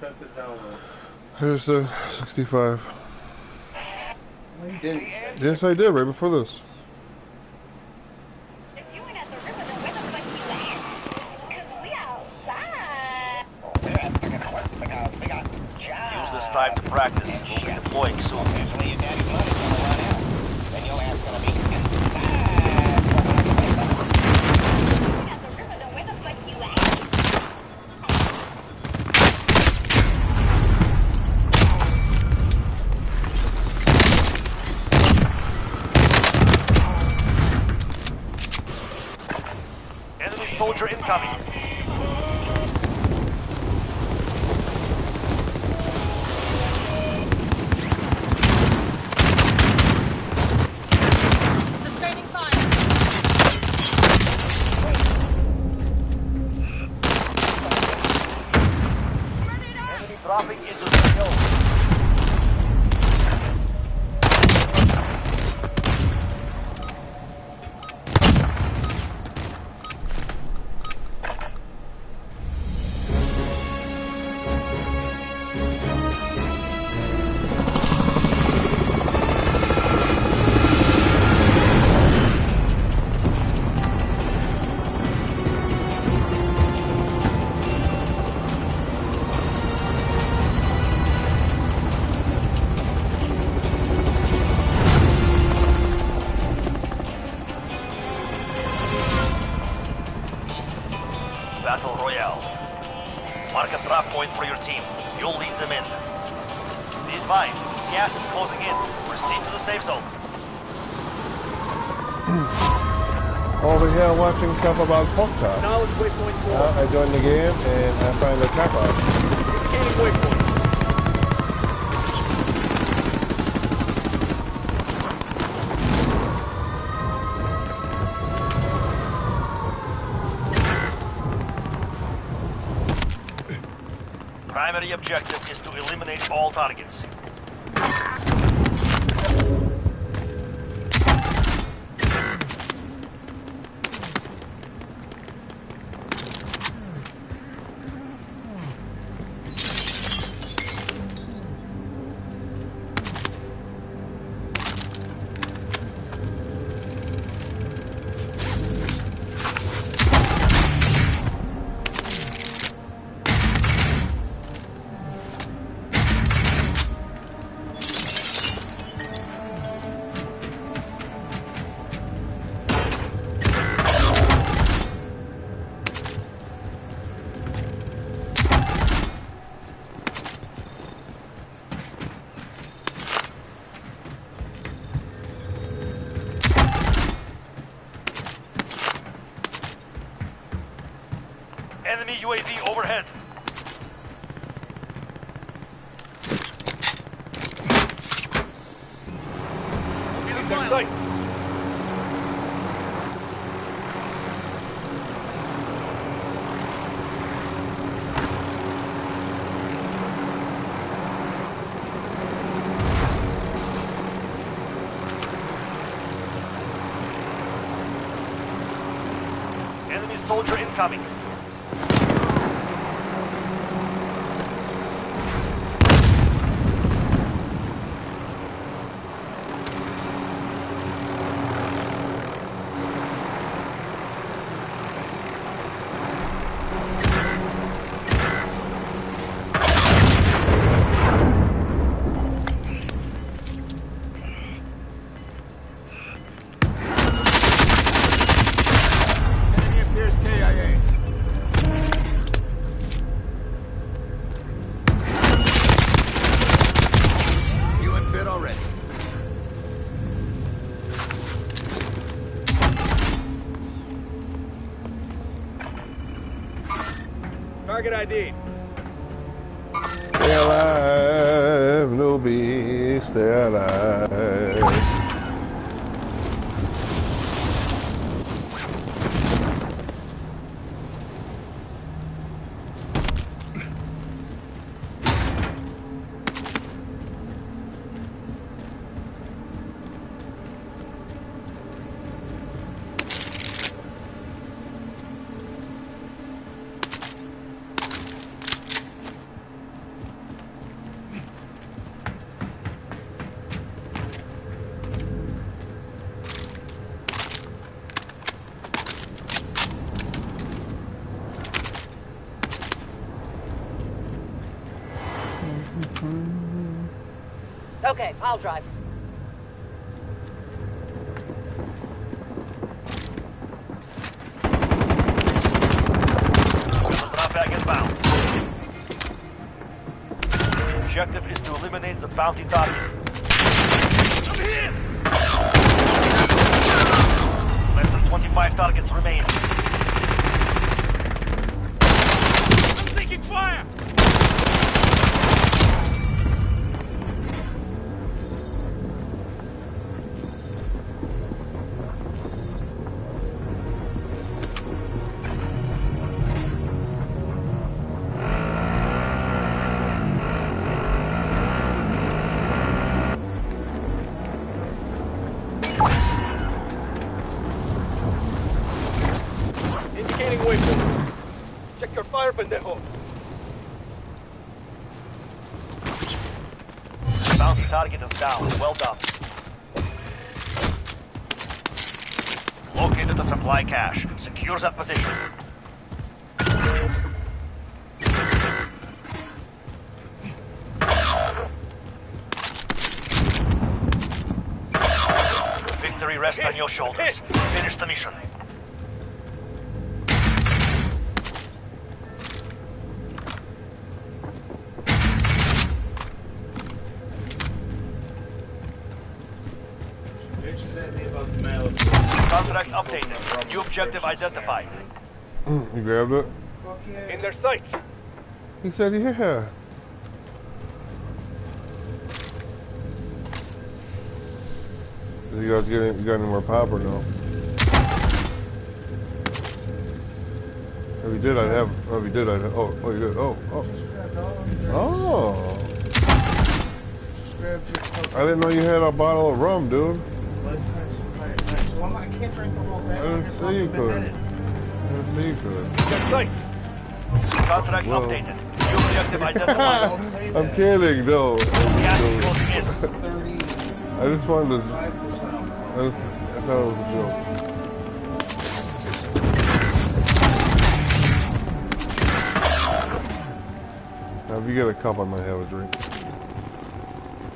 Check the download. Here's the 65. No, you didn't. Yes, I did, right before this. Use this time to practice. We'll be deploying soon. Enemy soldier incoming. Sustaining fire. Enemy dropping into the hill. Battle Royale. Mark a drop point for your team. You'll lead them in. Be advised, gas is closing in. Proceed to the safe zone. Over here watching stuff about podcast. Knowledge waypoint 4. I joined the game and I find the Kappa. Indicating waypoint. Primary objective is to eliminate all targets. Enemy UAV overhead. Sight. Enemy soldier incoming. Enemy appears KIA. You in bid already. Target ID. Stay alive, newbie, stay alive. Okay, I'll drive. Drop bag inbound. Objective is to eliminate the bounty target. I'm hit! Less than 25 targets remain. I'm taking fire! Indicating waypoint. Check your fire, pendejo. Bounty target is down. Well done. Located the supply cache. Secure that position. Victory rests on your shoulders. Finish the mission. Contract updated. New objective identified. You grabbed it? In their sights. He said, yeah. You guys you got any more pop or no? If you did, I'd have. Oh, if you did, I'd have. Oh, you did. Oh. Oh. I didn't know you had a bottle of rum, dude. I can't drink the whole thing. I didn't see you could. I didn't see you could. Contract updated. New objective identified. I'm kidding, no. Gas is closing in. I just wanted to. I thought it was a joke. Now, if you get a cup, I might have a drink.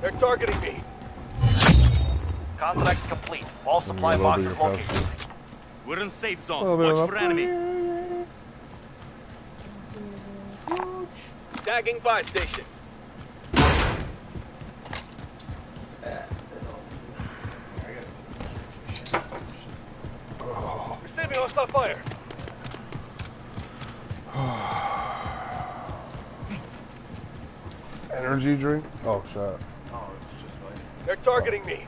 They're targeting me. Contract complete. All supply boxes located. We're in safe zone. Watch for enemy. Tagging buy station. Receiving hostile fire. Energy drink? Oh, shot. Oh, it's just like... They're targeting me.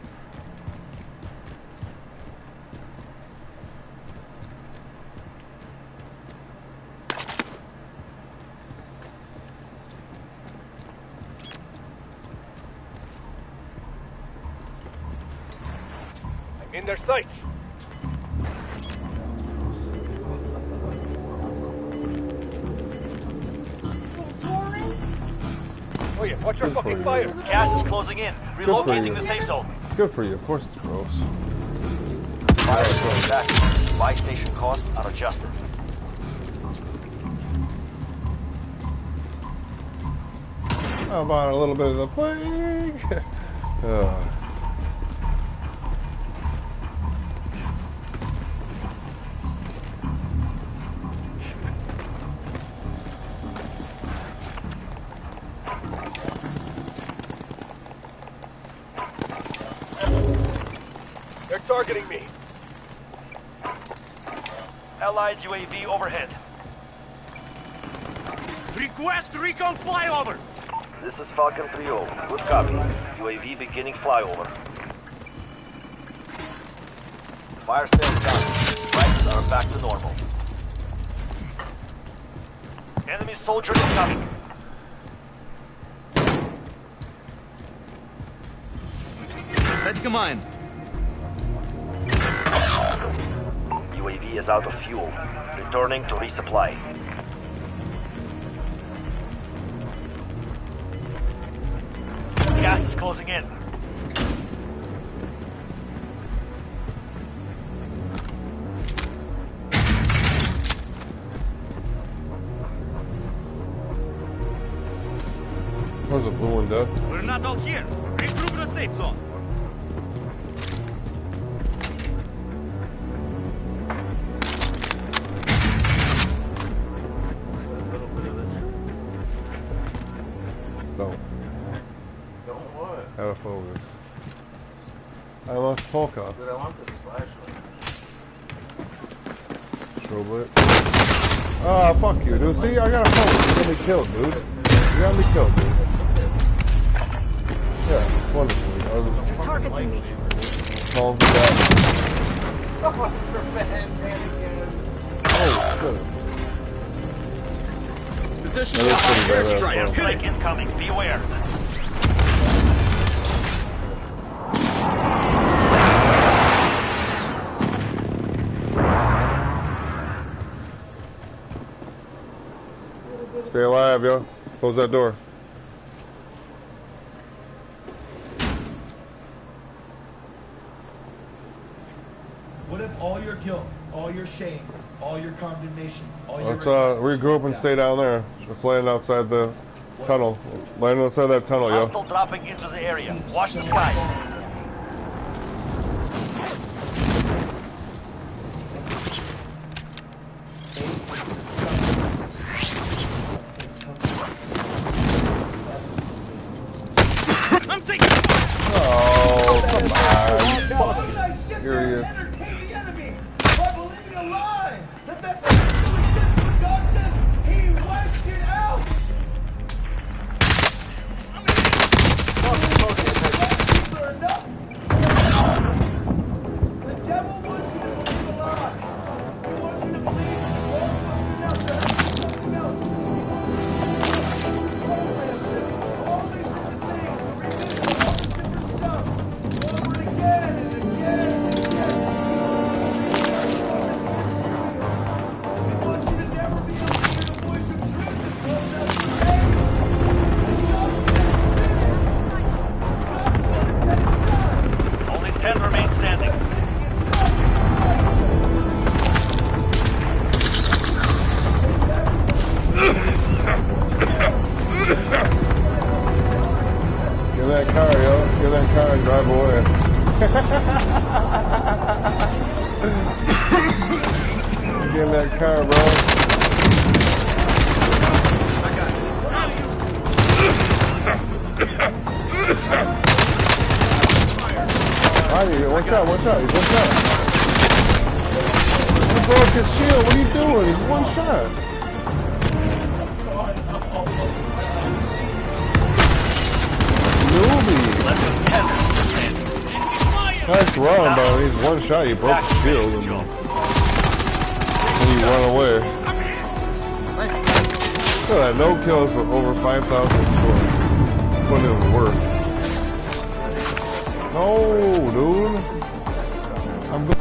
I'm in their sights. Oh yeah, watch your fucking fire. Gas is closing in. Relocating the safe zone. It's good for you. Of course it's gross. Fire is going back. Buy station costs are adjusted. How about a little bit of the plague? They're targeting me. Allied UAV overhead. Request recon flyover. This is Falcon 3-0. Good copy. UAV beginning flyover. Fire sales done. Prices are back to normal. Enemy soldier is coming. Set command. UAV is out of fuel. Returning to resupply. Gas is closing in. There's a blue one dead. We're not all here. Regroup the safe zone. Don't. Don't what? Have a focus. I lost focus. Dude, I want this flashlight. Strobe it. Ah, fuck you, dude. See, I got a focus. You got me killed, dude. You got me killed, dude. Yeah, wonderful. Targeting me. Calm down. Oh, shit. Position Airstrike incoming. Beware. Stay alive, yo. Close that door. What if all your guilt, all your shame, all your condemnation, all your Let's regroup and stay down there. Let's land outside the tunnel. Land outside that tunnel, yo. Hostile dropping into the area. Watch the skies. I'm taking. Oh, come on. Serious. entertain the enemy by believing a lie that that's actually good production. He wiped it out. The devil wants you to believe a lie. He wants you to believe all something else. All these sorts of things. All this different stuff. Over and again and again and again. He wants you to never be able to hear the voice of truth that calls out to hate. Only 10 remain standing. Get in that car, yo. Get in that car and drive away. Get in that car, bro. One shot, one shot. He's one shot. He broke his shield. What are you doing? He's one shot. Newbie. Nice run, but he's one shot. He broke his shield and he run away. Look at that. No kills for over 5,000 scores. Put in work. No, dude. I'm good.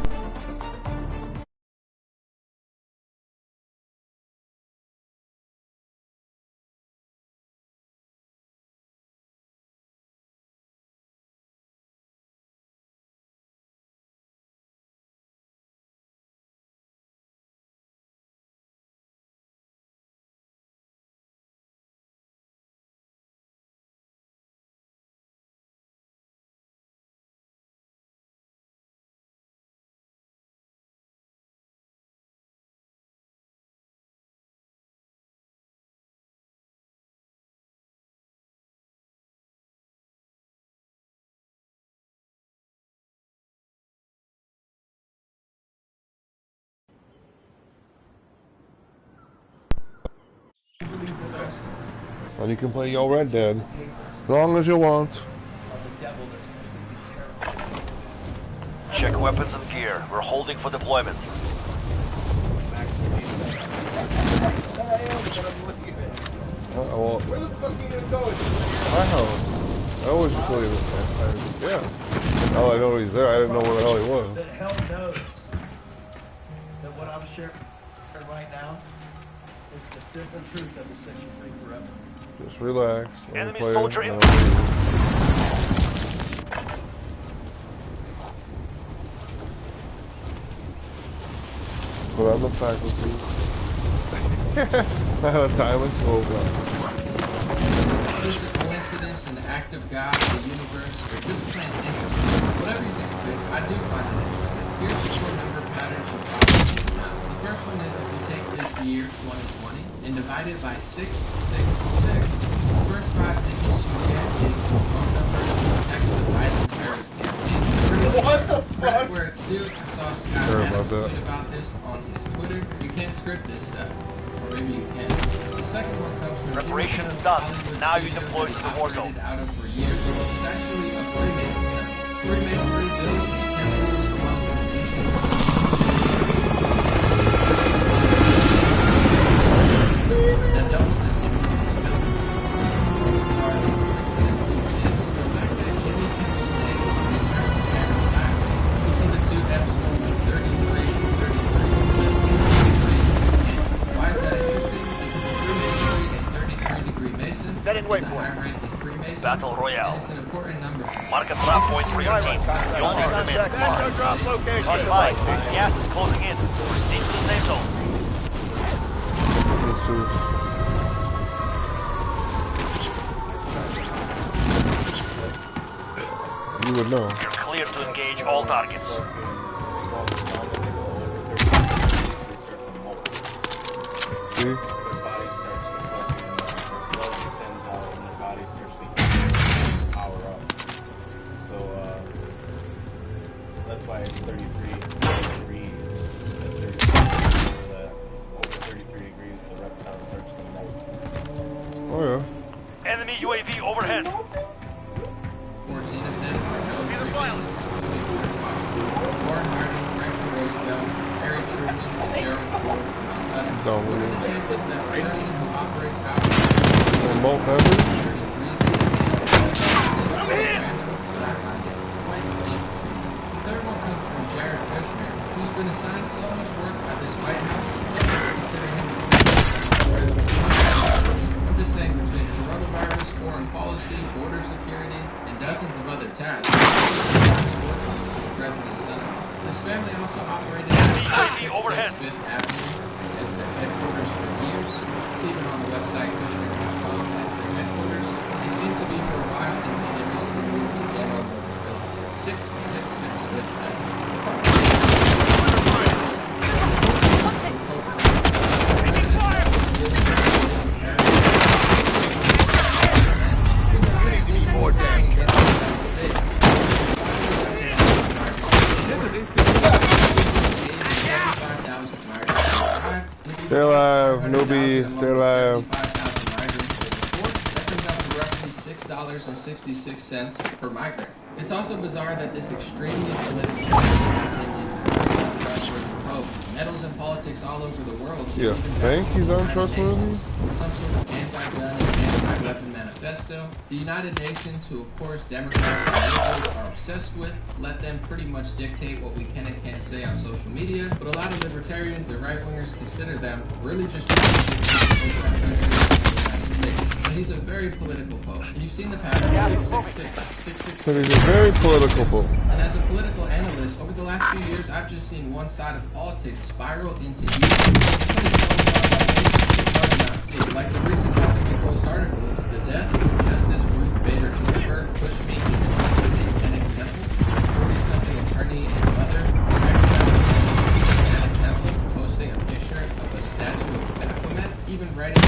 And you can play your Red Dead as long as you want. Check weapons and gear. We're holding for deployment. Well, Where the fuck are you gonna go? my house. I always just leave it. Yeah. Now I know he's there. I didn't know where the hell he was. The hell knows that what I'm sharing right now is the simple truth of the Section 3 forever. Just relax. Enemy play, soldier in. Put on the faculty. Time and slow down. Is this a coincidence, an act of God, the universe, or just plain interesting? Whatever you think of it, I do find it interesting. Here's the four number patterns of prophecy. The first one is if you take this year, 2020, and divide it by 666, the first 5 digits you get is the phone number of the expedited Paris campaign. What the fuck? Where it's due, I saw Scott Adams tweet about this on his Twitter. You can't script this stuff. Or maybe you can. The second one comes from preparation is done. Now you deploy to the war zone. Out of for years. It's actually a Freemason temple. Freemasonry builds temples along the that doubles as Jimmy's building. The fact that Jimmy's temple's name is returned every time. You see the two F's from 33 and 33. Why is that interesting? Because the Freemasonry and 33-degree Mason is a high-ranking Freemason. Battle Royale. And it's an important number. Mark a drop point for your team. You'll need some in. Advise, gas is closing in. Proceed to the safe zone. You would know. You're clear to engage all targets. See? That's why it's 33 degrees. Over 33 degrees, the reptile starts to melt. Oh yeah. Enemy UAV overhead. 14 of them are known Be the pilot. Warren Harding, Franklin Roosevelt, Harry Truman, and Gerald Ford, among others. What are the chances that a person who operates out remote coverage? I'm here! But I find it quite interesting. The third one comes from Jared Kushner, who's been assigned so much work by this White House, some people consider him I'm just saying, between coronavirus, foreign policy, border security, and dozens of other tasks, the president's son-in-law. This family also operated at 666 Fifth Avenue as their headquarters for years. It's even on the website Kushner.com as their headquarters. They seem to be for a while until they recently moved to General Motors Building, 666 Fifth Avenue. Stay alive, newbie, stay alive. That comes out to roughly $6.66 per migrant. It's also bizarre that this extremely political meddles in politics all over the world. You think he's untrustworthy? With some sort of anti-gun and anti-weapon manifesto. The United Nations, who of course Democrats and liberals are obsessed with, let them pretty much dictate what we can and can't say on social media. But a lot of libertarians and right-wingers consider them really just trying to dictate over our country and the United States. And he's a very political pope. And you've seen the pattern, 666. So he's a very political pope. And as a political analyst, over the last few years, I've just seen one side of politics spiral into evil. Like the recent Huffington Post article, the death of Justice Ruth Bader Ginsburg pushed me to Satanic Temple. 40-something attorney and mother Satanic Temple posting a picture of a statue of Baphomet, even writing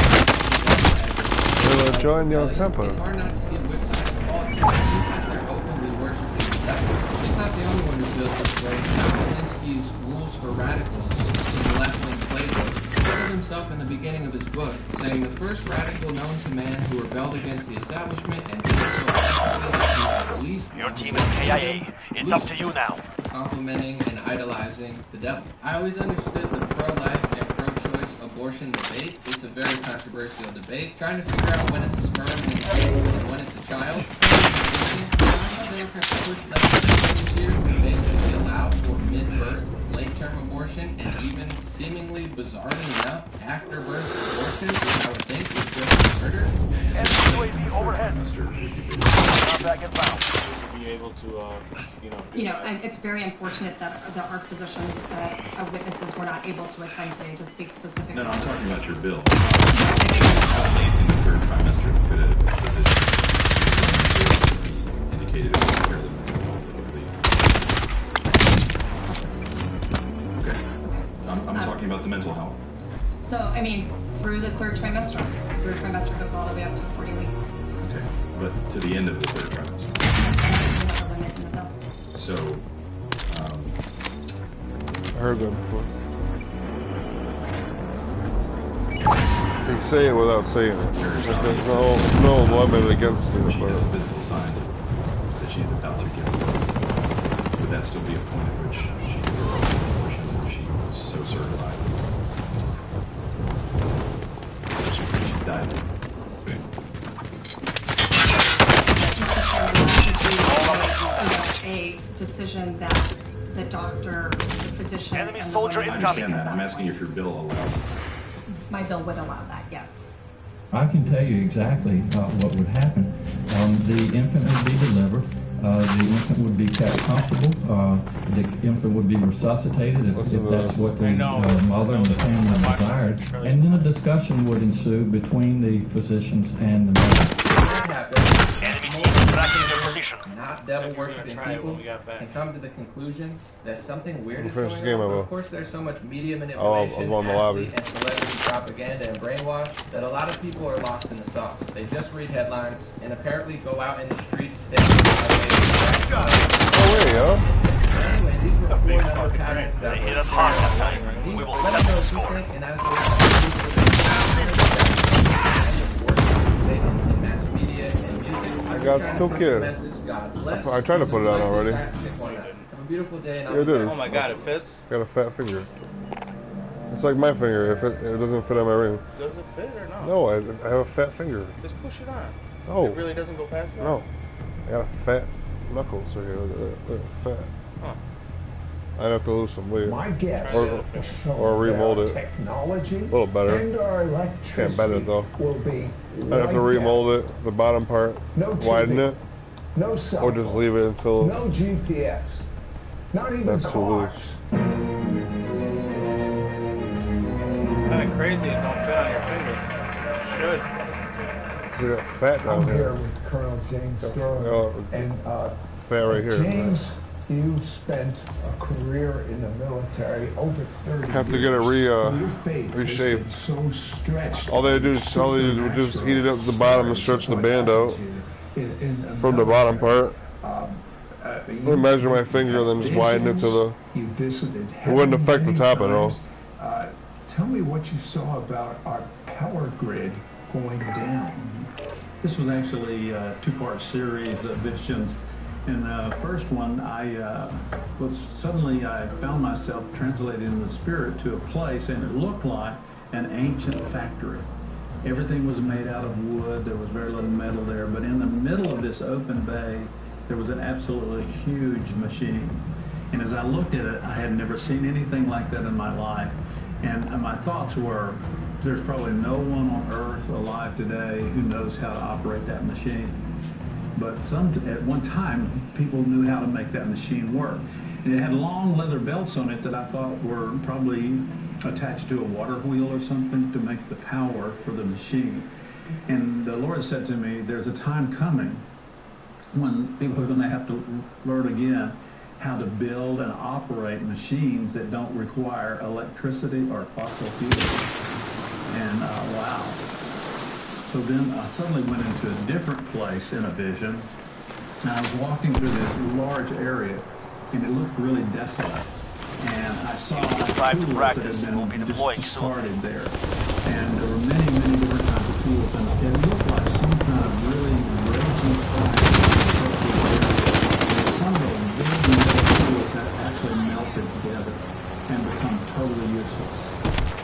join your temple. It's hard not to see which side of politics it seems like they're openly worshiping the devil. She's not the only one who feels this way. Saul Alinsky's Rules for Radicals in the left-wing playbook quoted himself in the beginning of his book, saying the first radical known to man who rebelled against the establishment and did so effectively that he at least... Your team is KIA. It's up to you now. ...complimenting and idolizing the devil. I always understood the pro-life and pro-choice abortion debate. It's a very controversial debate. Trying to figure out when it's a sperm and when it's a child. Democrats pushed legislation here to basically allow for mid-birth, late-term abortion, and even seemingly bizarrely enough, after-birth abortion, which I would think is just murder. And UAV overhead. Back and found. Be able to, it's very unfortunate that our position of witnesses were not able to attend today to speak specifically. No, I'm talking about your bill. In the third trimester, could a physician indicated it was fairly okay. I'm talking about the mental health. So, I mean, through the third trimester. Third trimester goes all the way up to 40 weeks. Okay, but to the end of the third trimester. So, I heard that before. You can say it without saying it. There's no limit against it. She has physical signs that she's about to give birth. Would that still be a point at which she could go to abortion if she was so certified? She died. A decision that the doctor, the physician, enemy and soldier I understand that. I'm asking if your bill allows. My bill would allow that, yes. I can tell you exactly what would happen. The infant would be delivered. The infant would be kept comfortable. The infant would be resuscitated if that's what the mother and the family desired. And then a discussion would ensue between the physicians and the mother. Not devil worshipping people can come to the conclusion that something weird is going on. But of course, there's so much media manipulation, athlete and celebrity propaganda and brainwash that a lot of people are lost in the sauce. They just read headlines and apparently go out in the streets standing Anyway, these were 4 number patterns that hit us hard that time. We will settle the score. And as I got 2 kids. I tried to put it on already. Have a beautiful day. Yeah, it is. Oh my god, it fits? Got a fat finger. It's like my finger. If it doesn't fit on my ring. Does it fit or not? No, I have a fat finger. Just push it on. No. It really doesn't go past that? No. I got a fat knuckles right here. Look at that. Fat. Huh. I'd have to lose some weight. My guess or remold it. Technology a little better. And our electricity can't bend it though. Will be I'd have to remold it, the bottom part, widen it, no cell or just leave it until no GPS, not even that's too loose. Kind of crazy it don't fit on your finger. Should. You got fat down I'm here. here with Colonel James Sterling and fat right here. James, you spent a career in the military over 30 Have to years. get it reshaped. So stretched. All they do is heat it up to the bottom and stretch the band out from the bottom part. I measure my finger and then just widen it to the. You visited. It wouldn't affect the top at all. Tell me what you saw about our power grid going down. This was actually a 2-part series of visions. In the first one, I found myself translated in the spirit to a place, and it looked like an ancient factory. Everything was made out of wood. There was very little metal there, but in the middle of this open bay, there was an absolutely huge machine. And as I looked at it, I had never seen anything like that in my life. And my thoughts were, there's probably no one on earth alive today who knows how to operate that machine. But at one time, people knew how to make that machine work. And it had long leather belts on it that I thought were probably attached to a water wheel or something to make the power for the machine. And the Lord said to me, there's a time coming when people are going to have to learn again how to build and operate machines that don't require electricity or fossil fuels. And wow. So then I suddenly went into a different place in a vision, and I was walking through this large area, and it looked really desolate. and I saw This time to tools practice that will had be been deploying just soon. discarded there. And there were many, many different kinds of tools, and it looked like some kind of really raging fire. And some of the big metal tools had actually melted together and become totally useless.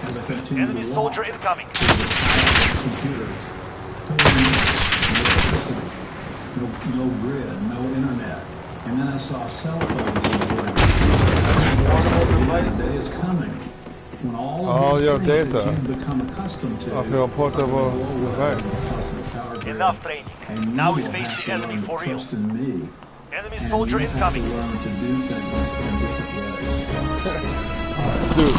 As I continued Enemy to soldier walk, incoming. computers, totally useless, no electricity, no grid, no internet. And then I saw cell phones in the ground. The day is coming when all of these things that you've become accustomed to are going to blow away because of the power grid. Enough training. And you Now we will face have the to enemy learn for to real. trust in me. Enemy And soldier you incoming. have to learn to do things in different ways. Dude.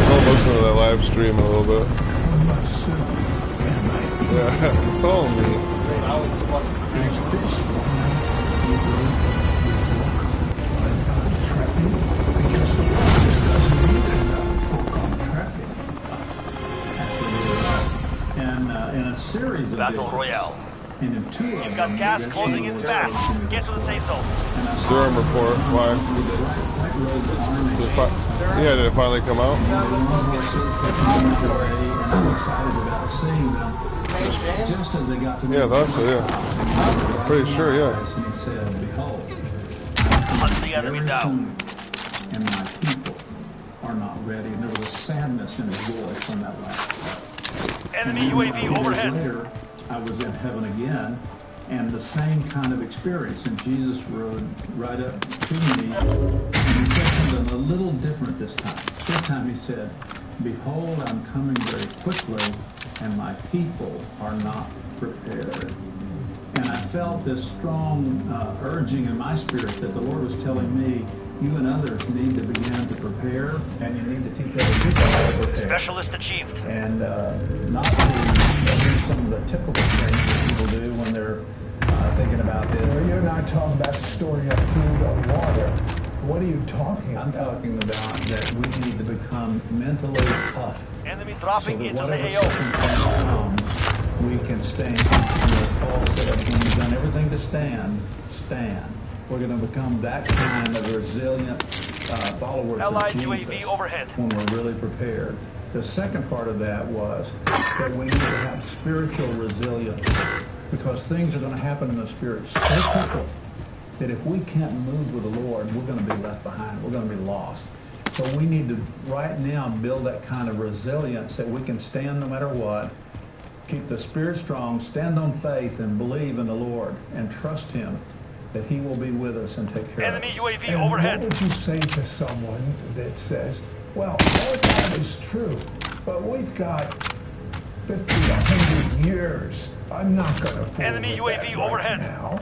I'll listen to that live stream a little bit. Yeah, follow me. And in a series of Battle Royale. And in two of You've got gas closing in fast. Get to the safe zone. Durham report. Why? Did it finally come out? I'm excited about seeing them. Just as they got to me. Yeah, that's it, yeah. Pretty sure, yeah. And he said, behold, Hunt the enemy down. And my people are not ready. And there was a sadness in his voice from that last part. Enemy UAV overhead. Later, I was in heaven again, and the same kind of experience. And Jesus rode right up to me, and he said something a little different this time. This time he said, behold, I'm coming very quickly, and my people are not prepared. And I felt this strong urging in my spirit that the Lord was telling me, you and others need to begin to prepare, and you need to teach other people how to prepare. Specialist achieved. And not to do some of the typical things that people do when they're thinking about this. Well, you're not talking about storing up food or water. What are you talking about? I'm talking about that we need to become mentally tough. Enemy dropping so into the whatever AO. circumstance comes, we can stand. As Paul said, when you've done everything to stand, stand. We're going to become that kind of resilient followers Allied of UAV Jesus overhead. when we're really prepared. The second part of that was that we need to have spiritual resilience, because things are going to happen in the spirit so quickly that if we can't move with the Lord, we're going to be left behind. We're going to be lost. So we need to right now build that kind of resilience that we can stand no matter what, keep the spirit strong, stand on faith, and believe in the Lord and trust Him that He will be with us and take care Enemy of us. UAV And overhead. what would you say to someone that says, well, all that is true, but we've got 50, 100 years. I'm not going to fool Enemy with UAV that Mm-hmm. overhead. now.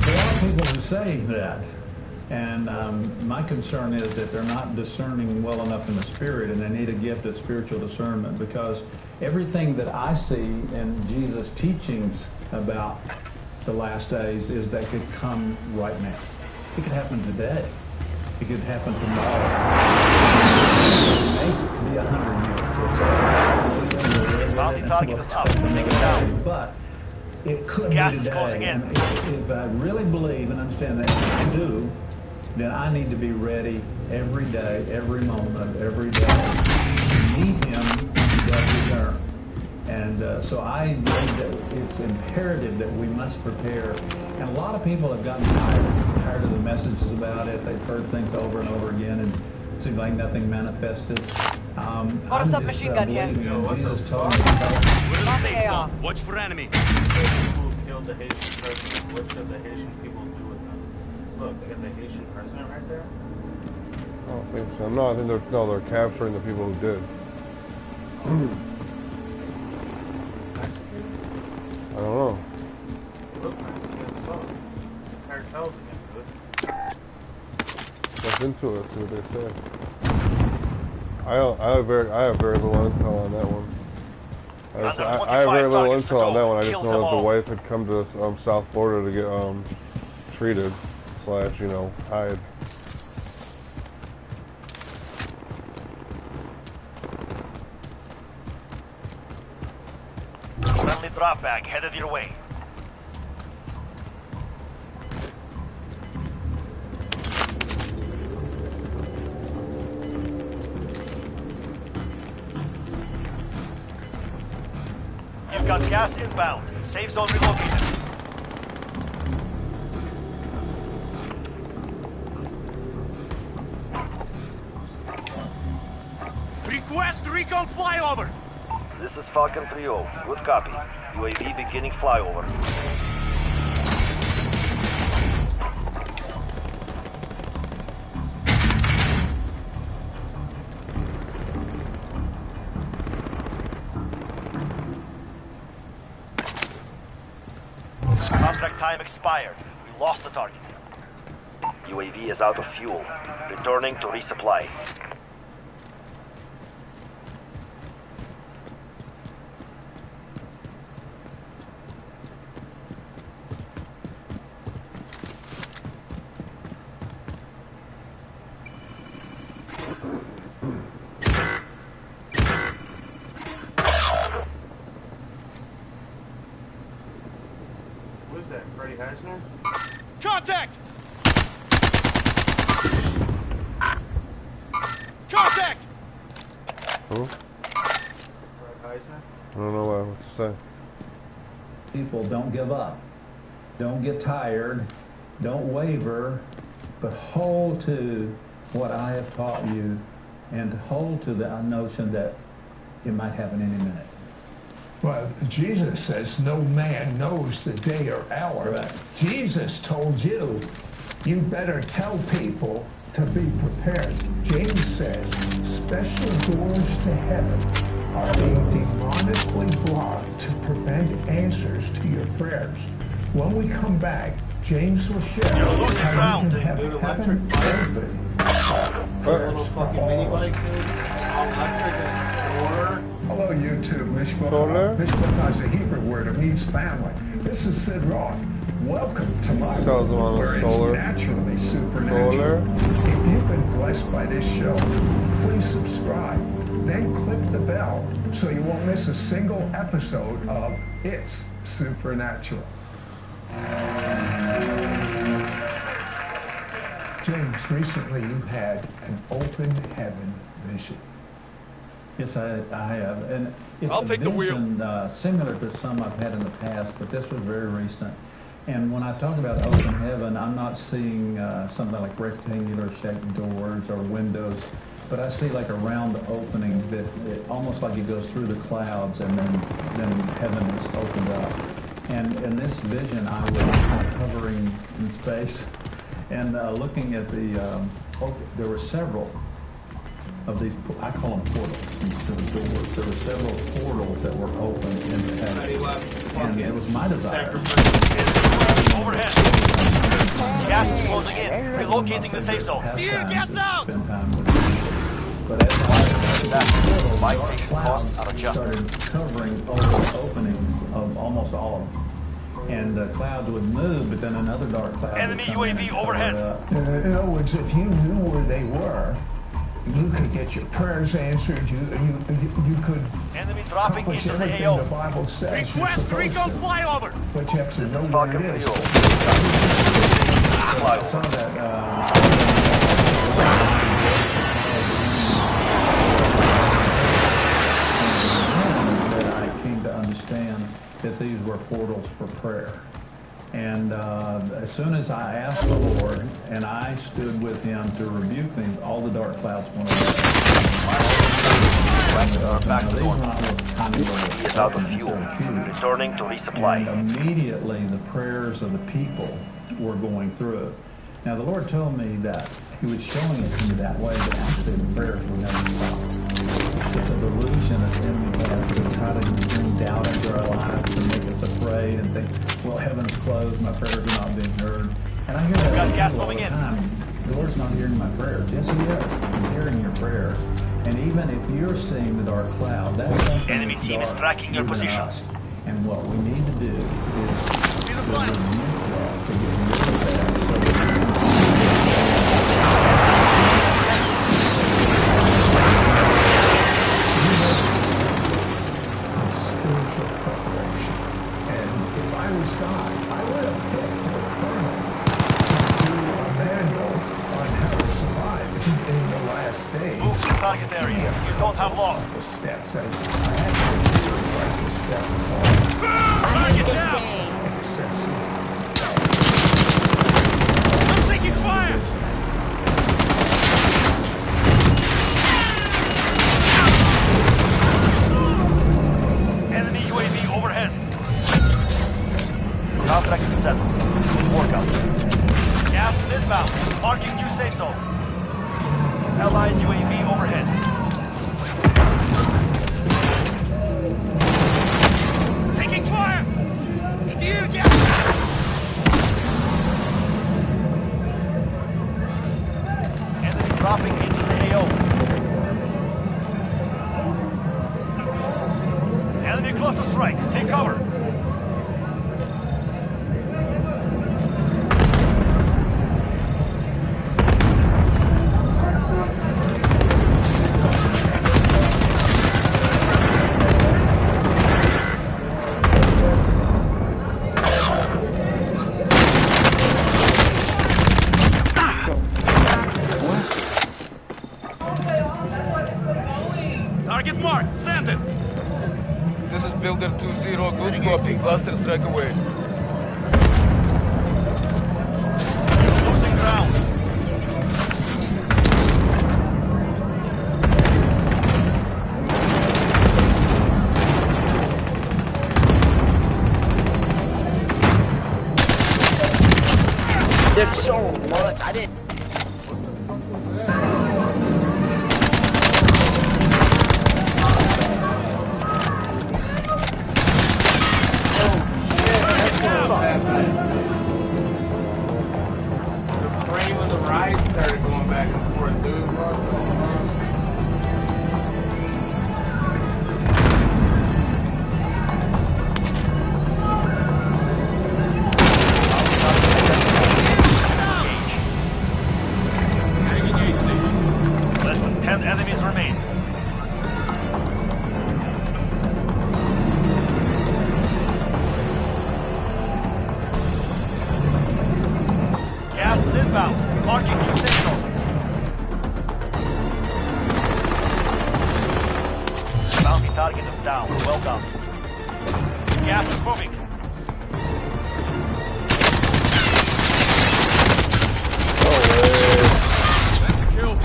There are people who say that, and my concern is that they're not discerning well enough in the spirit, and they need a gift of spiritual discernment, because everything that I see in Jesus' teachings about the last days is that could come right now. It could happen today. It could happen tomorrow. It may be 100 years. Bounty target is up. Take it down. But it could Gas be is today. closing in. And if I really believe and understand that, and I do, then I need to be ready every day, every moment, every day to meet Him when He does return. And so I believe that it's imperative that we must prepare. And a lot of people have gotten tired of the messages about it. They've heard things over and over again, and it seems like nothing manifested. I'm just believing, Jesus told me. We're in the safe zone. Watch for enemy. Who killed the Haitian president? What should the Haitian people do with them? Look, they got the Haitian president right there. I don't think so. No, I think they're capturing the people who did. I don't know. Look, Mexicans vote. Cartels against it. Look into it, see what they say. I have very little intel on that one. I have very little intel on that one. I just know that the wife had come to South Florida to get treated / hide. Friendly drop bag headed your way. We've got gas inbound. Safe zone relocated. Request recon flyover! This is Falcon 3-0. Good copy. UAV beginning flyover. Contract time expired. We lost the target. UAV is out of fuel. Returning to resupply. What is that, Freddy Heisner? Contact! Contact! Who? Fred Heisner? I don't know what to say. People, don't give up. Don't get tired. Don't waver, but hold to what I have taught you and hold to the notion that it might happen any minute. Well, Jesus says no man knows the day or hour. Right. Jesus told you, you better tell people to be prepared. James says special doors to heaven are being demonically blocked to prevent answers to your prayers. When we come back, James will share how you can have heaven open. Little fucking mini bike, dude. Electric and order. Hello, YouTube. Mishpachah is a Hebrew word. It means family. This is Sid Roth. Welcome to my world, where it's naturally supernatural. If you've been blessed by this show, please subscribe. Then click the bell so you won't miss a single episode of It's Supernatural. James, recently you had an open heaven vision. Yes, I have, and it's I'll a take the vision similar to some I've had in the past, but this was very recent. And when I talk about open heaven, I'm not seeing something like rectangular shaped doors or windows, but I see like a round opening that almost like it goes through the clouds, and then heaven is opened up. And in this vision, I was kind of hovering in space and looking at the. There were several of these, I call them portals instead of doors. There were several portals that were open into heaven. And it was my desire. Overhead. Gas is closing in. Relocating the safe zone. Dear, gas out! Spend time with you. But as Buy station costs are adjusted. started covering all the openings of almost all of them. And the clouds would move, but then another dark cloud Enemy would come in UAV and cover overhead. it up. In other words, if you knew where they were, you could get your prayers answered. You could Enemy dropping accomplish into the everything AO. the Bible says you're Request supposed recon to. flyover! But you have to know where Falcon it is. 3-0. I saw that. That I came to understand that these were portals for prayer. And as soon as I asked the Lord, and I stood with him to rebuke them, all the dark clouds went away. Back to normal. He is out of fuel. Returning to resupply. And immediately the prayers of the people were going through. Now the Lord told me that he was showing it to me that way, but actually the prayers would never stop. It's a delusion that the enemy has to try to bring doubt into our lives to make us afraid and think, well, heaven's closed, my prayers are not being heard. And I hear that got gas all the moving in. time. The Lord's not hearing my prayers. Yes, he is. He's hearing your prayers. And even if you're seeing the dark cloud, that's something Enemy that's team is dark tracking your within position. us. And what we need to do is to rebuke that, to get rid of that, so that we can Spiritual preparation. And if I was God, I would have picked a colonel to do a manual on how to survive in the last days. Move to target area. You don't have long. Steps. I had to Target down! I'm taking fire! Enemy UAV overhead. Contract is settled. Good workout. Gas is inbound. Marking new safe zone. Allied UAV overhead. Taking fire! Dear gas! Enemy dropping into the AO. Enemy close to strike. Take cover. Target marked. Send it. This is Builder 2-0. Good copy. Cluster strike away. Losing ground. There's so much. I didn't. The frame of the ride started going back and forth, dude. Less than 10 enemies remain. Gas is inbound. Marking new safe zone. Bounty target is down. Well done. Gas is moving. That's a kill.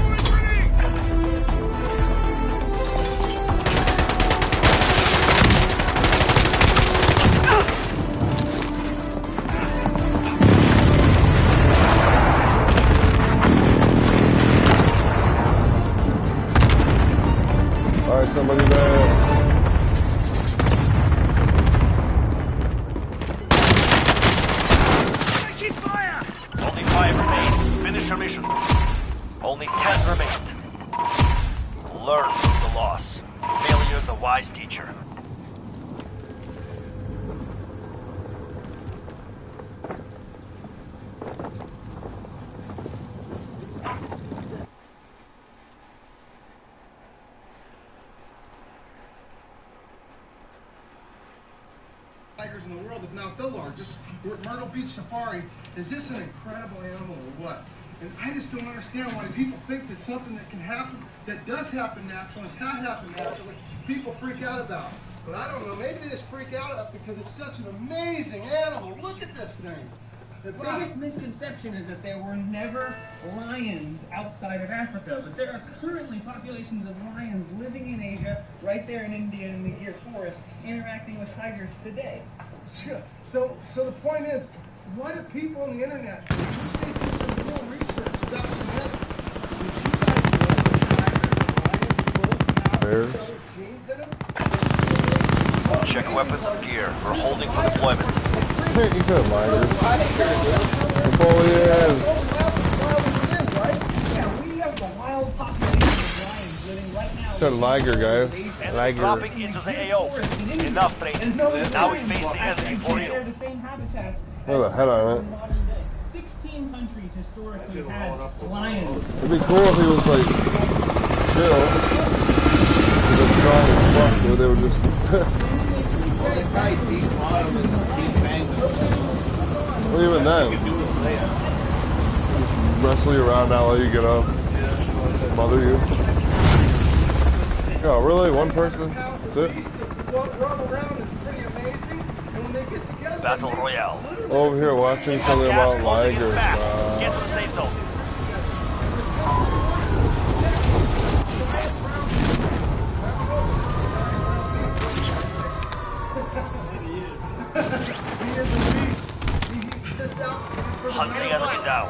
Alright, somebody there. Taking fire! Only 5 remain. Finish your mission. Only 10 remained. Learn from the loss. Failure is a wise teacher. Tigers in the world, if not the largest. We're at Myrtle Beach Safari. Is this an incredible animal or what? And I just don't understand why people think that something that can happen, that does happen naturally, has happened naturally, people freak out about. But I don't know, maybe they just freak out because it's such an amazing animal. Look at this thing. The biggest misconception is that there were never lions outside of Africa, but there are currently populations of lions living in Asia, right there in India in the Gir Forest, interacting with tigers today. So the point is, why do people on the internet wish they do some real research about genetics? Bears. Check weapons and gear. We're holding for deployment. Hey, you could lie, dude. Napoleon! Said Liger, guys. Enemy dropping into the AO. Enough training. Now we face the enemy for real. Where the head on it? 16 countries historically had lions. It'd be cool if he was like chill. He was strong as fuck, dude. They would just. Well, even then. Just wrestle you around, not let you get up. Mother you. Oh, really? One person? That's it? rub around is pretty amazing. And when they get together, Battle Royale. Over here watching something about Liger. Get to the safe zone. Hunt the enemy down.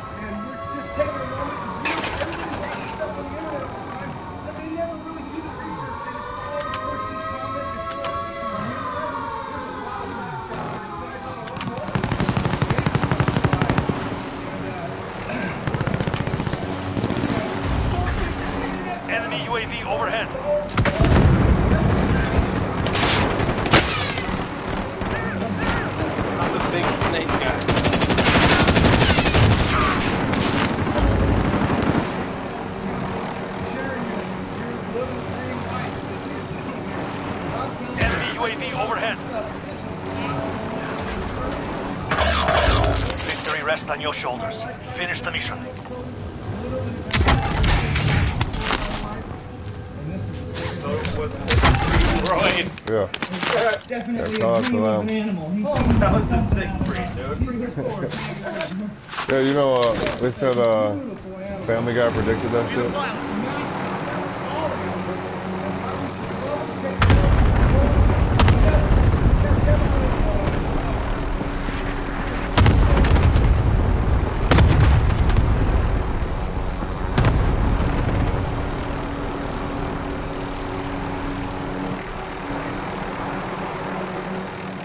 Enemy UAV overhead. I'm a big snake guy. Enemy UAV overhead. Victory rests on your shoulders. Finish the mission. Yeah. Definitely Yeah, a dream of an animal. That was a sick breed, dude. Yeah, you know, they said Family Guy predicted that shit.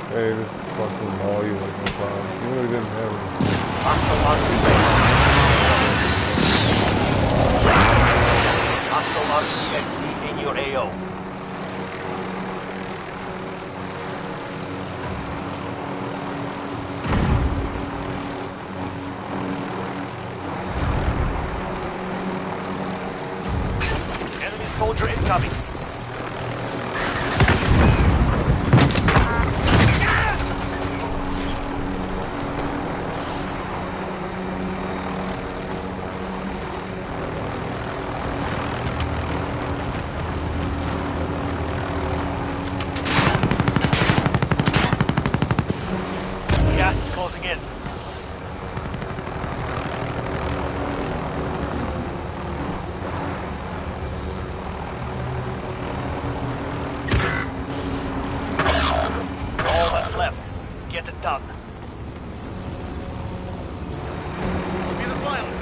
Hey, just fucking haul you like no problem. You really didn't have it. Hostile RCXD. Hostile RCXD in your AO. Enemy soldier incoming. Gas is closing in. All that's left. Get it done. Be the pilot.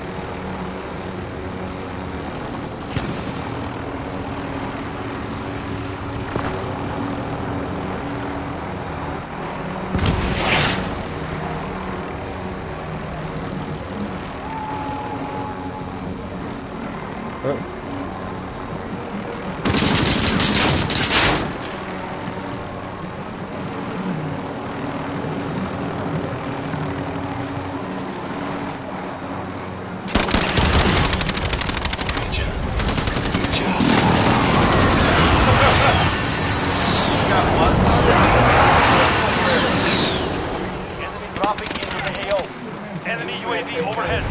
Enemy dropping into the AO. Enemy UAV overhead.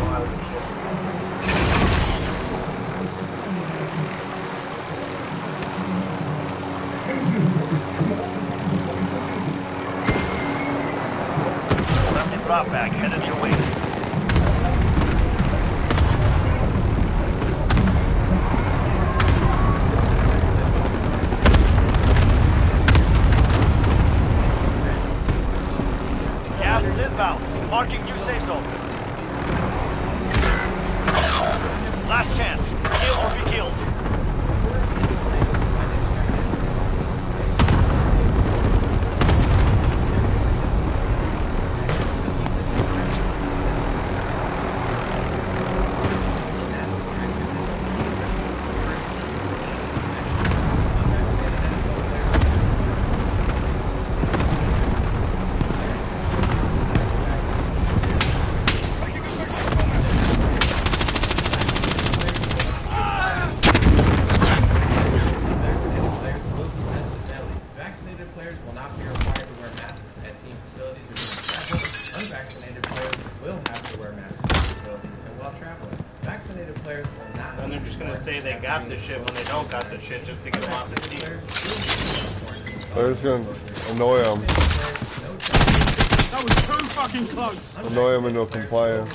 Friendly drop back headed your way. Gas is inbound. Marking new safe zone. Last chance. Kill or be killed. And they're just gonna say they got the shit when they don't got the shit just to get them off the team. They're just gonna annoy them. That was too fucking close. Annoy them into compliance.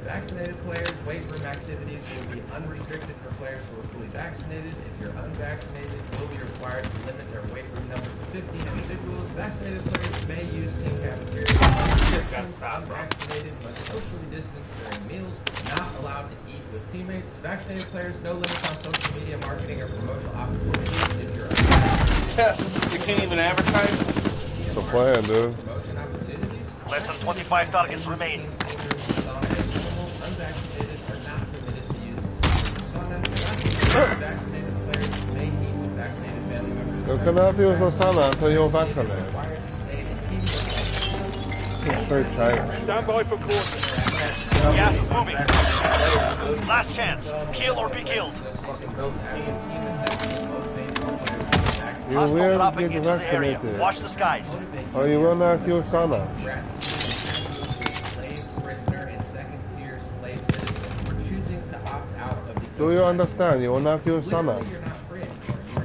Vaccinated players, weight room activities will be unrestricted for players who are fully vaccinated. If you're unvaccinated, you'll be required to limit their weight room numbers to 15 individuals. Vaccinated players may use team cafeterias. Unvaccinated must socially distance during meals. Not allowed to eat with teammates. Vaccinated players, no limits on social media marketing or promotional opportunities. If you're unvaccinated, You can't even advertise? It's a plan, dude. promotion opportunities. Less than 25 targets remain. Unvaccinated are not permitted to use sauna. Vaccinated players may eat with vaccinated family members. You cannot use the sauna until you're vaccinated. Straight tight. Stand by for caution. Gas is moving. Last chance. Kill or be killed. You Hostile will dropping get into the area. vaccinated. Watch the skies. Or you will not use sauna. Do you understand? You will not use sauna.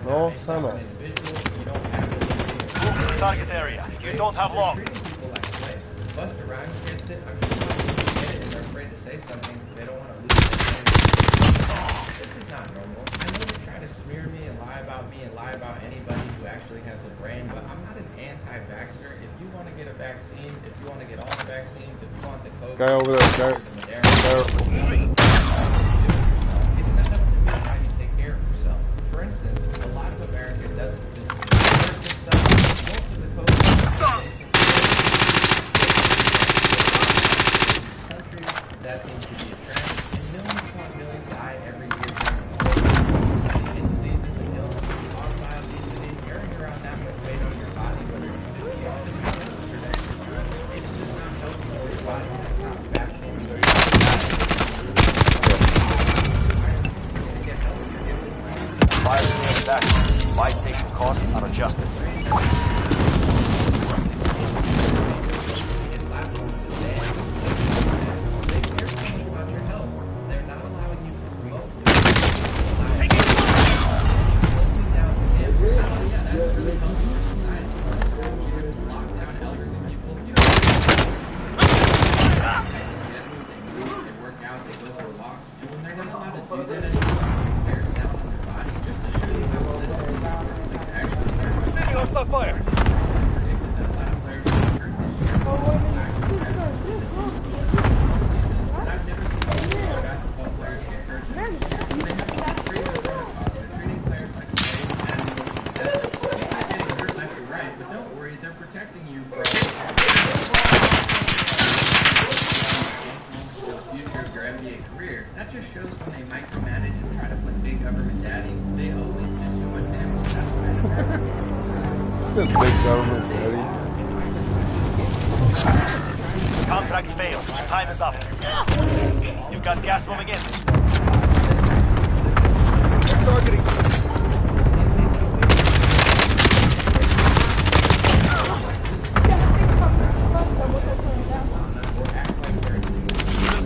No sauna. Move to the target area. You don't have long. Bust around against it. I'm sure some people get it and they're afraid to say something because they don't want to lose their name. This is not normal. I know they try to smear me and lie about me and lie about anybody who actually has a brain, but I'm not an anti-vaxxer. If you want to get a vaccine, if you want to get all the vaccines, if you want the COVID, Guy over there, it's not up to me how you take care of yourself. For instance, a lot of America doesn't just take care of themselves. Most of the COVID that seems to be a trend, and millions upon millions die every year from diseases and illnesses caused by obesity. Carrying around that much weight on your body, whether it's 50 or 50, it's just not healthy for your body. It's not factual. Fire vaccines. Buy station costs are adjusted. Contract failed. Time is up. You've got gas moving in. Targeting.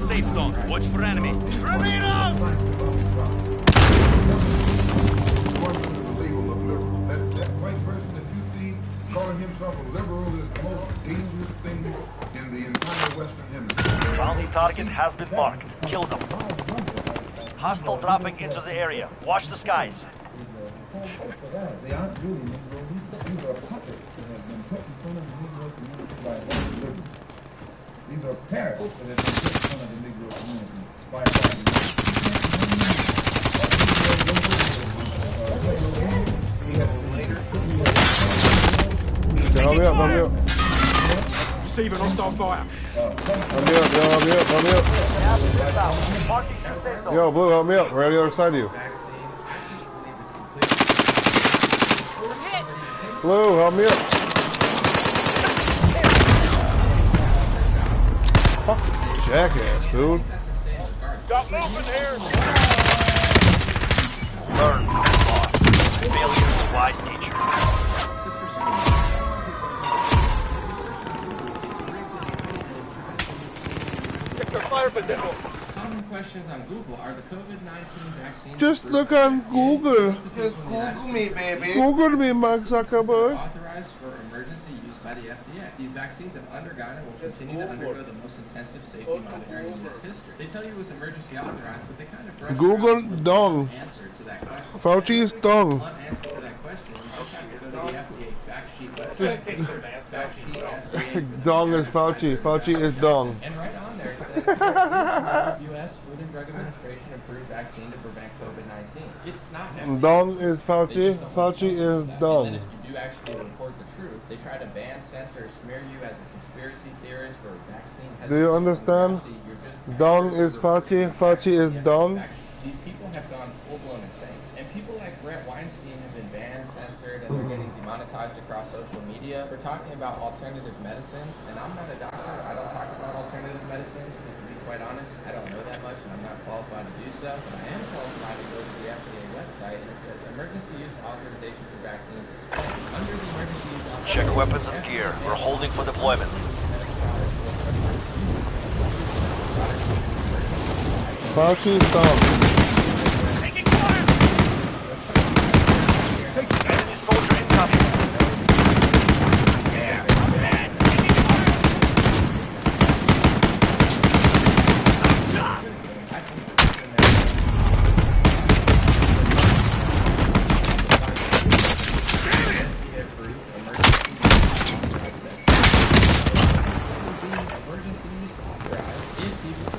Safe zone. Watch for enemy. Ramiro! That white person that you see calling himself a liberal is the most dangerous thing in the entire Western Hemisphere. Bounty target has been marked. Kill them. Hostile dropping into the area. Watch the skies. They aren't really Negroes. These are puppets that have been put in front of the Negro community by white liberals. These are parrots that have been put in front of the Negro community by white liberals. Help me up. Receiving hostile fire. Help me up. Yo, Blue, help me up. We're on the other side of you. Blue, help me up. Fucking jackass, dude. Got movement here. Learn from that loss. Failure is a wise teacher. Fire position. Common question questions on Google are the COVID-19 vaccines. Just look on Google. Just Google me, baby. Google me, Mark Zuckerberg. Authorized for emergency use by the FDA. These vaccines have undergone and will continue to undergo the most intensive safety monitoring in U.S. history. They tell you it was emergency authorized, but they kind of brush Google dong. answer to that question. Fauci is dong. One answer to that question, you just have to go to the FDA fact sheet website. Fact sheet FDA. Dong is Fauci. Fauci is dong. And right on there it says, U.S. Food and Drug Administration approved vaccine to prevent COVID-19. It's not FDA. Dong is Fauci. Fauci is dong. And then if you do actually report the truth, they try to ban, censor, or smear you as a conspiracy theorist or vaccine hesitant. Do you understand? Dong is Fauci. Fauci is dong. These people have gone full-blown insane. And people like Brett Weinstein have been banned, censored, and they're getting demonetized across social media for talking about alternative medicines. And I'm not a doctor. I don't talk about alternative medicines because, to be quite honest, I don't know that much and I'm not qualified to do so. But I am qualified to go to the FDA website and it says emergency use authorization for vaccines explained. Under the emergency use authorization, Check weapons and gear. We're holding for deployment. Fauci is dong. Taking fire! Enemy soldier incoming. Emergency use authorized if people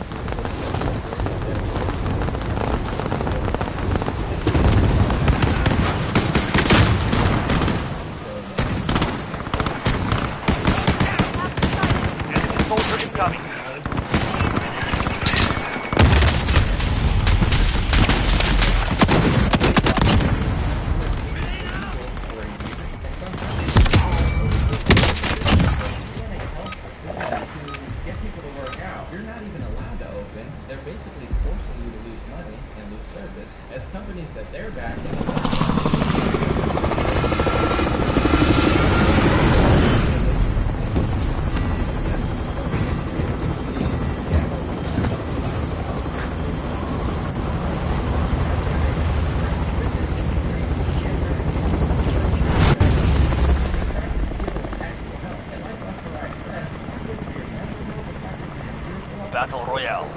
Soldier incoming. get people to work out, you're not even allowed to open. They're basically forcing you to lose money and lose service as companies that they're backing. Battle Royale.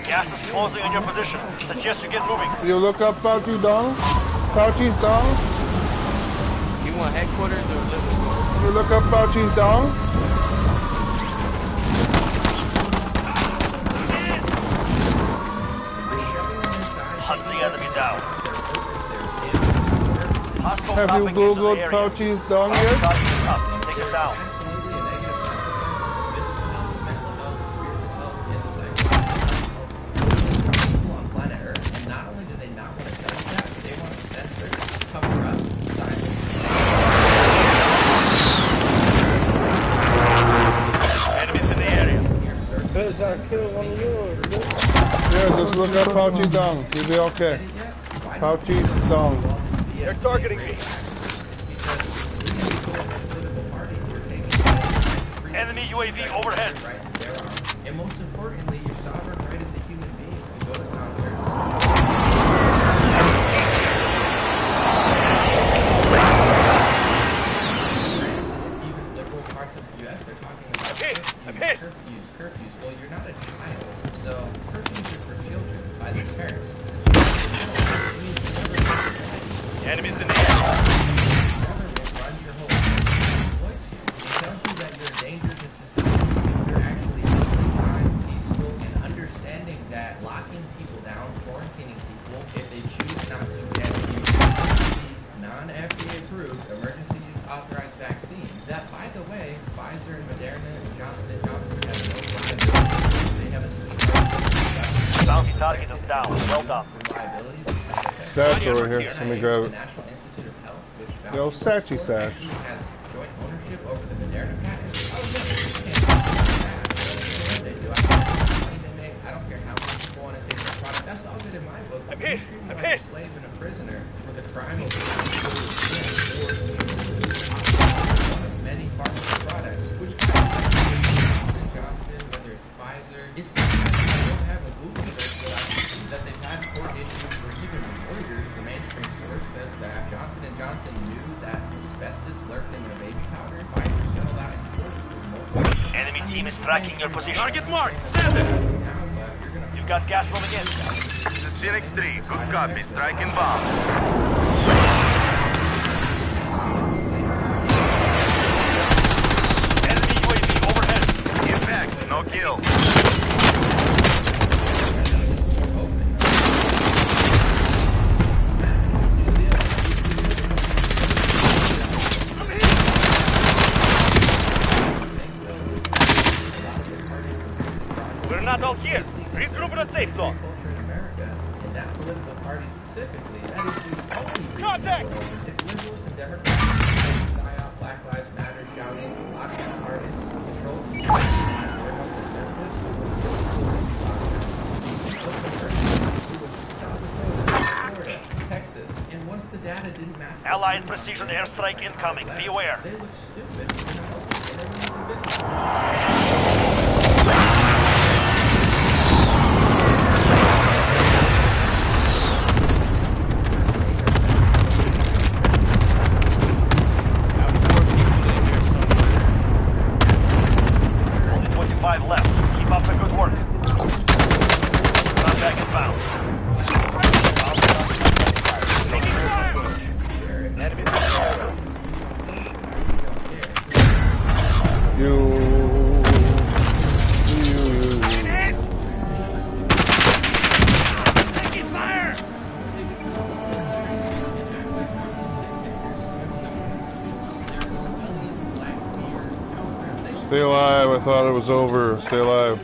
Gas is closing on your position. Suggest you get moving. You look up Fauci dong? Fauci's dong? You want headquarters or just... You look up Fauci's dong? Hunt the enemy down. Hostile Have you dropping into the Googled area. Fauci's dong yet? Take it down. Yeah, just look up Fauci dong. You'll be okay. Fauci dong. They're targeting me. Enemy UAV overhead. And most importantly, your sovereign right as a human being to go to concerts. Even liberal parts of the U.S., they're talking about curfews. Well, you're not a child, so curfews are for children by their parents. Enemies in the air. The government runs your whole life, exploits you. It tells you that you're a danger to society. You're actually fine, peaceful, and understanding that locking people down, quarantining people, if they choose not to get non-FDA approved, emergency use authorized vaccine. That, by the way, Pfizer and Moderna and Johnson & Johnson have no liability. They have a sweet Bounty target is down. Well done. Satch over here. Let me grab it. Yo, Satchy Satch. has joint ownership over the Moderna patent. I don't care how many people want to take the product. That's all good in my book. I'm here. I'm here. A slave and a prisoner for the crime of one of many pharmaceutical products, which Johnson & Johnson, whether it's Pfizer, it's not. You don't have a Google search. Johnson knew that asbestos lurked in their baby powder, fires settled out in court. Enemy team is tracking your position. Target marked. Send it. You've got gas moving in. This is Phoenix 3. Good copy. Striking bomb. Enemy UAV overhead. Impact. No kill. We're not all here. Regroup in a safe zone. In that political party specifically, that is the only contact. Liberals and Democrats, PSYOP, Black Lives Matter, shouting, lockdown artists, controlled society, warehouse conservatives, Florida, Texas, and once the data didn't match, Allied precision airstrike incoming. Beware. they look stupid. Only 25 left. Keep up the good work. Not back inbound. Taking fire. Stay alive. I thought it was over. Stay alive.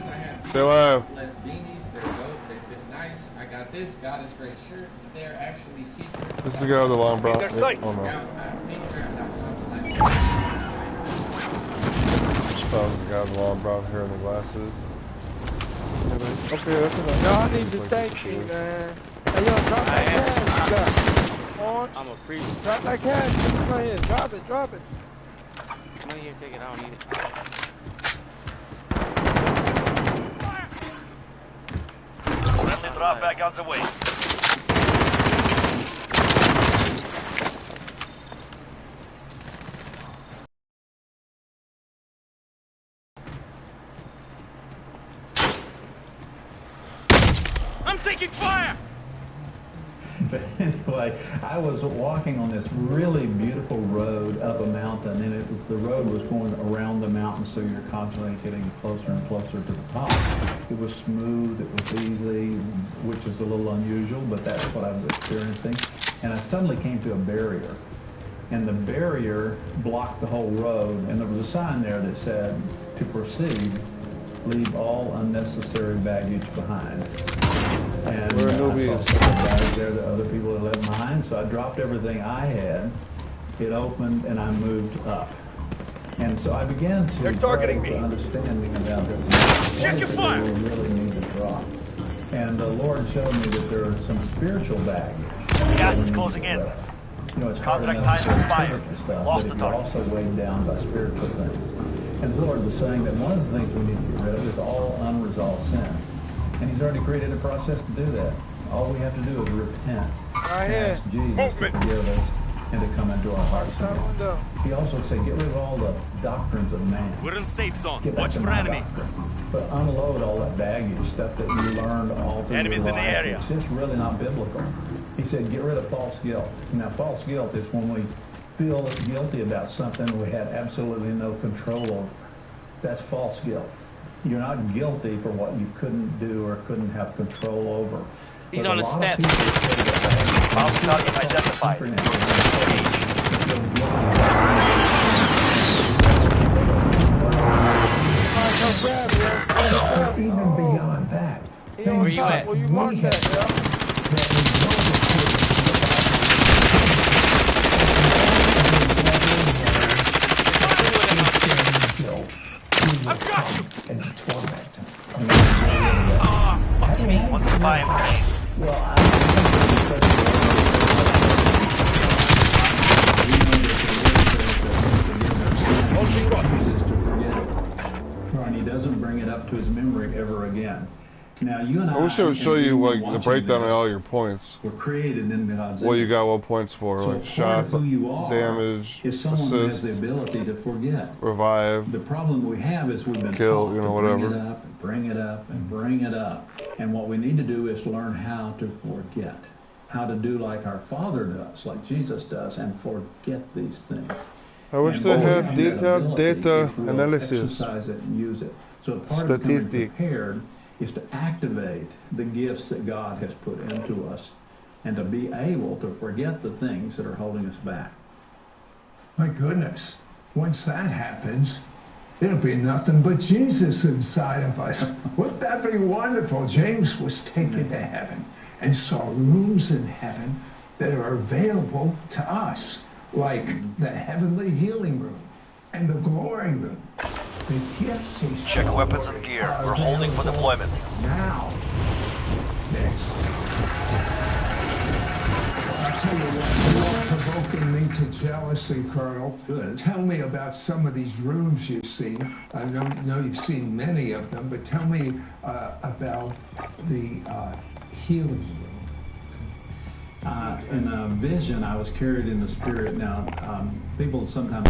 Stay alive. Less beanies, they're dope, they fit nice. I got this, got a great shirt. They're actually t-shirts. This is the guy with the long brown. Their Oh no. That was the guy with the long brown hair and the glasses. Okay, that's enough. Y'all need to thank me, man. Hey, yo, drop that cash. Orange. I'm a priest. Drop that cash. Come on here. Drop it. Drop it. Come on here, take it. I don't need it. Friendly drop back on the way. I'm taking fire. But anyway, I was walking on this really beautiful road up a mountain, and the road was going around the mountain, so you're constantly getting closer and closer to the top. It was smooth, it was easy, which is a little unusual, but that's what I was experiencing. And I suddenly came to a barrier, and the barrier blocked the whole road, and there was a sign there that said, to proceed, leave all unnecessary baggage behind. And I saw some baggage there that other people had left behind, so I dropped everything I had. It opened, and I moved up. And so I began to understanding about this. Check your fire! Really need to drop. And the Lord showed me that there are some spiritual baggage. Gas is closing in. You know, it's hard Contract enough time expired. stuff, Lost but the you're target. also weighed down by spiritual things. And the Lord was saying that one of the things we need to get rid of is all unresolved sin. And He's already created a process to do that. All we have to do is repent. Right here. Ask Jesus to forgive us and to come into our hearts again. He also said, get rid of all the doctrines of man. We're in safe zone. Get back Watch to for my enemy. doctrine. But unload all that baggage, stuff that you learned all through Enemies your in the life. area. It's just really not biblical. He said, get rid of false guilt. Now, false guilt is when we feel guilty about something we had absolutely no control over. That's false guilt. You're not guilty for what you couldn't do or couldn't have control over. He's on a step. Bomb target identified. Even beyond that. Where you at? Where you mark that, I've got you. And torment. Fuck me. Want to spy him? Well, chooses to forget it, and he doesn't bring it up to his memory ever again. Now, you and I wish it would show you like the breakdown of all your points. Were created in God's what image. you got, what points for, So like shots, who you are damage, is someone who has assist, the ability to forget. revive. The problem we have is we've been kill, taught you know, to whatever. bring it up and bring it up and bring it up. And what we need to do is learn how to forget, how to do like our Father does, like Jesus does, and forget these things. I wish And they we had have that detailed ability data if we'll analysis. exercise it and use it. So part of becoming prepared is to activate the gifts that God has put into us and to be able to forget the things that are holding us back. My goodness, once that happens, it'll be nothing but Jesus inside of us. Wouldn't that be wonderful? James was taken to heaven and saw rooms in heaven that are available to us, like the heavenly healing room and the glory room. The gifts he Check weapons and gear. We're holding for deployment. Now. Next. I'll tell you what, you're provoking me to jealousy, Colonel. Good. Tell me about some of these rooms you've seen. I know you've seen many of them, but tell me about the healing room. In a vision, I was carried in the spirit. Now, people sometimes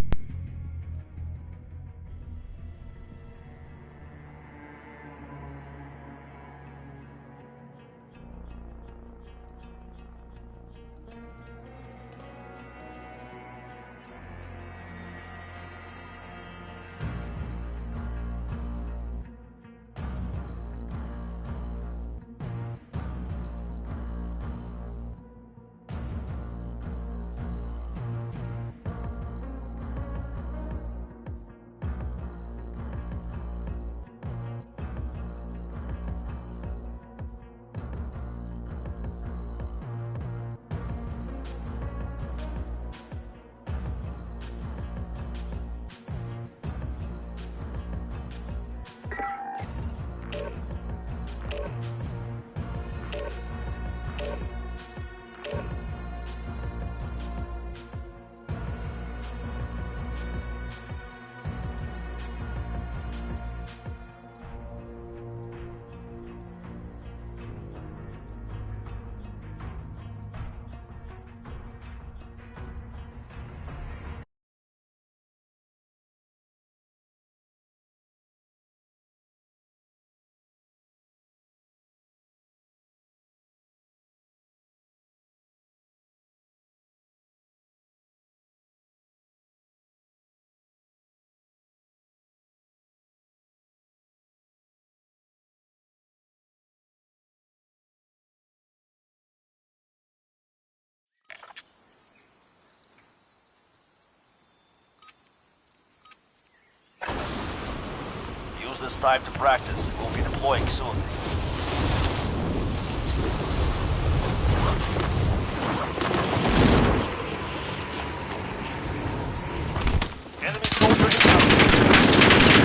Use this time to practice. We'll be deploying soon. Enemy soldier incoming.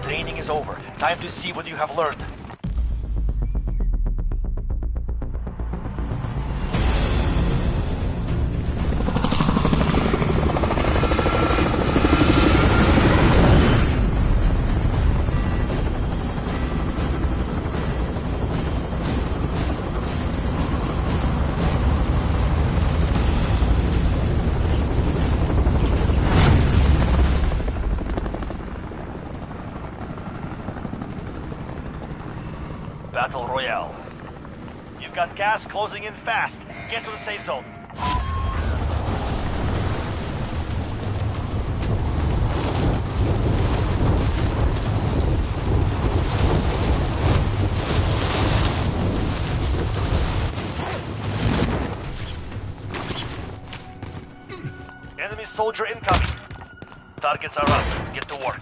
Training is over. Time to see what you have learned. Battle Royale. You've got gas closing in fast. Get to the safe zone. Enemy soldier incoming. Targets are up. Get to work.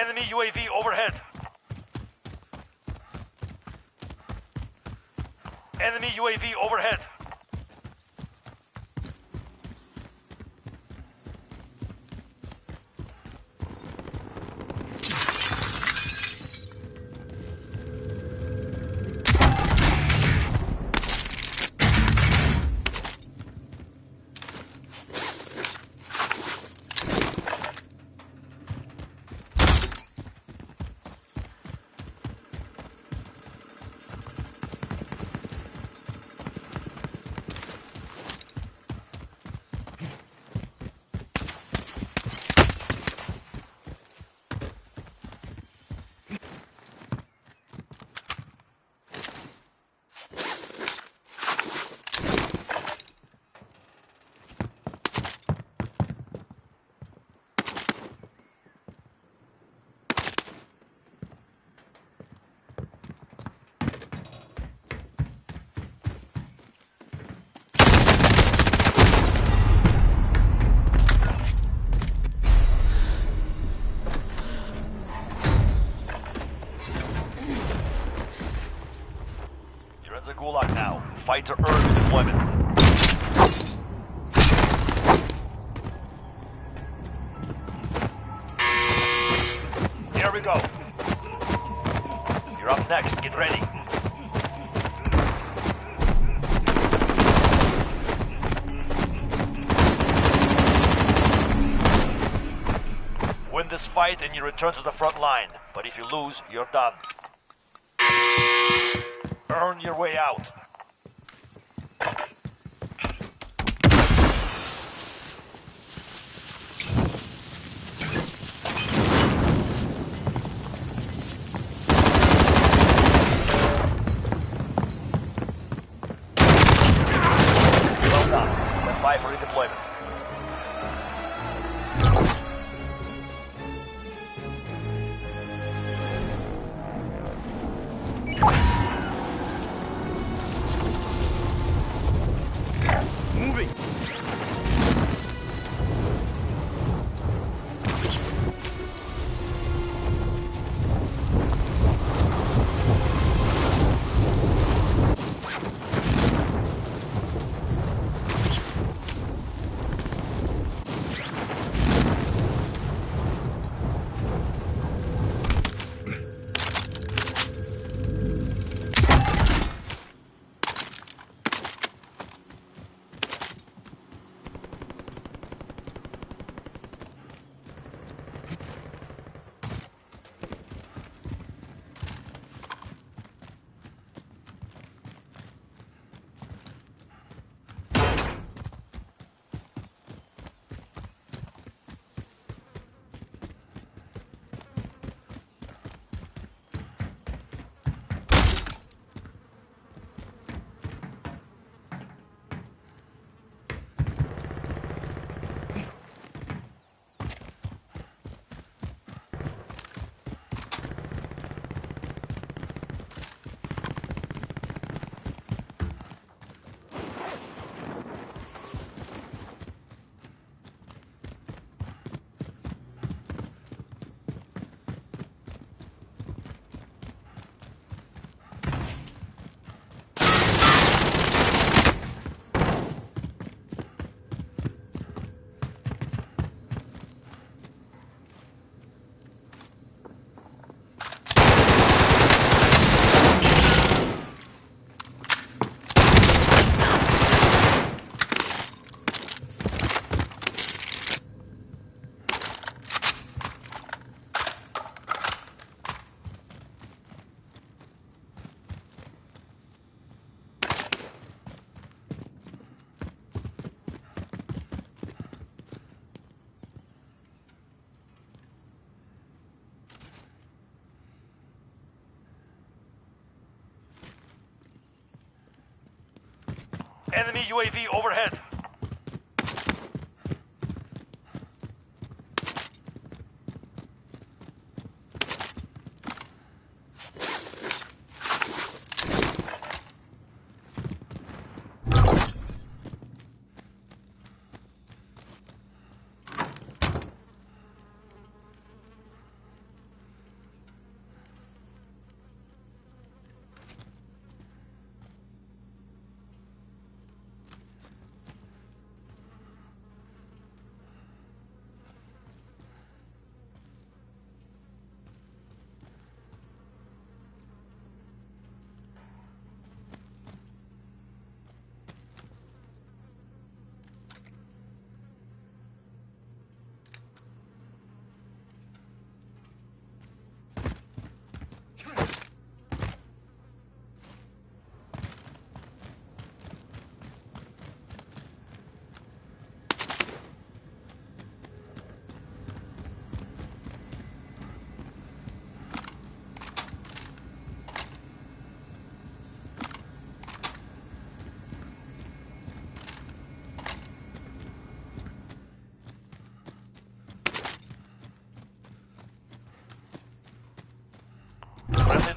Enemy UAV overhead. Enemy UAV overhead. The Gulag now. Fight to earn deployment. Here we go. You're up next. Get ready. Win this fight and you return to the front line. But if you lose, you're done. Earn your way out. Well done. Stand by for redeployment. Enemy UAV overhead.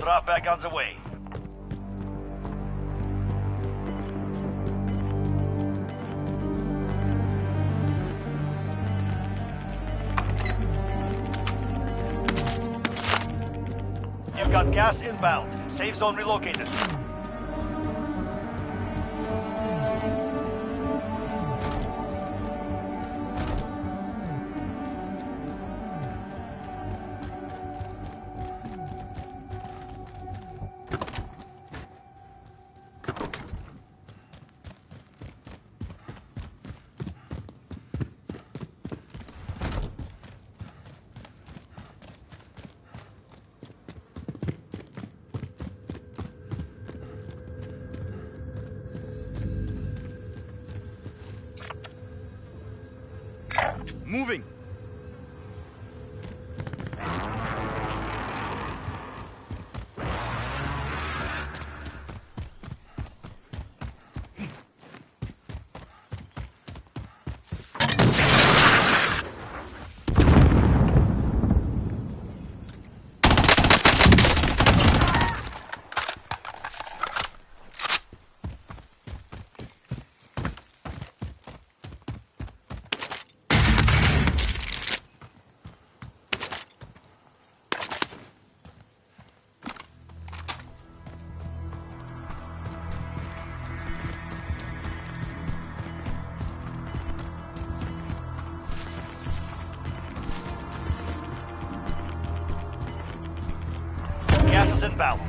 drop back on the way. You've got gas inbound. Safe zone relocated. Moving. Gas is inbound.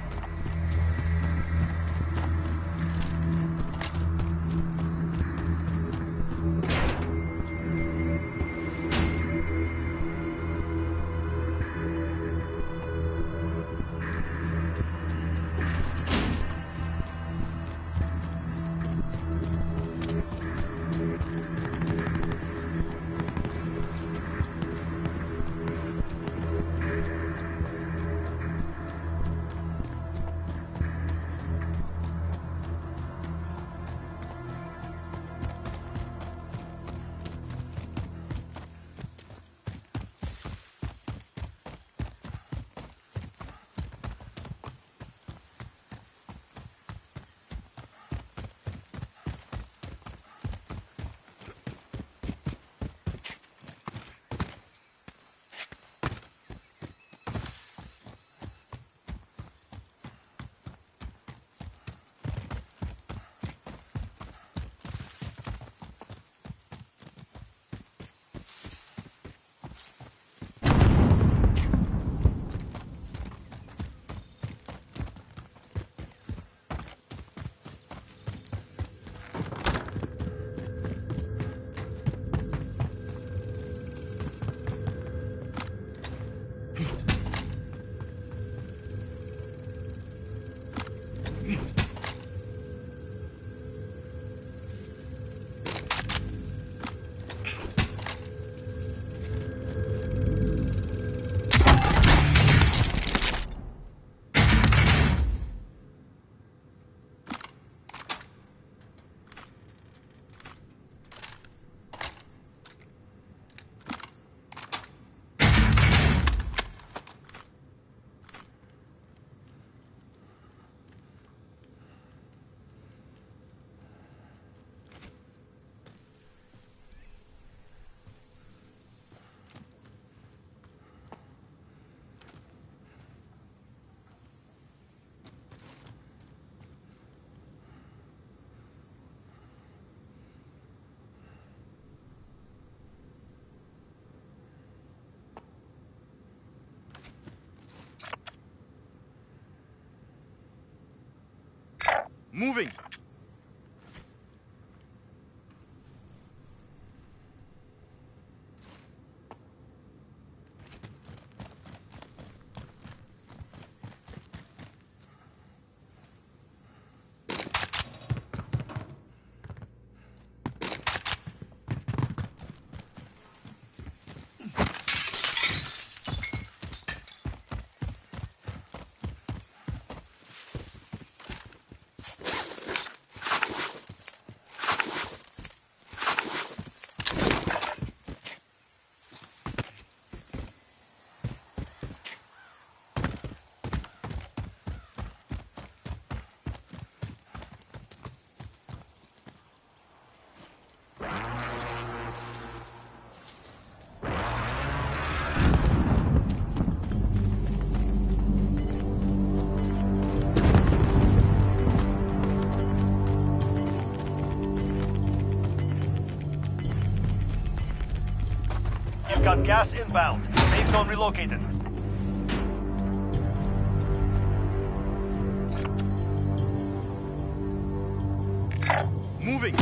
Moving. gas inbound. Safe zone relocated. Moving.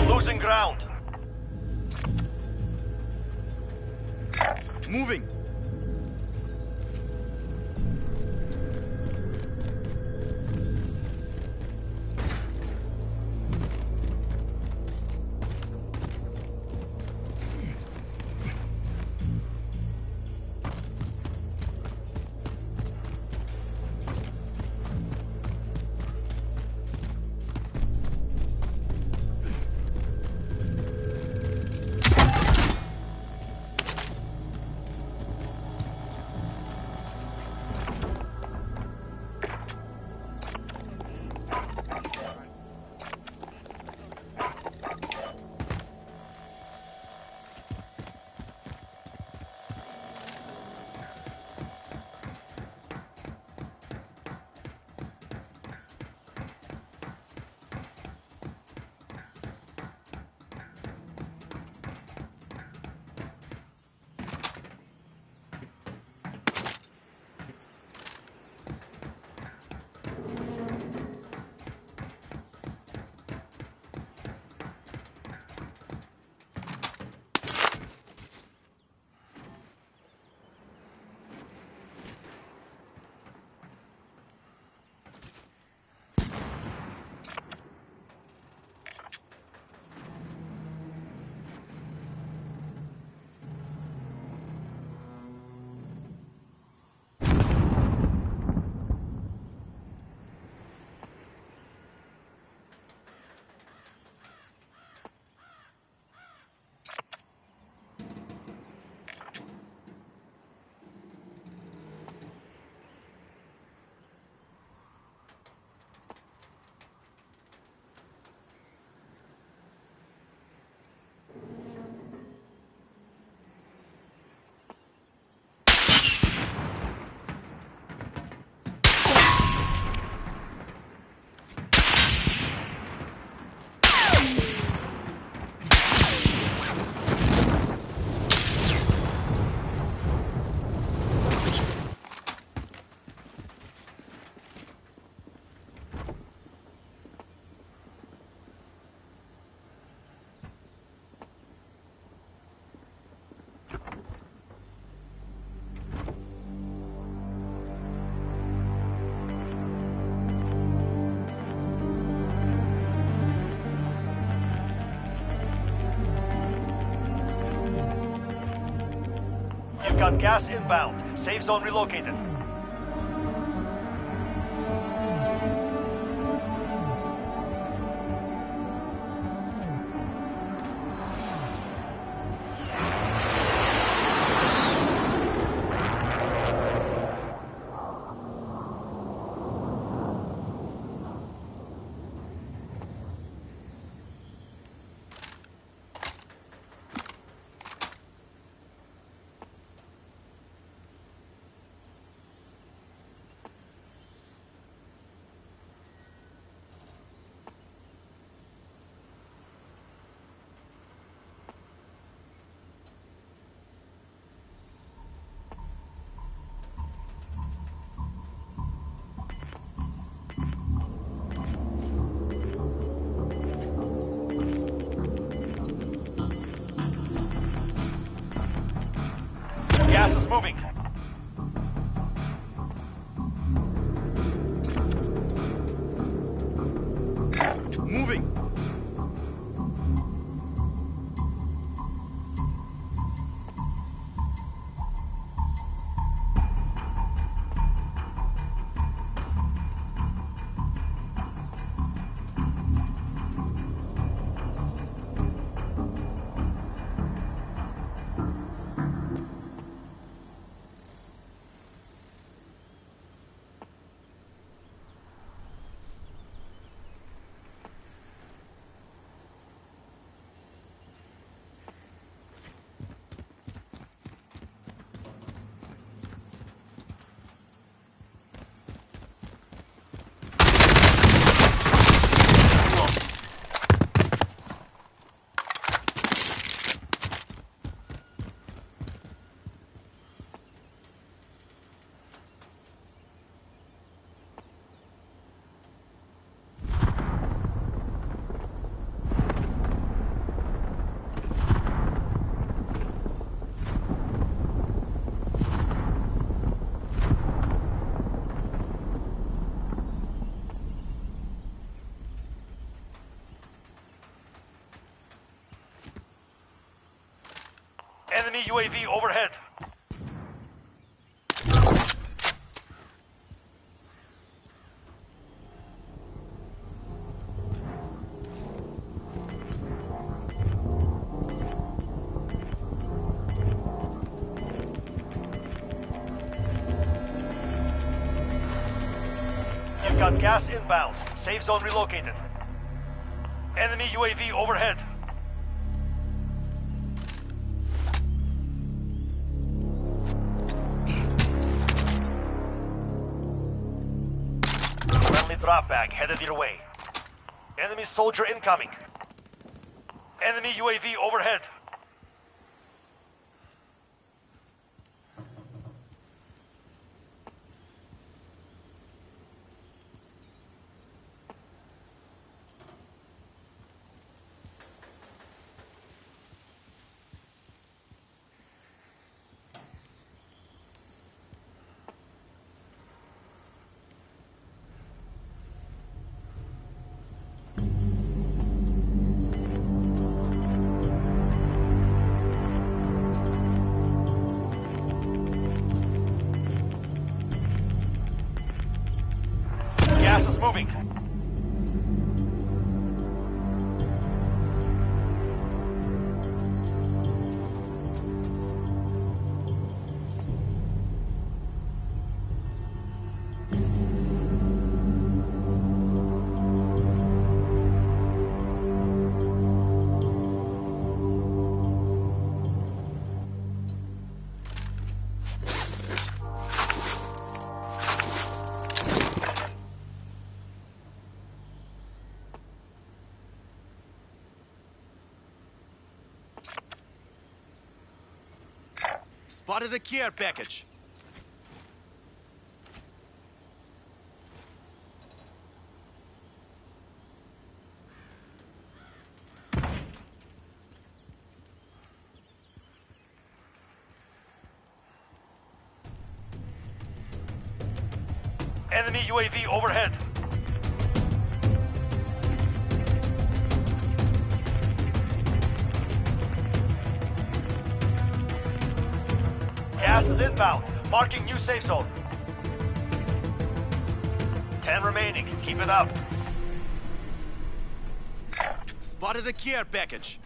Losing ground. Moving. You've got gas inbound. Safe zone relocated. moving. Moving. Enemy UAV overhead. You've got gas inbound. Safe zone relocated. Enemy UAV overhead. Friendly drop bag headed your way. Enemy soldier incoming. Enemy UAV overhead. Gas is moving. Spotted a care package. Enemy UAV overhead. Gas is inbound. Marking new safe zone. 10 remaining. Keep it up. Spotted a care package.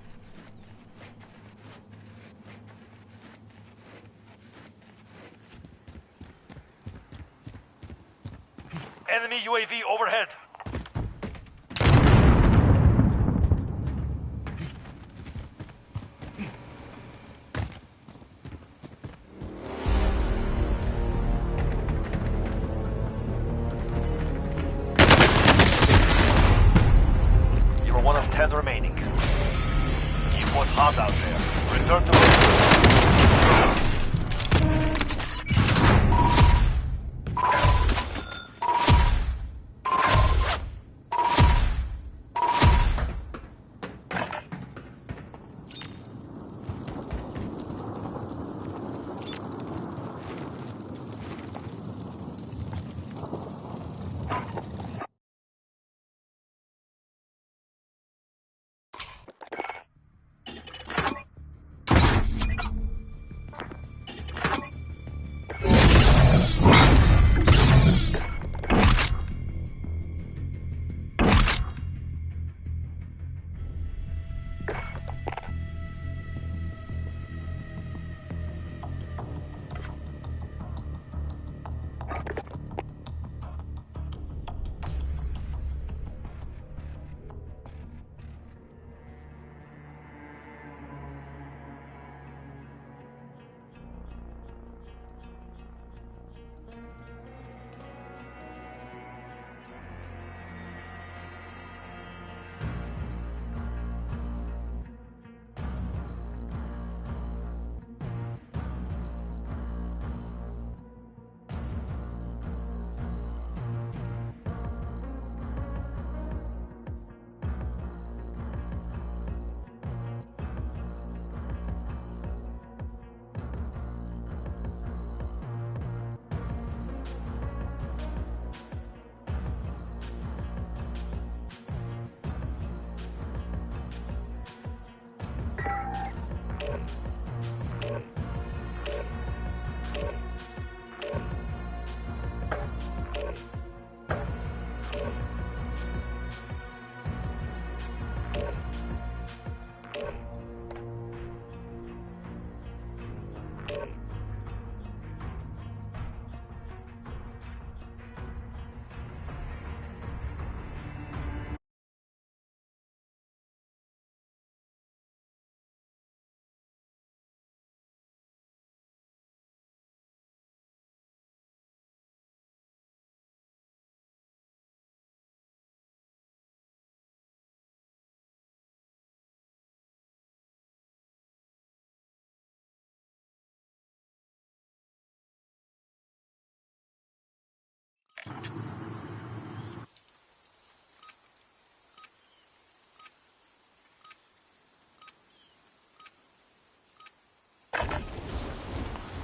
Enemy UAV overhead. You're one of 10 remaining. Keep what's hot out there. Return to base.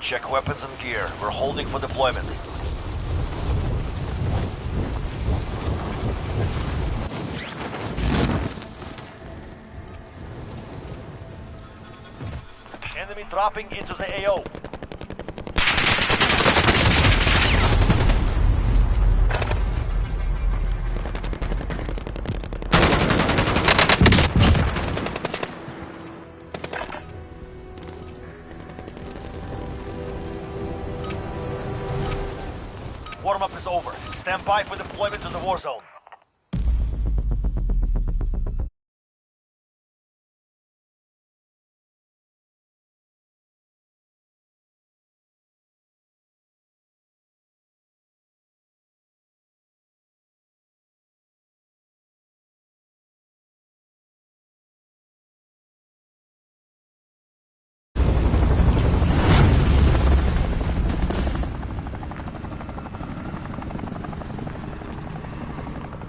Check weapons and gear. We're holding for deployment. Enemy dropping into the AO. Warm-up is over. Stand by for deployment to the war zone.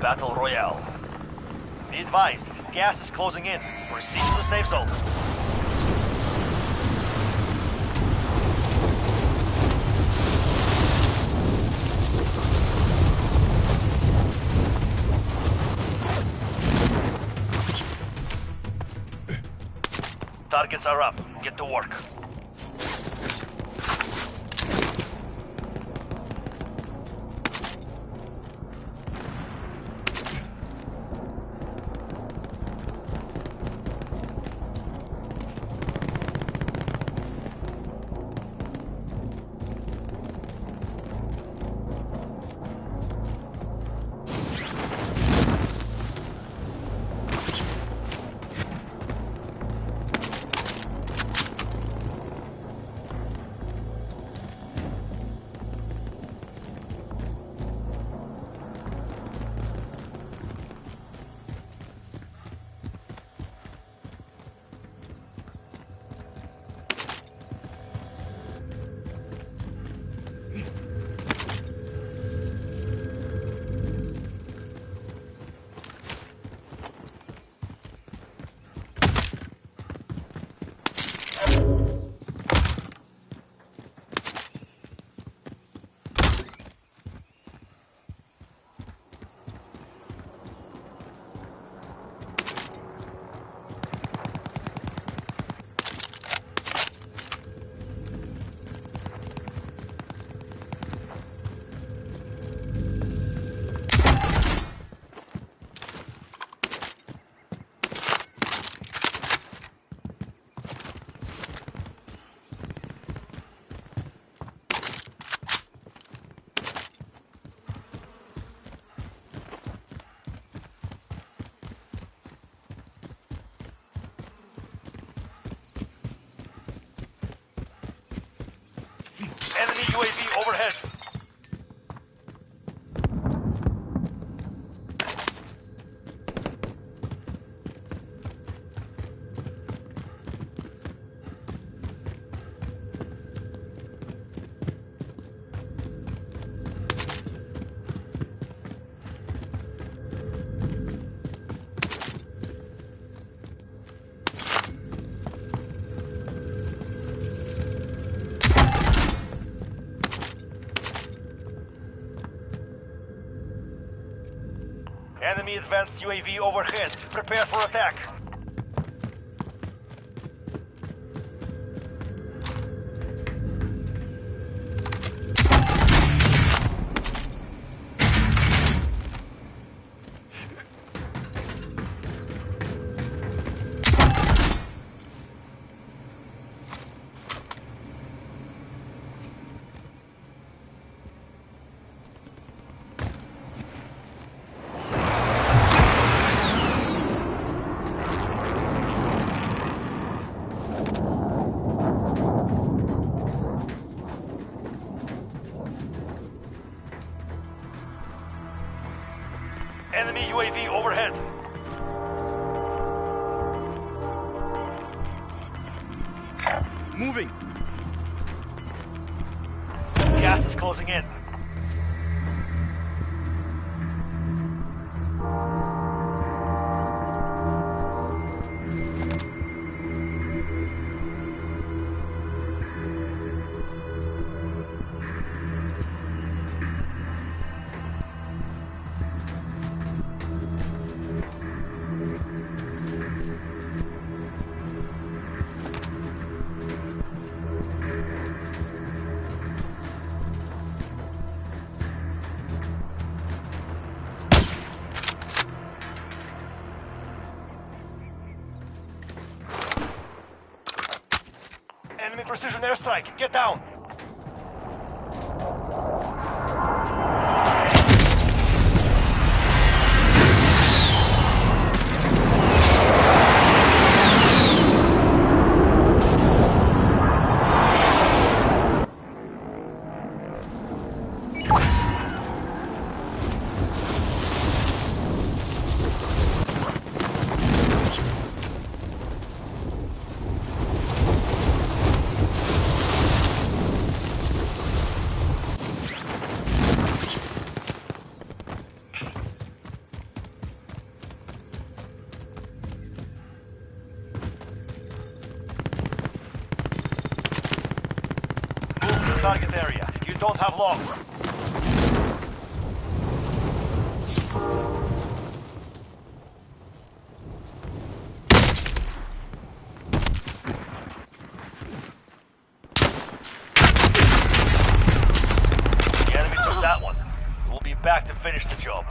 Battle Royale. Be advised, gas is closing in. Proceed to the safe zone. Targets are up. Get to work. Enemy UAV overhead. Enemy advanced UAV overhead. Prepare for attack. Enemy UAV overhead. Moving. Gas is closing in. precision airstrike. Get down. Target area. You don't have long. The enemy took that one. We'll be back to finish the job.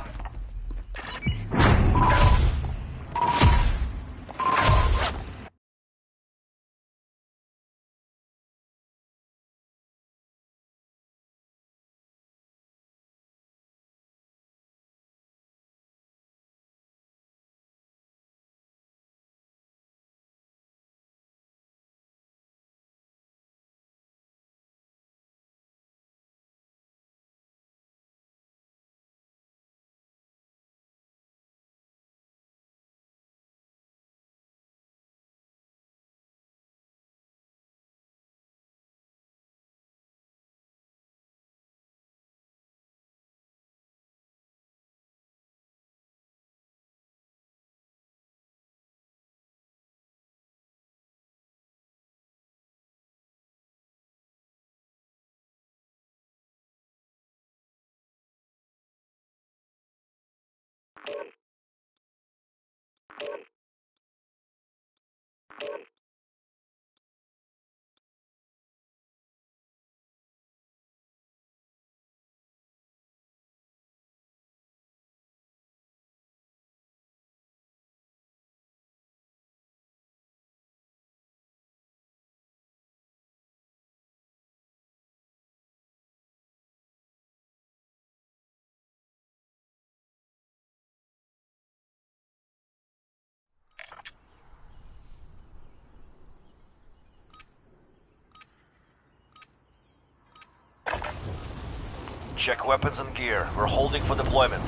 Check weapons and gear. We're holding for deployment.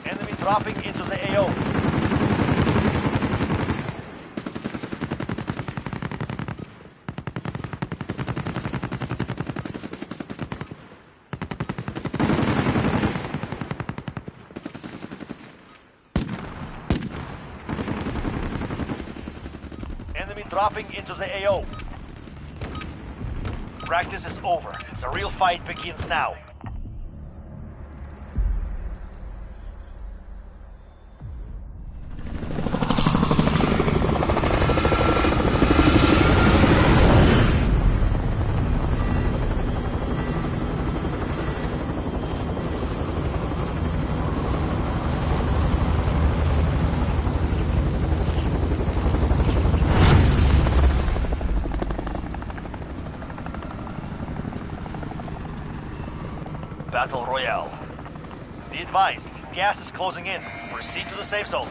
Enemy dropping into the AO. Dropping into the AO. Practice is over. The real fight begins now. Battle Royale. Be advised, gas is closing in. Proceed to the safe zone.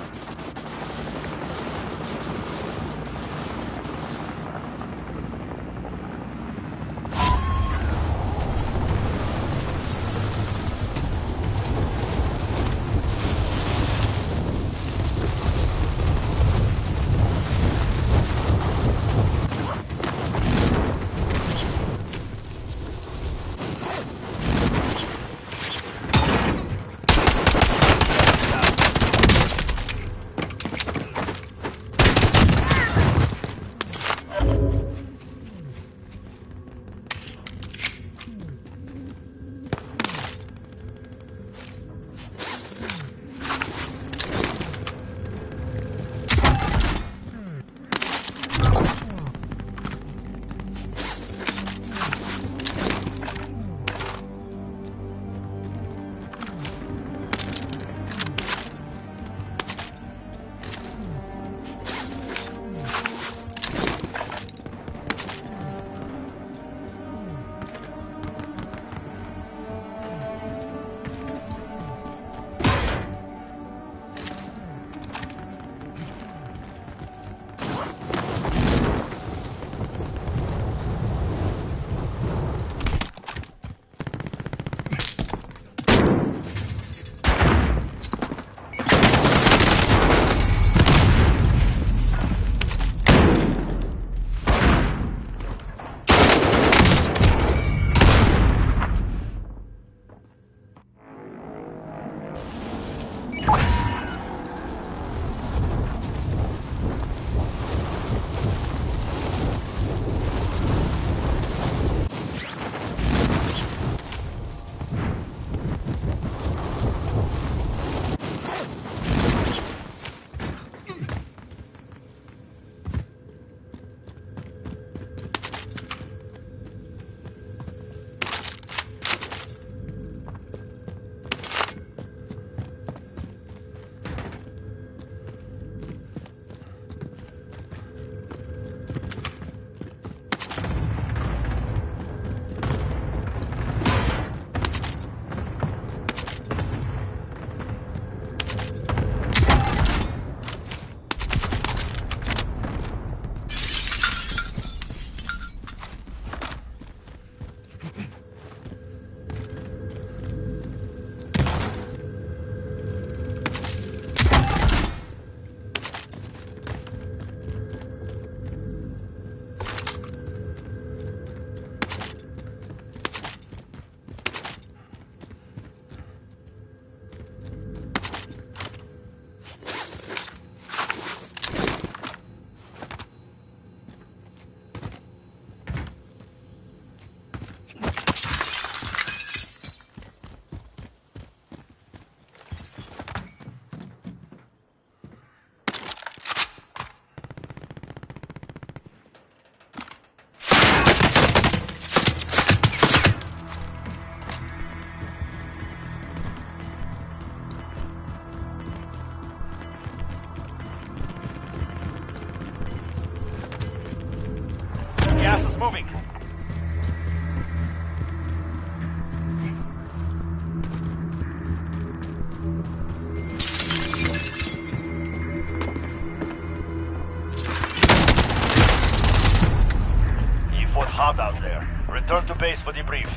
Gas is moving. You fought hard out there. Return to base for debrief.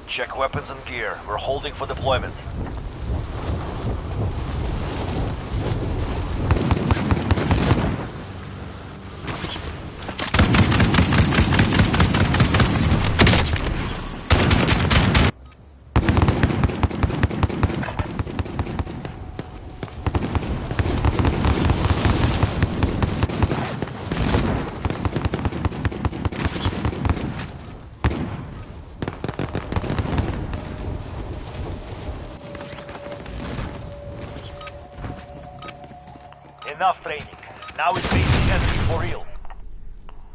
Check weapons and gear. We're holding for deployment. Enough training. Now it's facing enemy for real.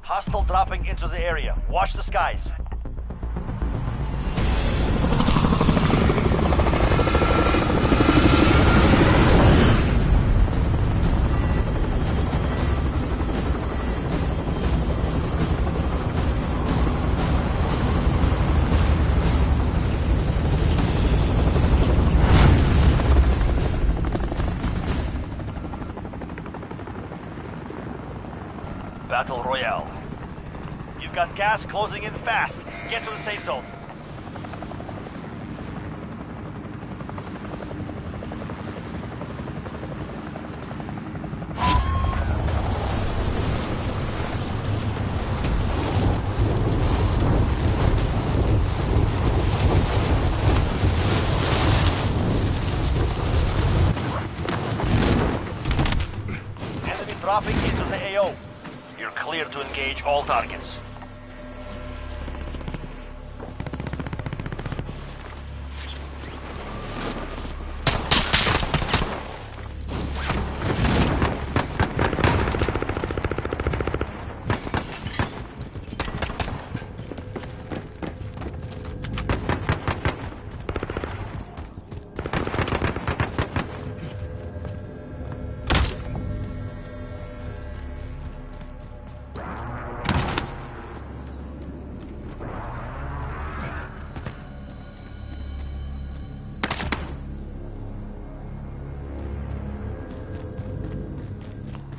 Hostile dropping into the area. Watch the skies. Battle Royale. You've got gas closing in fast. Get to the safe zone. Enemy dropping into the AO. You're clear to engage all targets.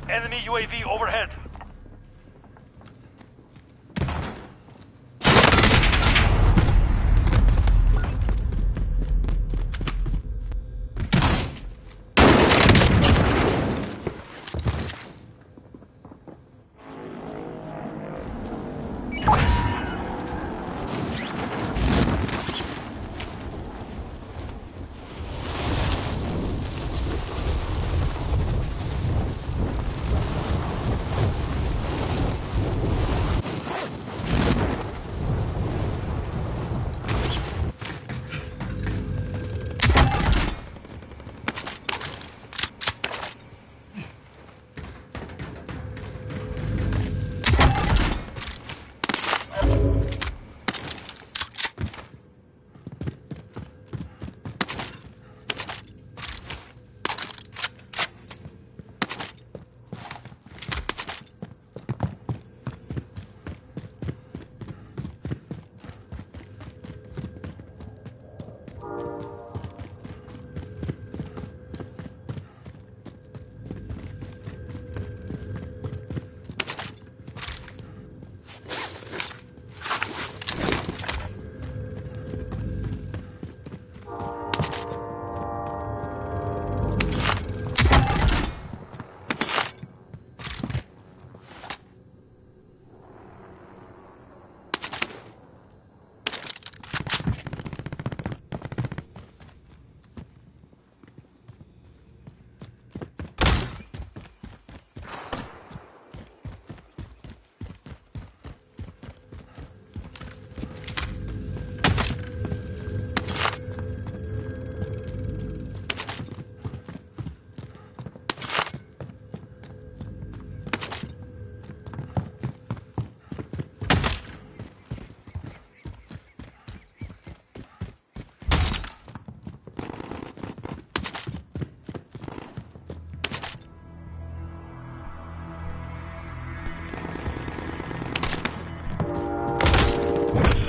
Enemy UAV overhead.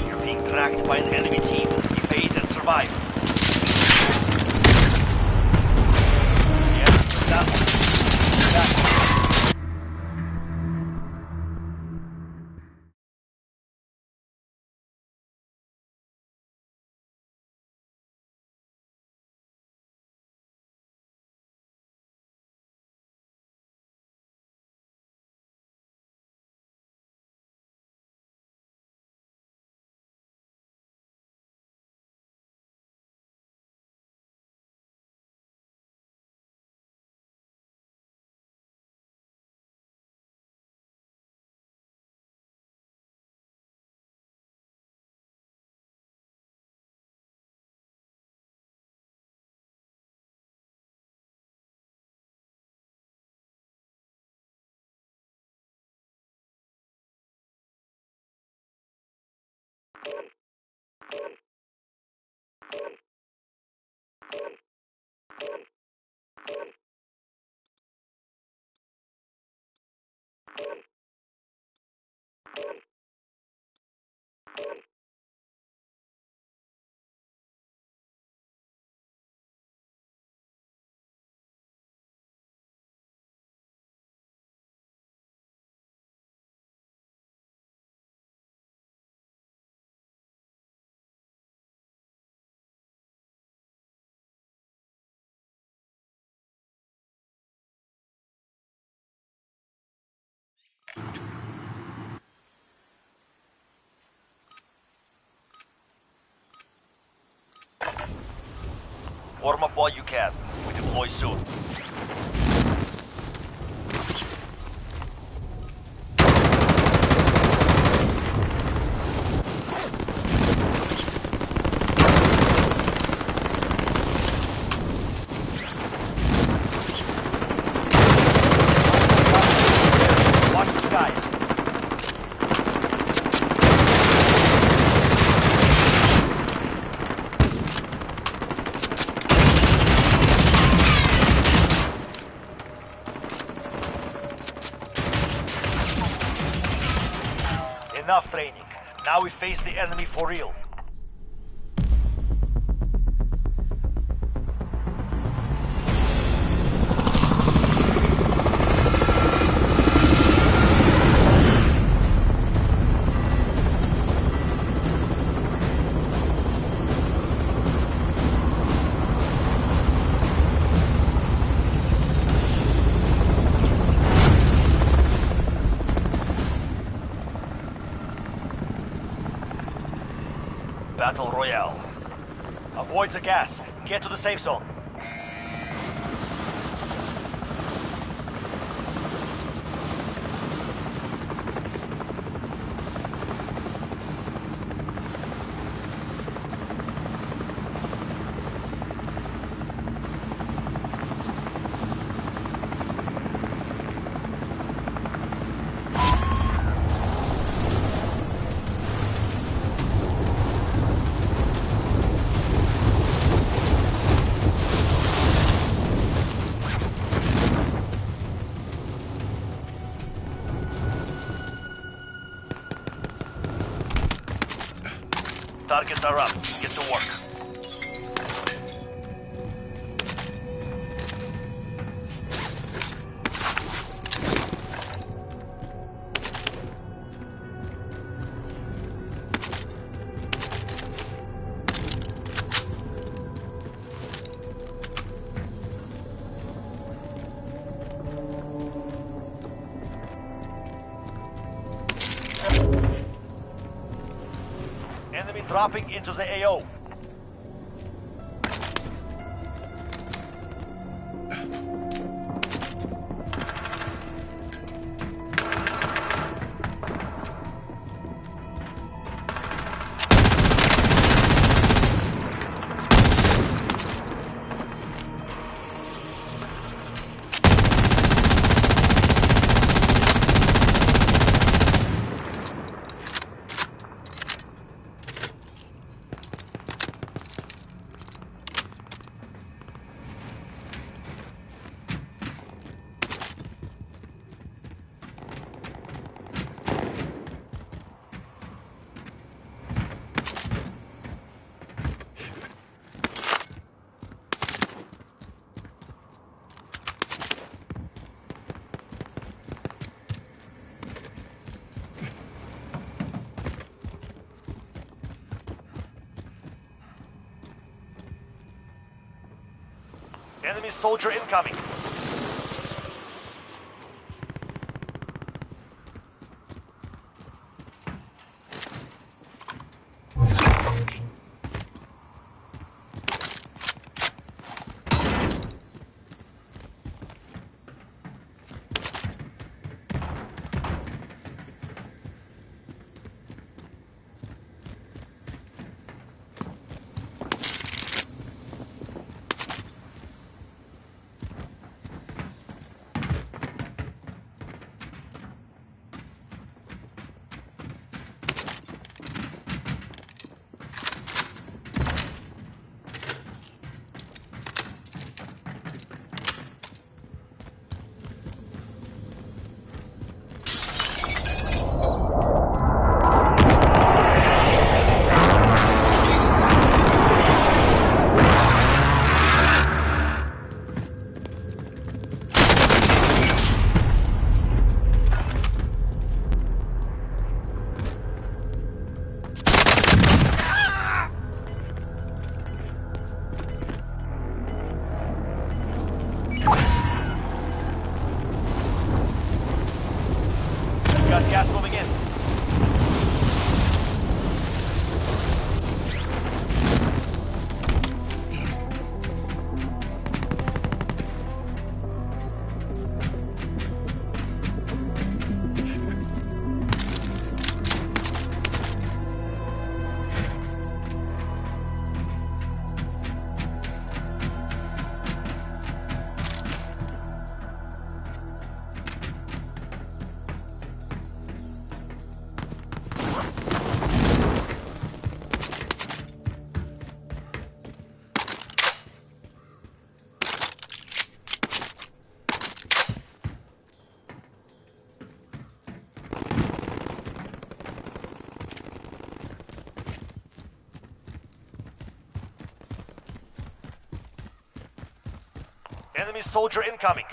You're being tracked by an enemy team. Evade and survive. Yeah, that one. That one. Warm up while you can. We deploy soon. Watch the skies. Enough training. Now we face the enemy for real. Battle Royale. Avoid the gas. Get to the safe zone. Targets are up. Get to work. Enemy dropping into the AO. Enemy soldier incoming. Got gas moving in. Enemy soldier incoming.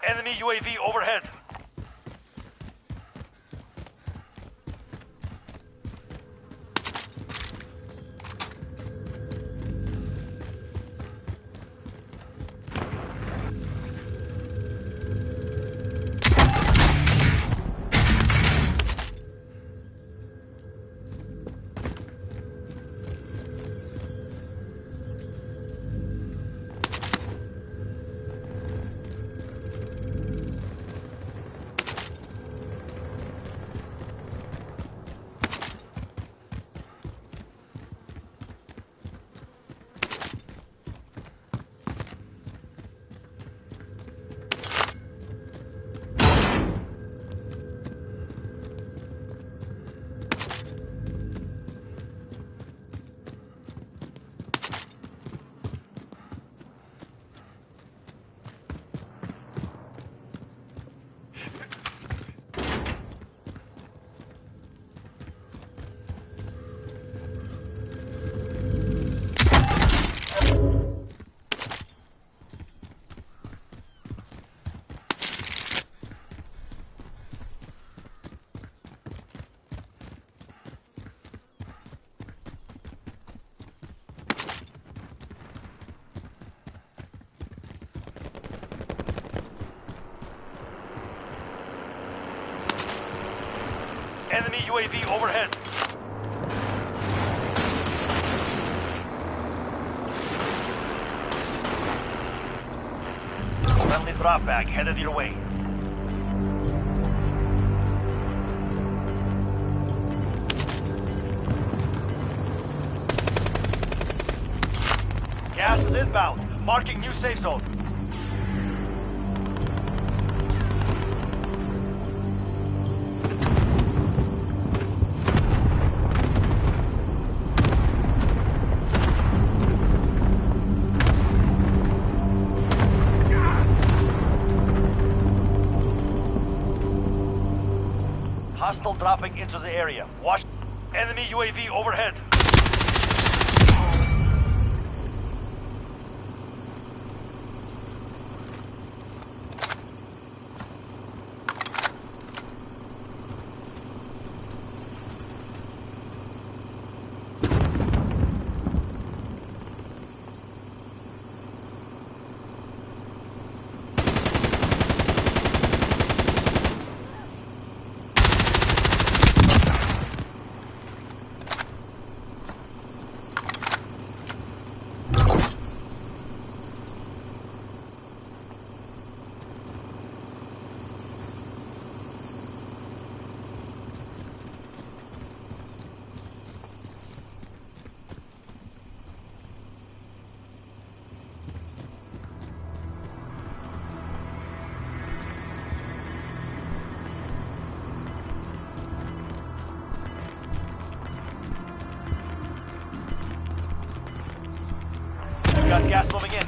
Enemy UAV overhead. Enemy UAV overhead. Friendly drop bag headed your way. Gas is inbound. Marking new safe zone. Hostile dropping into the area. Watch. Enemy UAV overhead. Got gas moving in.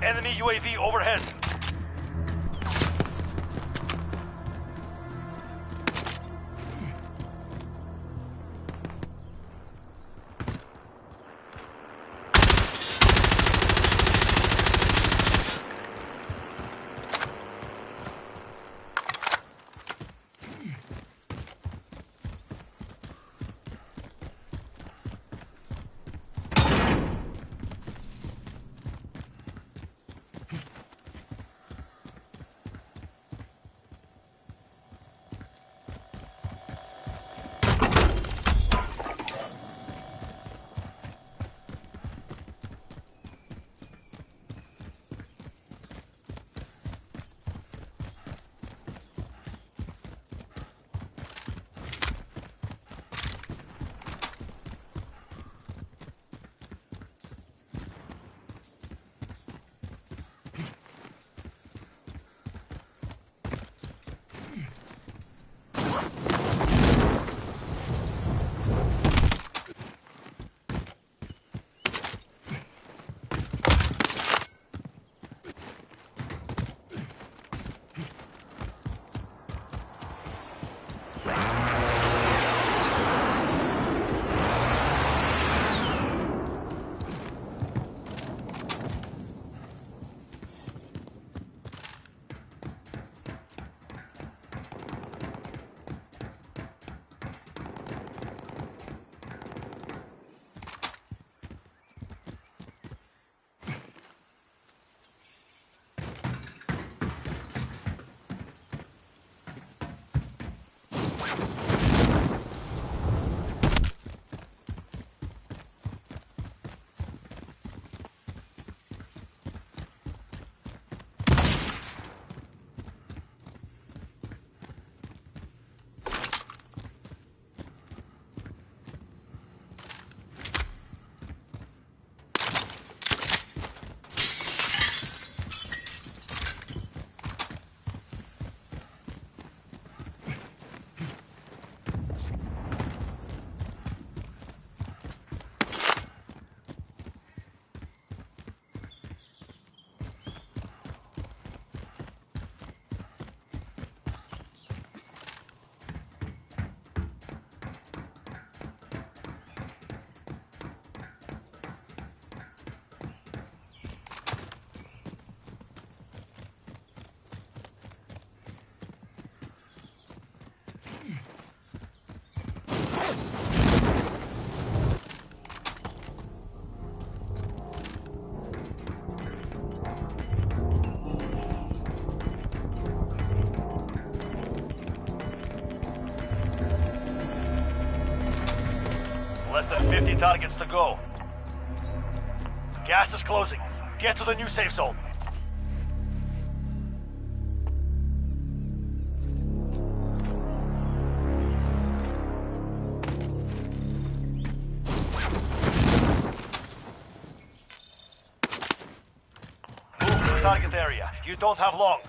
Enemy UAV overhead. Less than 50 targets to go. Gas is closing. Get to the new safe zone. Move to the target area. You don't have long.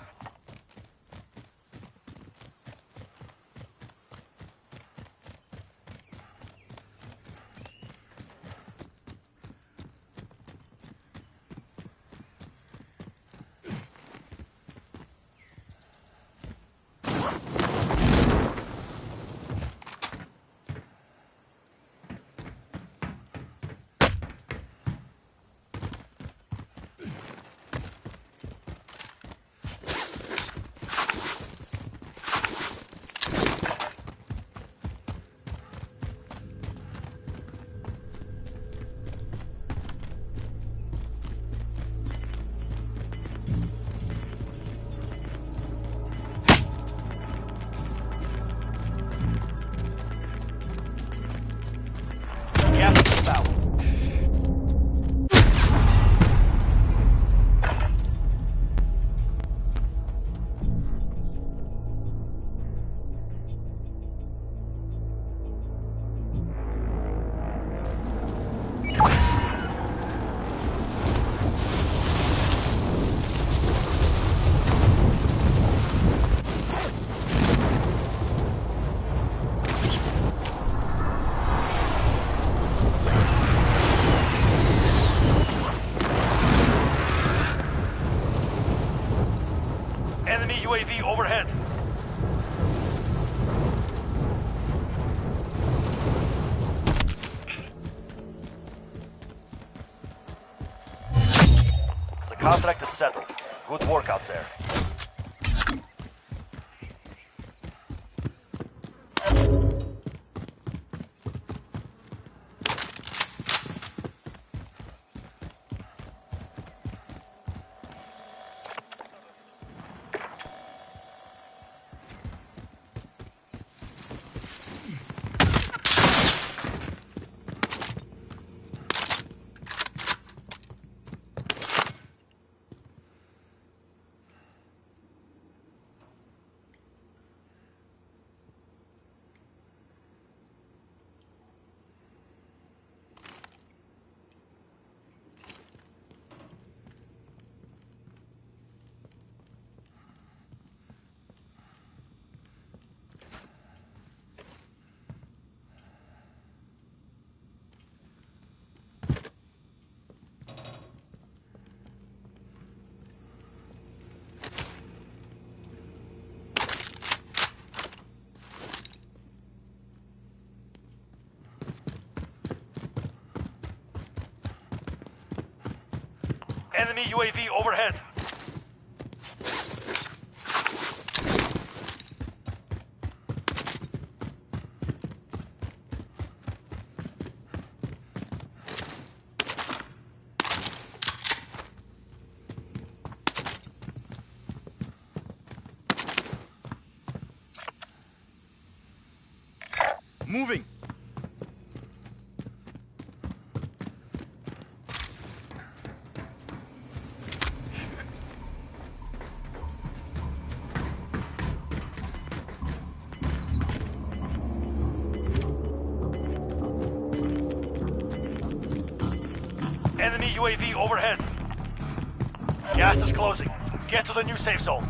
Enemy UAV overhead. The contract is settled. Good work out there. Enemy UAV overhead. Moving. Enemy UAV overhead. Gas is closing. Get to the new safe zone.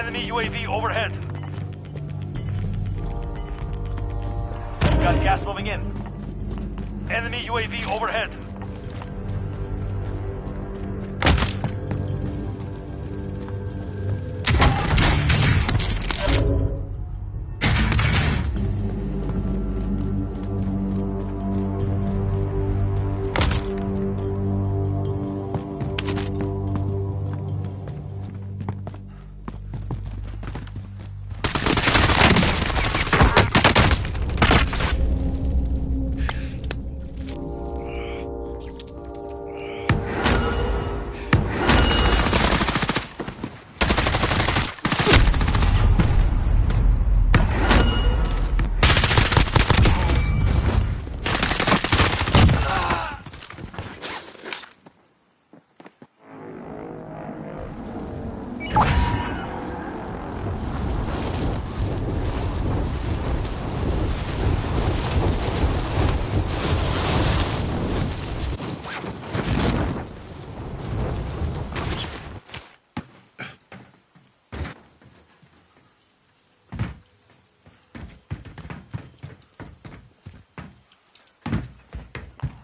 Enemy UAV overhead. We've got gas moving in. Enemy UAV overhead.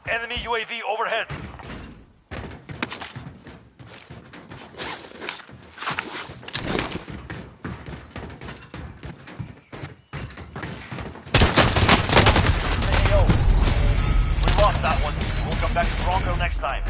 Enemy UAV overhead. AO. We lost that one. We'll come back stronger next time.